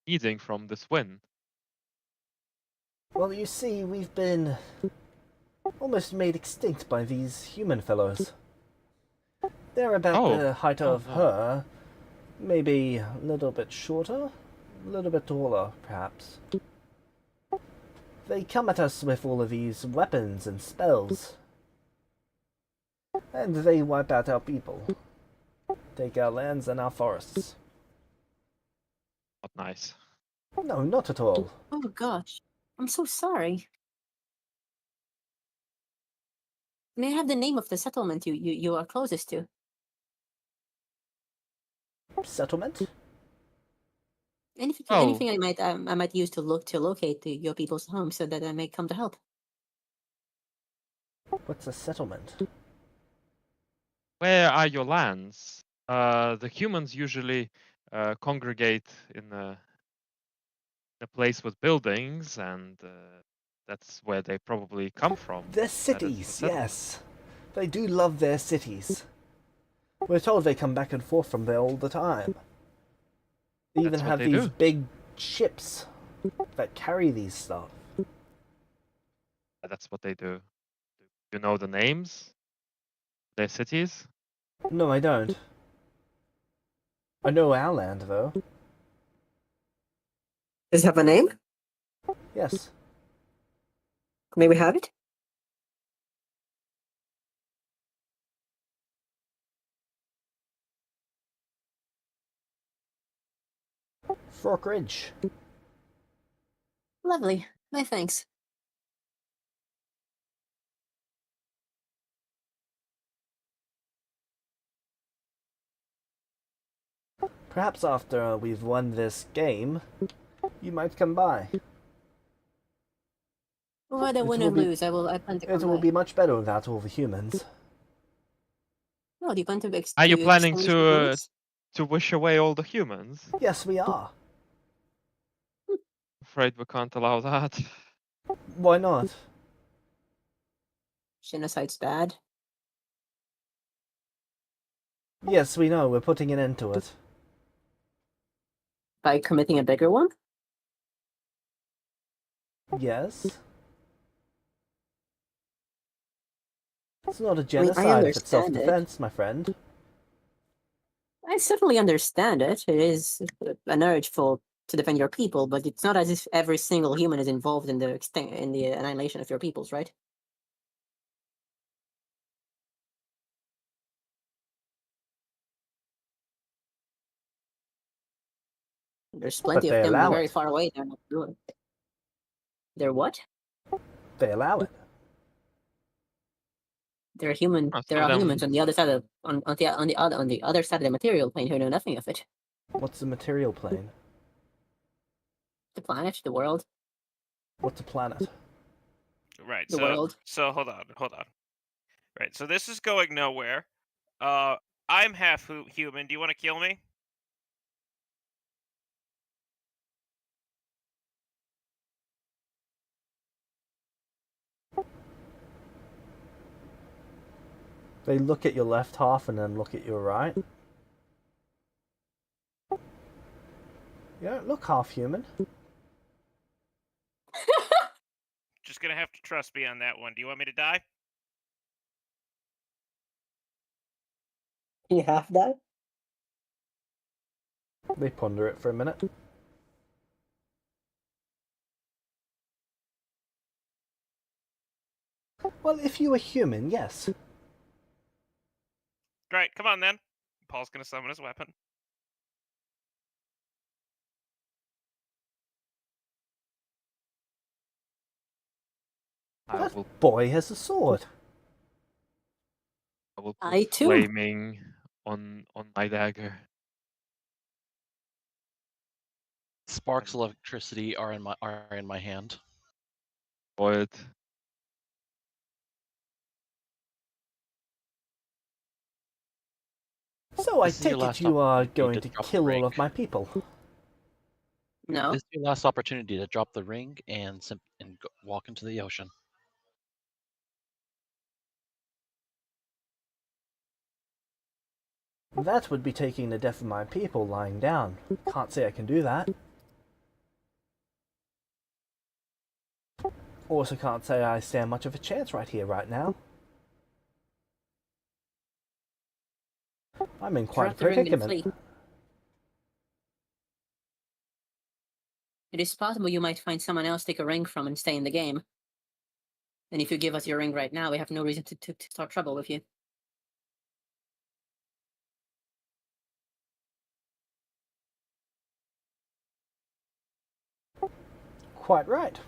E: needing from this win?
B: Well, you see, we've been almost made extinct by these human fellows. They're about
E: Oh.
B: the height
E: Oh,
B: of
E: no.
B: her, maybe a little bit shorter, a little bit taller, perhaps. They come at us with all of these weapons and spells. And they wipe out our people. Take our lands and our forests.
E: Not nice.
B: No, not at all.
D: Oh gosh. I'm so sorry. May I have the name of the settlement you are closest to?
B: Settlement?
D: Anything,
E: Oh.
D: anything I might use to locate your people's home so that I may come to help.
B: What's a settlement?
E: Where are your lands? The humans usually congregate in a place with buildings, and that's where they probably come from.
B: Their
E: That is the
B: cities,
E: settlement.
B: yes. They do love their cities. We're told they come back and forth from there all the time. They even
E: That's what
B: have
E: they
B: these
E: do.
B: big ships that carry these stuff.
E: That's what they do. You know the names? Their cities?
B: No, I don't. I know our land, though.
D: Does it have a name?
B: Yes.
D: May we have it?
B: Fork Ridge.
D: Lovely. My thanks.
B: Perhaps after we've won this game, you might come by.
D: Whether
B: It
D: win
B: will
D: or
B: be-
D: lose, I plan to come
B: It will
D: by.
B: be much better without all the humans.
D: No, do you plan to
E: Are you planning
D: extinguish the humans?
E: to wish away all the humans?
B: Yes, we are.
E: Afraid we can't allow that.
B: Why not?
D: Genocide's bad.
B: Yes, we know. We're putting an end to it.
D: By committing a bigger one?
B: Yes? It's not a
D: I
B: genocide if it's
D: understand it.
B: self-defense, my friend.
D: I certainly understand it. It is an urge to defend your people, but it's not as if every single human is involved in the annihilation of your peoples, right? There's
B: But
D: plenty of
B: they
D: them
B: allow
D: very
B: it.
D: far away. They're not doing it. They're what?
B: They allow it.
D: They're human.
E: Oh,
D: There
E: some of
D: are
E: them.
D: humans on the other side of on the other side of the material plane who know nothing of it.
B: What's the material plane?
D: The planet, the world,
B: What's a planet?
A: Right.
D: the
A: So
D: world.
A: so hold on. Right. So this is going nowhere. I'm half human. Do you want to kill me?
B: They look at your left half and then look at your right. You don't look half human.
A: Just gonna have to trust me on that one. Do you want me to die?
D: You half that?
B: They ponder it for a minute. Well, if you were human, yes.
A: Right, come on then. Paul's gonna summon his weapon.
E: I
B: That
E: will
B: boy has a sword.
E: put
D: I too.
E: flaming on my dagger.
C: Sparks of electricity are in my hand.
E: But
B: So I
C: This is your
B: take it
C: last
B: you are
C: opportunity
B: going
C: to
B: to
C: drop the
B: kill all
C: ring.
B: of my people.
D: No.
C: This is your last opportunity to drop the ring and walk into the ocean.
B: That would be taking the death of my people lying down. Can't say I can do that. Also can't say I stand much of a chance right here, right now. I'm in quite a
D: Drop the ring and
B: predicament.
D: flee. It is possible you might find someone else take a ring from and stay in the game. And if you give us your ring right now, we have no reason to start trouble with you.
B: Quite right.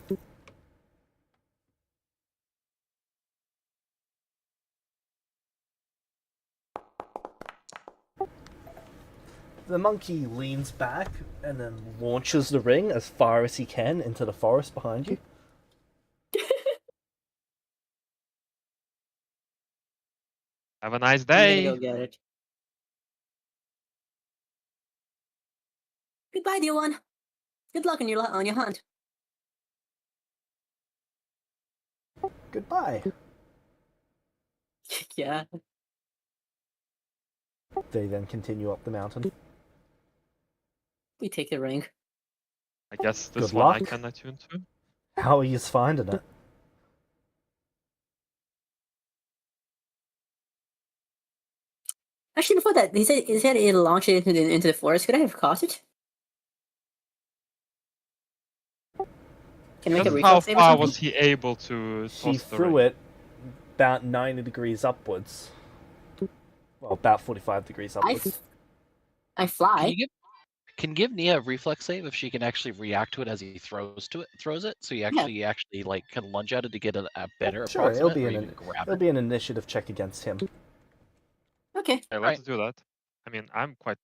B: The monkey leans back and then launches the ring as far as he can into the forest behind you.
E: have a nice
D: I'm gonna
E: day.
D: go get it. Goodbye, dear one. Good luck on your hunt.
B: Goodbye.
D: Yeah.
B: They then continue up the mountain.
D: We take the ring.
E: I guess this
B: Good
E: one I
B: luck.
E: can attune to.
B: How are you finding it?
D: Actually, before that, he said it launched it into the forest. Could I have caught it? Can I make a
E: Just how
D: reflex save or
E: far
D: something?
E: was he able to
B: She
E: toss the
B: threw
E: ring?
B: it about 90 degrees upwards. Well, about 45 degrees upwards.
D: I fly.
C: Can you give Nia a reflex save if she can actually react to it as he throws it? So you actually like can lunge at it to get a better
B: Sure,
C: approximate, or even grab
B: it'll
C: it.
B: be an initiative check against him.
D: Okay.
E: Yeah, let's do that. I mean, I'm quite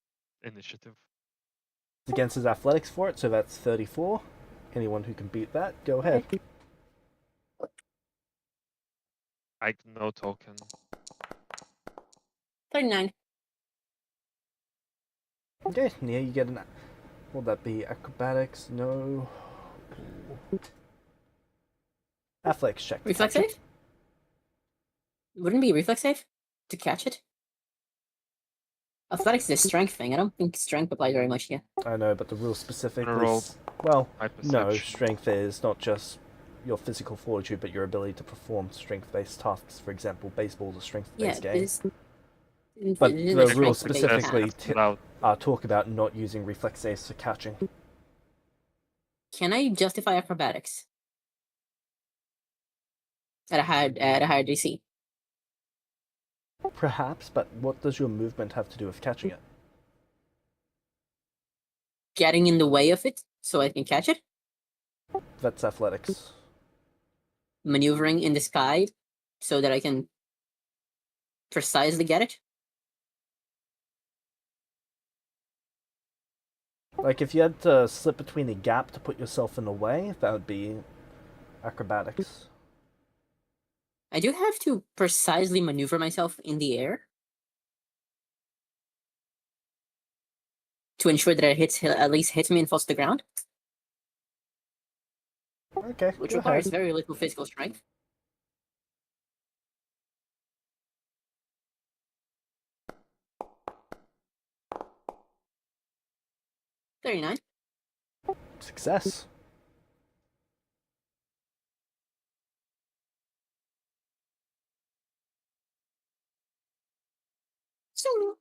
E: initiative.
B: Against his athletics for it, so that's 34. Anyone who can beat that, go ahead.
E: Like no token.
D: 39.
B: Okay, Nia, you get an. Will that be acrobatics? No. Athletics check. to
D: Reflex
B: catch it.
D: save? Wouldn't it be reflex save to catch it? Athletics is a strength thing. I don't think strength applies very much here.
B: I know, but the rule specifically.
E: roll
B: Well,
E: my
B: no,
E: perception.
B: strength is not just your physical fortitude, but your ability to perform strength-based tasks. For example, baseball is a strength-based game. But
D: it is
B: the
D: a
B: rules
D: strength-based
B: specifically
D: task.
E: Without
B: talk about not using reflex saves for catching.
D: Can I justify acrobatics at a higher DC?
B: Perhaps, but what does your movement have to do with catching it?
D: Getting in the way of it so I can catch it?
B: That's athletics.
D: Maneuvering in the sky so that I can precisely get it?
B: Like, if you had to slip between a gap to put yourself in the way, that would be acrobatics.
D: I do have to precisely maneuver myself in the air to ensure that it at least hits me and falls to the ground,
B: Okay,
D: which
B: go
D: requires
B: ahead.
D: very little physical strength. $39.
B: Success.
D: So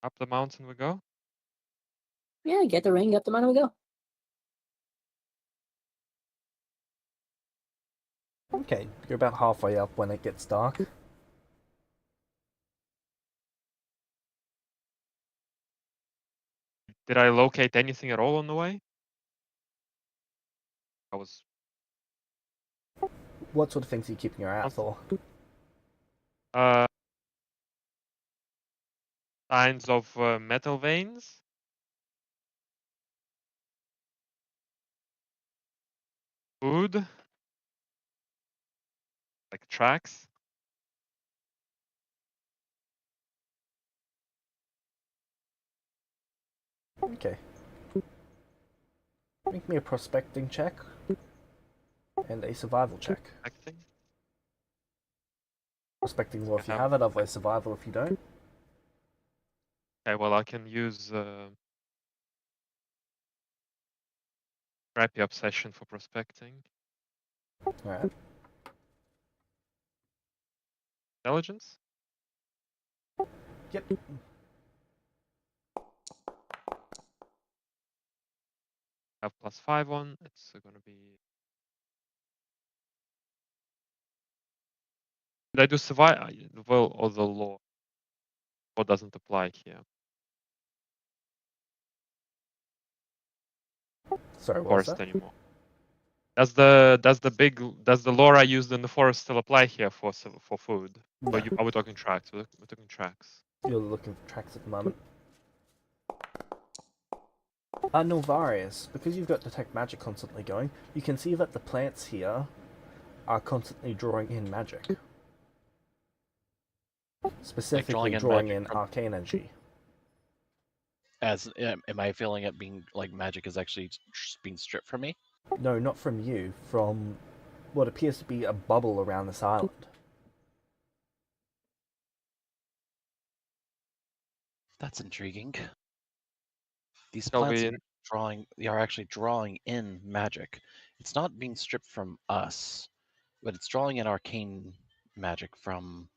E: Up the mountain we go.
D: Yeah, get the ring, up the mountain we go.
B: Okay, you're about halfway up when it gets dark.
E: Did I locate anything at all on the way? I was
B: What sort of things are you keeping your eye out for?
E: uh signs of metal veins. Food. Like tracks.
B: Okay. Make me a prospecting check and a survival check.
E: Acting.
B: Prospecting well if you
E: have-
B: have it, otherwise survival if you don't.
E: Okay, well I can use crappy obsession for prospecting.
B: Alright.
E: Intelligence?
B: Yep.
E: Have +5 on. It's gonna be. Did I do survive? Well, or the law? Law doesn't apply here.
B: Sorry, what was
E: Forest
B: that?
E: anymore. Does the lore I used in the forest still apply here for food?
B: No.
E: Or are we talking tracks? We're talking tracks.
B: You're looking for tracks at the moment. Nilvarius, because you've got Detect Magic constantly going, you can see that the plants here are constantly drawing in magic. Specifically drawing
C: magic
B: in
C: from-
B: arcane energy.
C: As am I feeling it being like magic is actually being stripped from me?
B: No, not from you, from what appears to be a bubble around this island.
C: That's intriguing. These
E: Shall
C: plants
E: we-
C: they are actually drawing in magic. It's not being stripped from us, but it's drawing in arcane magic from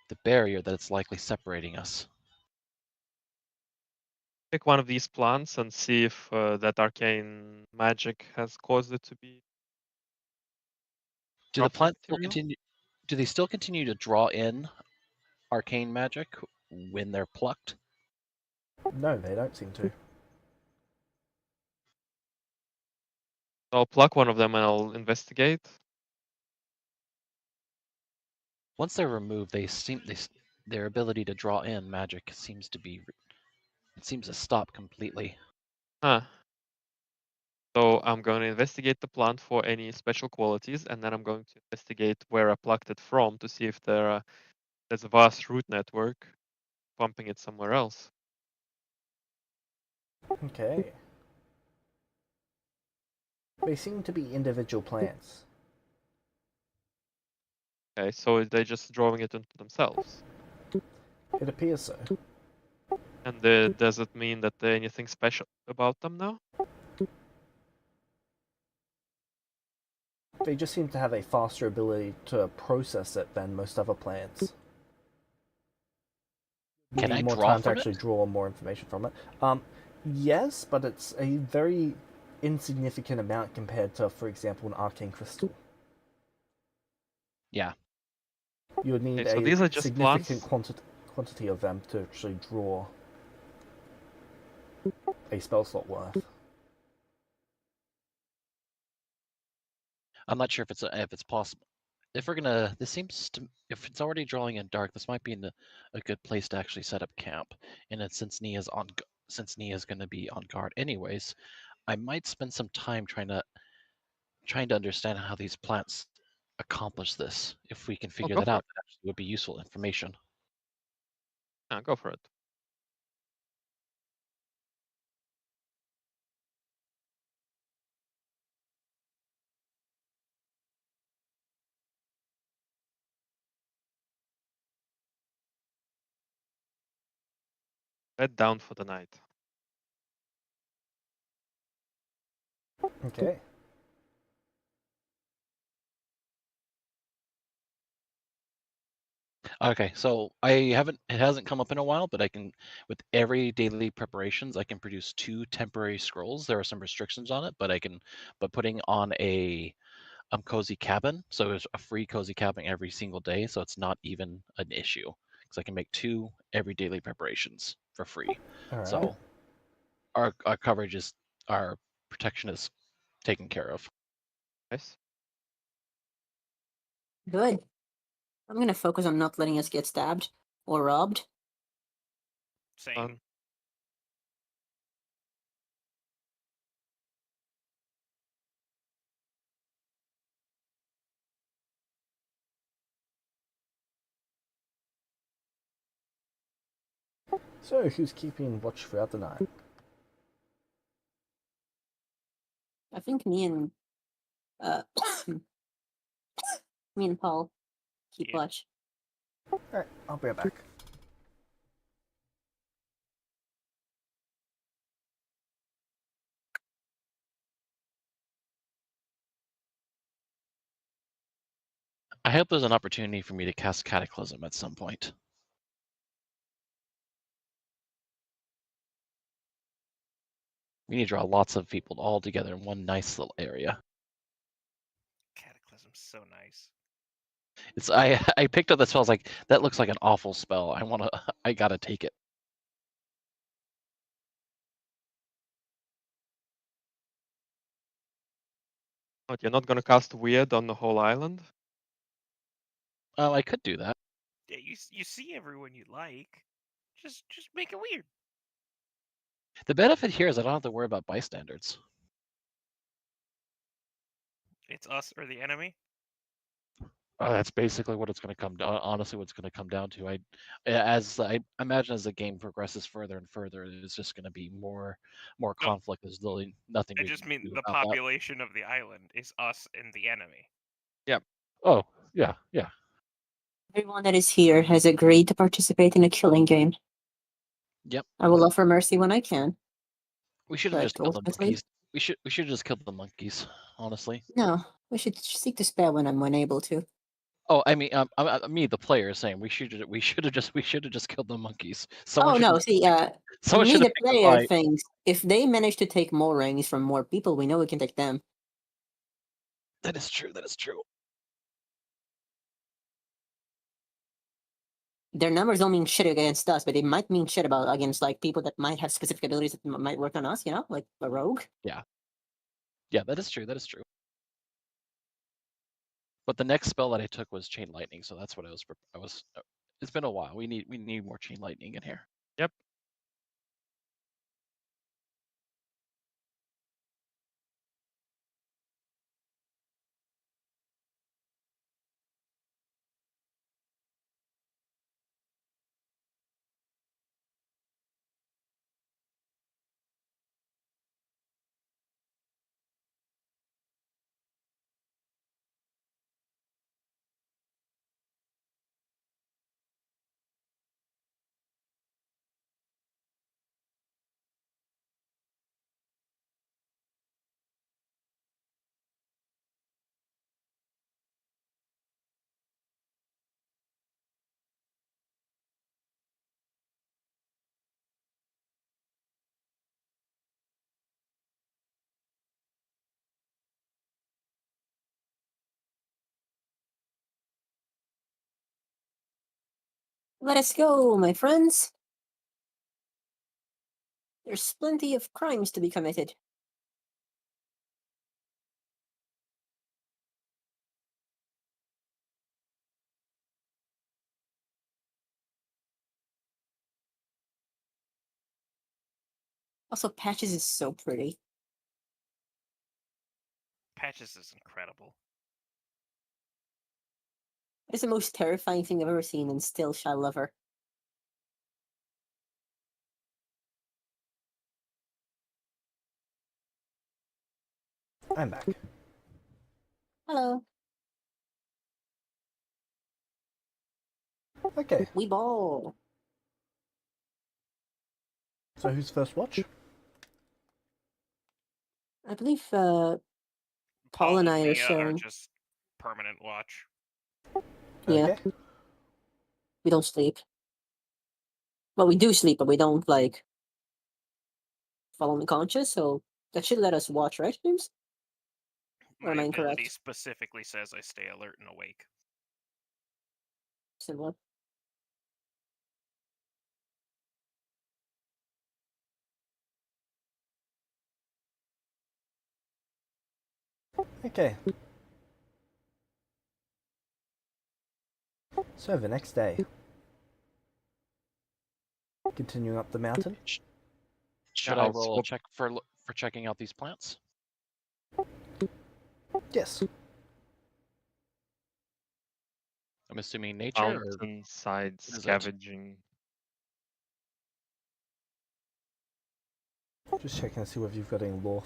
C: the barrier that it's likely separating us.
E: Pick one of these plants and see if that arcane magic has caused it to be.
C: Do the
E: Crafting
C: plants still
E: material?
C: continue? Do they still continue to draw in arcane magic when they're plucked?
B: No, they don't seem to.
E: I'll pluck one of them and I'll investigate.
C: Once they're removed, their ability to draw in magic seems to stop completely.
E: Huh. So I'm going to investigate the plant for any special qualities, and then I'm going to investigate where I plucked it from to see if there's a vast root network pumping it somewhere else.
B: Okay. They seem to be individual plants.
E: Okay, so they're just drawing it into themselves.
B: It appears so.
E: And does it mean that there's anything special about them now?
B: They just seem to have a faster ability to process it than most other plants. You
C: Can
B: need
C: I
B: more
C: draw
B: time to
C: from
B: actually
C: it?
B: draw more information from it. Yes, but it's a very insignificant amount compared to, for example, an arcane crystal.
C: Yeah.
B: You would need
E: Okay, so these
B: a
E: are just
B: significant
E: plants?
B: quantity of them to actually draw a spell slot worth.
C: I'm not sure if it's possible. If it's already drawing in dark, this might be a good place to actually set up camp. And since Nia's going to be on guard anyways, I might spend some time trying to understand how these plants accomplish this. If we can figure
E: Go
C: that
E: for
C: out,
E: it.
C: that actually would be useful information.
E: Yeah, go for it. Bed down for the night.
B: Okay.
C: Okay, so it hasn't come up in a while, but I can, with every daily preparations, I can produce 2 temporary scrolls. There are some restrictions on it, but putting on a cozy cabin, so it's a free cozy cabin every single day, so it's not even an issue because I can make 2 every daily preparations for free.
B: All right.
C: So our coverage is, our protection is taken care of.
E: Nice.
D: Good. I'm gonna focus on not letting us get stabbed or robbed.
A: Same.
B: So, who's keeping watch throughout the night?
D: I think me and me and Paul keep
A: Yeah.
D: watch.
B: Alright, I'll be right back.
C: I hope there's an opportunity for me to cast Cataclysm at some point. We need to draw lots of people all together in one nice little area.
A: Cataclysm's so nice.
C: It's I picked up the spell. I was like, that looks like an awful spell. I gotta take it.
E: But you're not gonna cast Weird on the whole island?
C: I could do that.
A: Yeah, you see everyone you like. Just make it weird.
C: The benefit here is I don't have to worry about bystanders.
A: It's us or the enemy.
C: That's basically what it's going to come down. Honestly, what it's going to come down to. I imagine as the game progresses further and further, it's just going to be more conflict. There's literally nothing
A: I
C: we
A: just
C: can
A: mean
C: do
A: the
C: about that.
A: population of the island is us and the enemy.
C: Oh yeah.
D: Everyone that is here has agreed to participate in a killing game.
C: Yep.
D: I will offer mercy when I can.
C: We should have
D: But
C: just killed the
D: ultimately-
C: monkeys. We should have just killed the monkeys. Honestly.
D: No, we should seek to spare when I'm unable to.
C: Oh, I mean, me, the player, is saying we should have just killed the monkeys.
D: Oh no, see,
C: someone
D: me
C: should
D: the
C: have picked a
D: player
C: fight.
D: thinks if they manage to take more rings from more people, we know we can take them.
C: That is true. That is true.
D: Their numbers don't mean shit against us, but they might mean shit against like people that might have specific abilities that might work on us. You know, like a rogue.
C: Yeah, that is true. That is true. But the next spell that I took was Chain Lightning, so that's what I was. It's been a while. We need more Chain Lightning in here.
E: Yep.
D: Let us go, my friends. There's plenty of crimes to be committed. Also, Patches is so pretty.
A: Patches is incredible.
D: It's the most terrifying thing I've ever seen, and still shall love her.
B: I'm back.
D: Hello.
B: Okay,
D: We ball.
B: so who's first watch?
D: I believe Paul and I are
A: Mia
D: sharing.
A: just permanent watch.
D: Yeah.
B: Okay.
D: We don't sleep. Well, we do sleep, but we don't like fall unconscious. So that should let us watch, right, James? Or
A: My
D: am I
A: ability
D: incorrect?
A: specifically says I stay alert and awake.
D: Similar.
B: Okay. So the next day. Continuing up the mountain.
C: Should I
E: I'll
C: roll a
E: swap.
C: check for checking out these plants?
B: Yes.
C: I'm assuming nature or
E: Mountainside
C: what is it?
E: scavenging.
B: Just checking to see whether you've got any lore.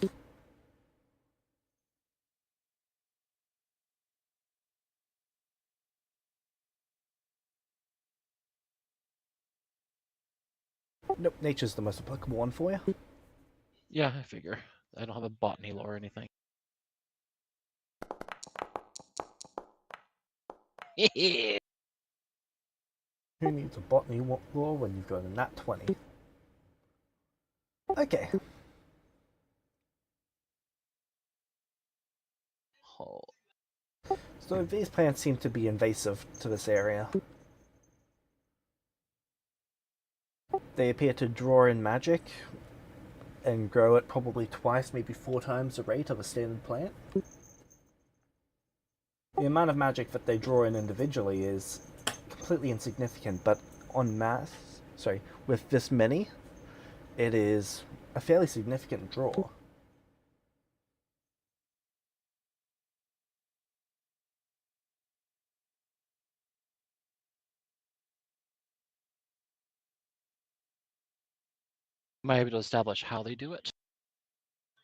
B: Nope, nature's the most applicable one for you.
C: Yeah, I figure. I don't have a botany lore or anything.
B: Who needs a botany lore when you've got a nat 20? Okay.
C: Oh,
B: So these plants seem to be invasive to this area. They appear to draw in magic and grow at probably twice, maybe 4 times the rate of a standard plant. The amount of magic that they draw in individually is completely insignificant, but with this many, it is a fairly significant draw.
C: am I able to establish how they do it?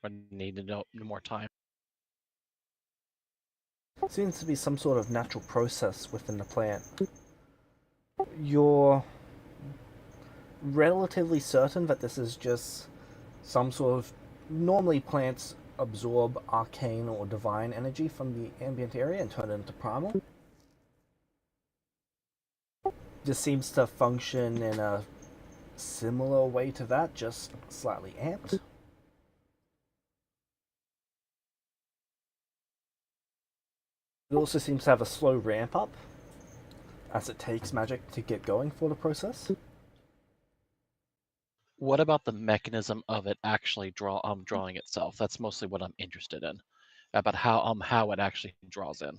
C: I need to know more time.
B: Seems to be some sort of natural process within the plant. You're relatively certain that this is just some sort of... Normally plants absorb arcane or divine energy from the ambient area and turn it into primal. This seems to function in a similar way to that, just slightly amped. It also seems to have a slow ramp up, as it takes magic to get going for the process.
C: What about the mechanism of it actually drawing itself? That's mostly what I'm interested in. About how it actually draws in.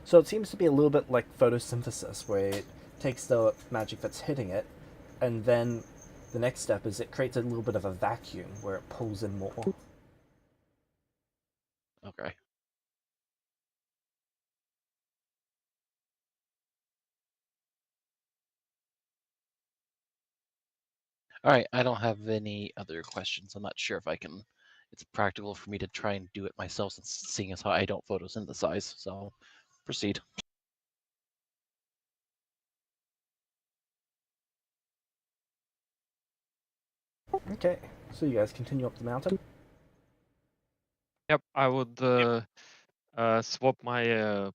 B: So it seems to be a little bit like photosynthesis, where it takes the magic that's hitting it, and then the next step is it creates a little bit of a vacuum where it pulls in more.
C: Okay. All right, I don't have any other questions. I'm not sure if it's practical for me to try and do it myself, since seeing as how I don't photosynthesize. So, proceed.
B: Okay, so you guys continue up the mountain.
E: Yep, I would swap my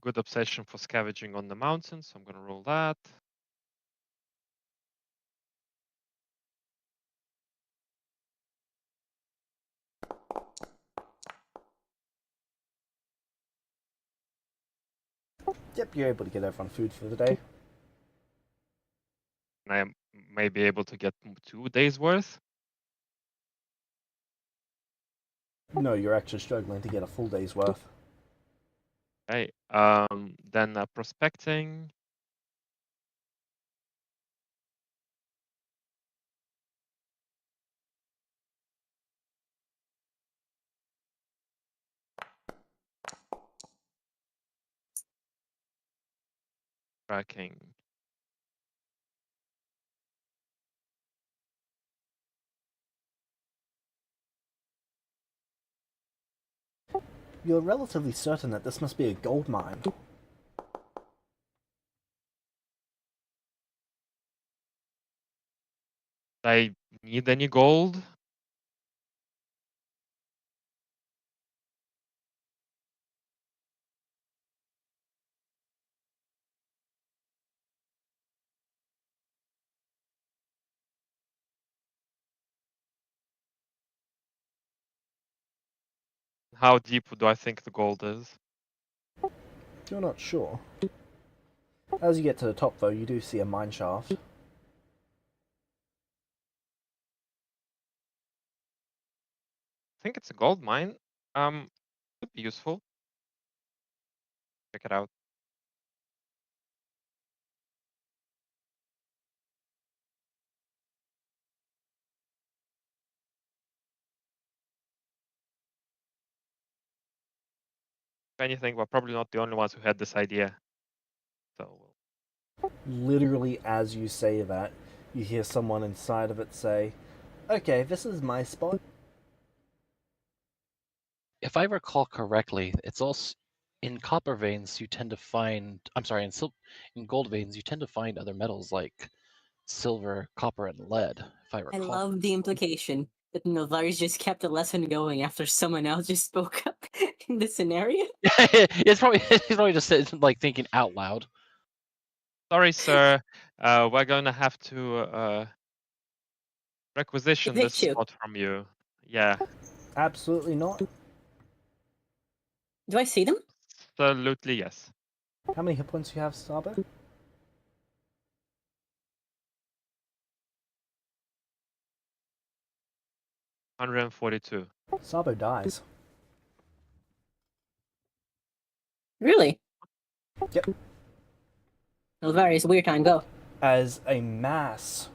E: good obsession for scavenging on the mountain, so I'm gonna roll that.
B: Yep, you're able to get everyone food for the day.
E: And I may be able to get 2 days worth.
B: No, you're actually struggling to get a full day's worth.
E: Okay. Then prospecting. Tracking.
B: You're relatively certain that this must be a gold mine.
E: I need any gold? how deep do I think the gold is?
B: You're not sure. As you get to the top, though, you do see a mine shaft.
E: I think it's a gold mine. Could be useful. Check it out. If anything, we're probably not the only ones who had this idea. So
B: Literally, as you say that, you hear someone inside of it say, "Okay, this is my spot."
C: If I recall correctly, it's also in copper veins you tend to find. I'm sorry, in gold veins you tend to find other metals like silver, copper, and lead. If I
D: I
C: recall.
D: love the implication that Novaris just kept the lesson going after someone else just spoke up in the scenario.
C: It's probably he's probably just like thinking out loud.
E: sorry, sir. We're gonna have to requisition this
D: Evict you.
E: spot from you. Yeah,
B: Absolutely not.
D: Do I see them?
E: absolutely yes.
B: How many hit points do you have, Sabo?
E: 142.
B: Sabo dies.
D: Really?
B: Yep.
D: Novaris, weird time, go.
B: As a mass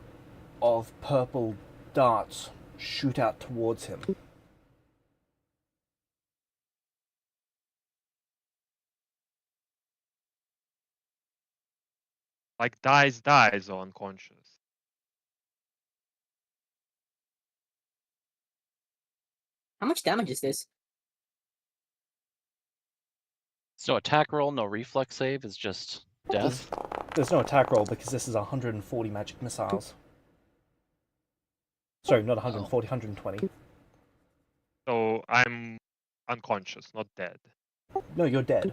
B: of purple darts shoot out towards him.
E: Like dies or unconscious.
D: How much damage is this?
C: It's no attack roll, no reflex save. It's just death.
B: There's no attack roll because this is 140 magic missiles. Sorry, not 140, 120.
E: So I'm unconscious, not dead.
B: No, you're dead.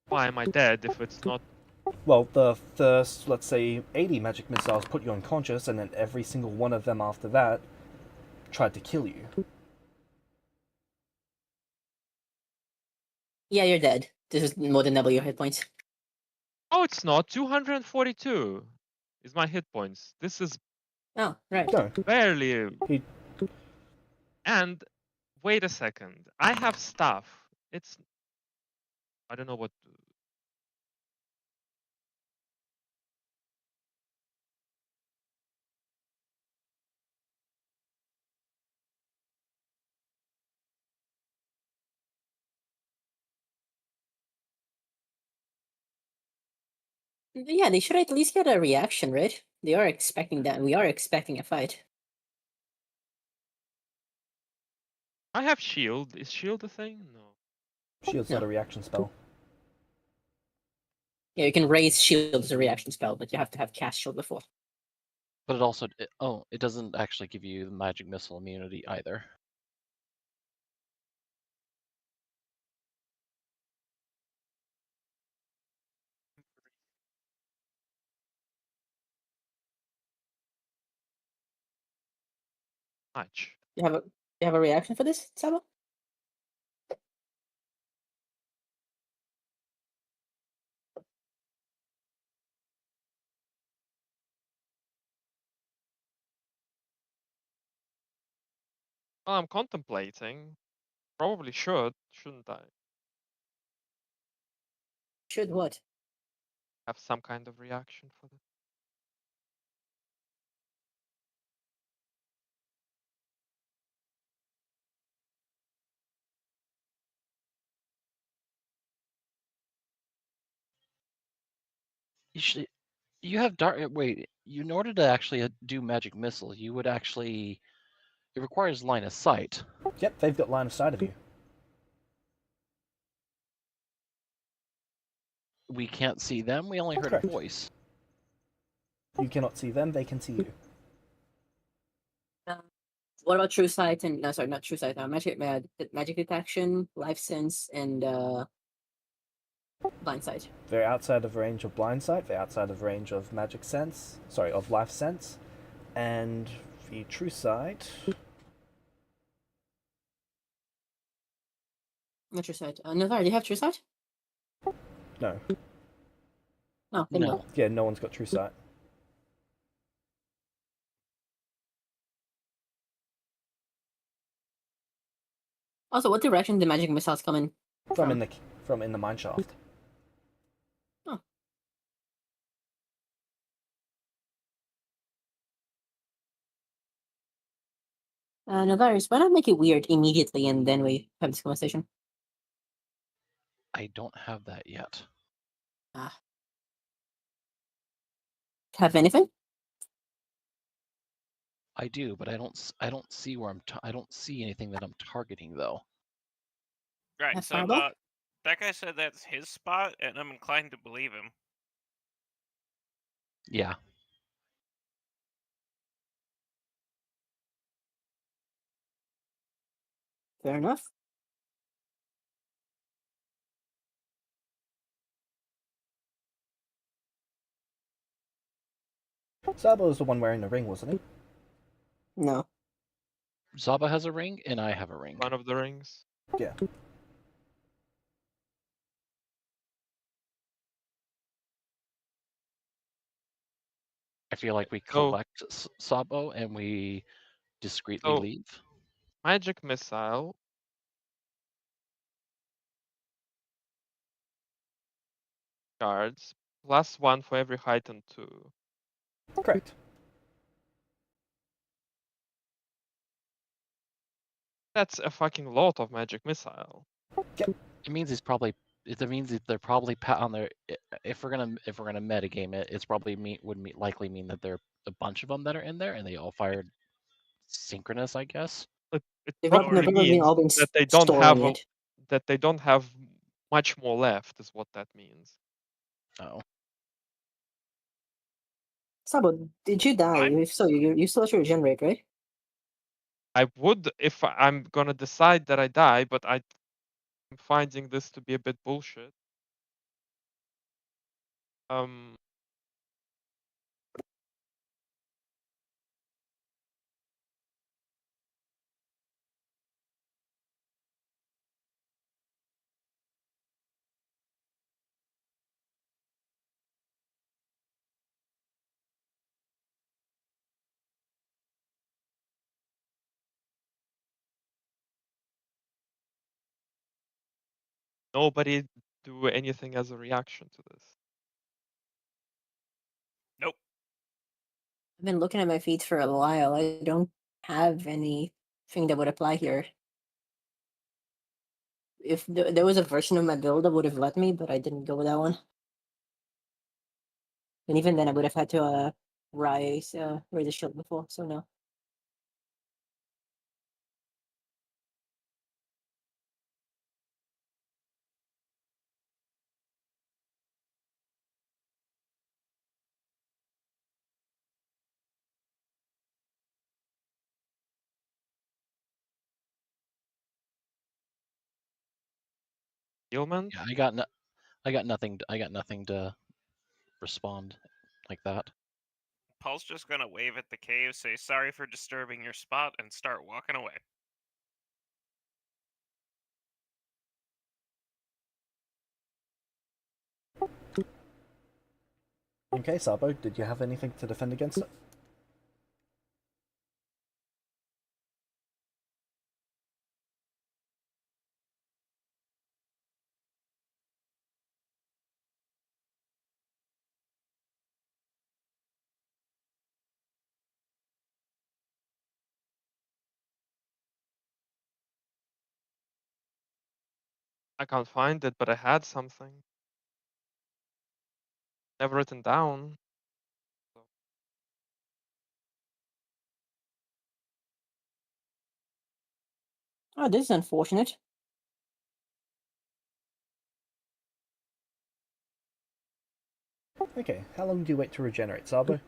E: Why am I dead if it's not?
B: Well, the first, let's say, 80 magic missiles put you unconscious, and then every single one of them after that tried to kill you.
D: Yeah, you're dead. This is more than double your hit points.
E: Oh, it's not. 242 is my hit points. This is
D: Oh, right.
B: No,
E: barely.
B: He-
E: And wait a second. I have stuff. It's. I don't know what.
D: Yeah, they should at least get a reaction, right? They are expecting that. We are expecting a fight.
E: I have shield. Is shield a thing? No.
B: shield's not
D: No.
B: a reaction spell.
D: Yeah, you can raise shield as a reaction spell, but you have to have cast shield before.
C: But it also it doesn't actually give you magic missile immunity either.
E: Much.
D: You have a reaction for this, Sabo?
E: Well, I'm contemplating. Probably should, shouldn't I?
D: Should what?
E: Have some kind of reaction for this.
C: You have dark. Wait, in order to actually do magic missile, you would actually. It requires line of sight.
B: Yep, they've got line of sight of you.
C: We can't see them. We only
B: That's
C: heard a
B: correct.
C: voice.
B: You cannot see them, they can see you.
D: What about true sight and no, sorry, not true sight. Magic detection, life sense, and blind sight.
B: They're outside of range of blind sight, they're outside of range of magic sense, sorry, of life sense. And the true sight,
D: Not True Sight. Navarre, do you have True Sight?
B: No.
D: No, then
C: No.
B: Yeah, no one's got true sight.
D: Also, what direction did magic missiles come in?
B: From in the mine shaft.
D: Oh. Navarre, why not make it weird immediately and then we have this conversation?
C: I don't have that yet.
D: Have anything?
C: I do, but I don't see where I don't see anything that I'm targeting though.
A: Right,
D: Have
A: so
D: Fireball?
A: that guy said that's his spot, and I'm inclined to believe him.
C: Yeah.
D: Fair enough.
B: Sabo was the one wearing the ring, wasn't he?
D: No.
C: Zaba has a ring and I have a ring.
E: One of the rings.
B: Yeah.
C: I feel like we
E: So-
C: collect Sabo and we discreetly
E: So-
C: leave.
E: Magic missile. Cards. +1 for every height and 2.
B: Correct.
E: That's a fucking lot of magic missile.
C: It means it's probably. It means that they're probably on their. If we're gonna metagame it, it's probably likely mean that there are a bunch of them that are in there and they all fired synchronous, I guess.
E: It
D: They've
E: probably
D: probably
E: means
D: all been
E: that they don't have
D: storing it.
E: that they don't have much more left. Is what that means.
C: Oh.
D: Sabo, did you die?
A: I'm-
D: If so, you still have to regenerate, right?
E: I would if I'm gonna decide that I die, but I'm finding this to be a bit bullshit. Nobody do anything as a reaction to this.
A: Nope.
D: I've been looking at my feeds for a while. I don't have anything that would apply here. If there was a version of my build that would have let me, but I didn't go with that one. And even then, I would have had to raise the shield before. So no.
E: Gilman?
C: Yeah, I got nothing. I got nothing to respond like that.
A: Paul's just gonna wave at the cave, say sorry for disturbing your spot, and start walking away.
B: Okay, Sabo, did you have anything to defend against it?
E: I can't find it, but I had something. Never written down.
D: Oh, this is unfortunate.
B: Okay, how long do you wait to regenerate, Sabo?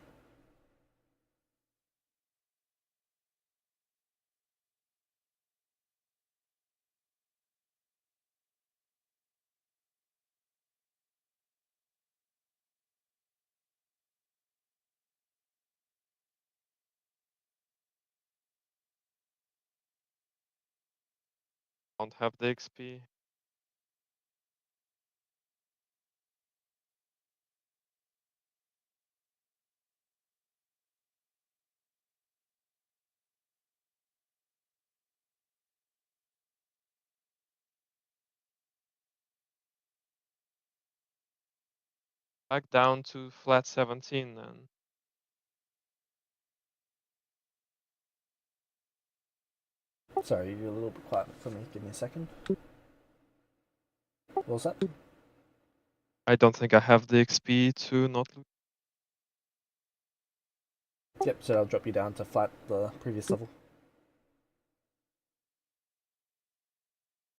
E: Don't have the XP. back down to flat 17 then.
B: Sorry, you're a little bit quiet for me. Give me a second. What was that?
E: I don't think I have the XP to not lose.
B: Yep, so I'll drop you down to flat the previous level.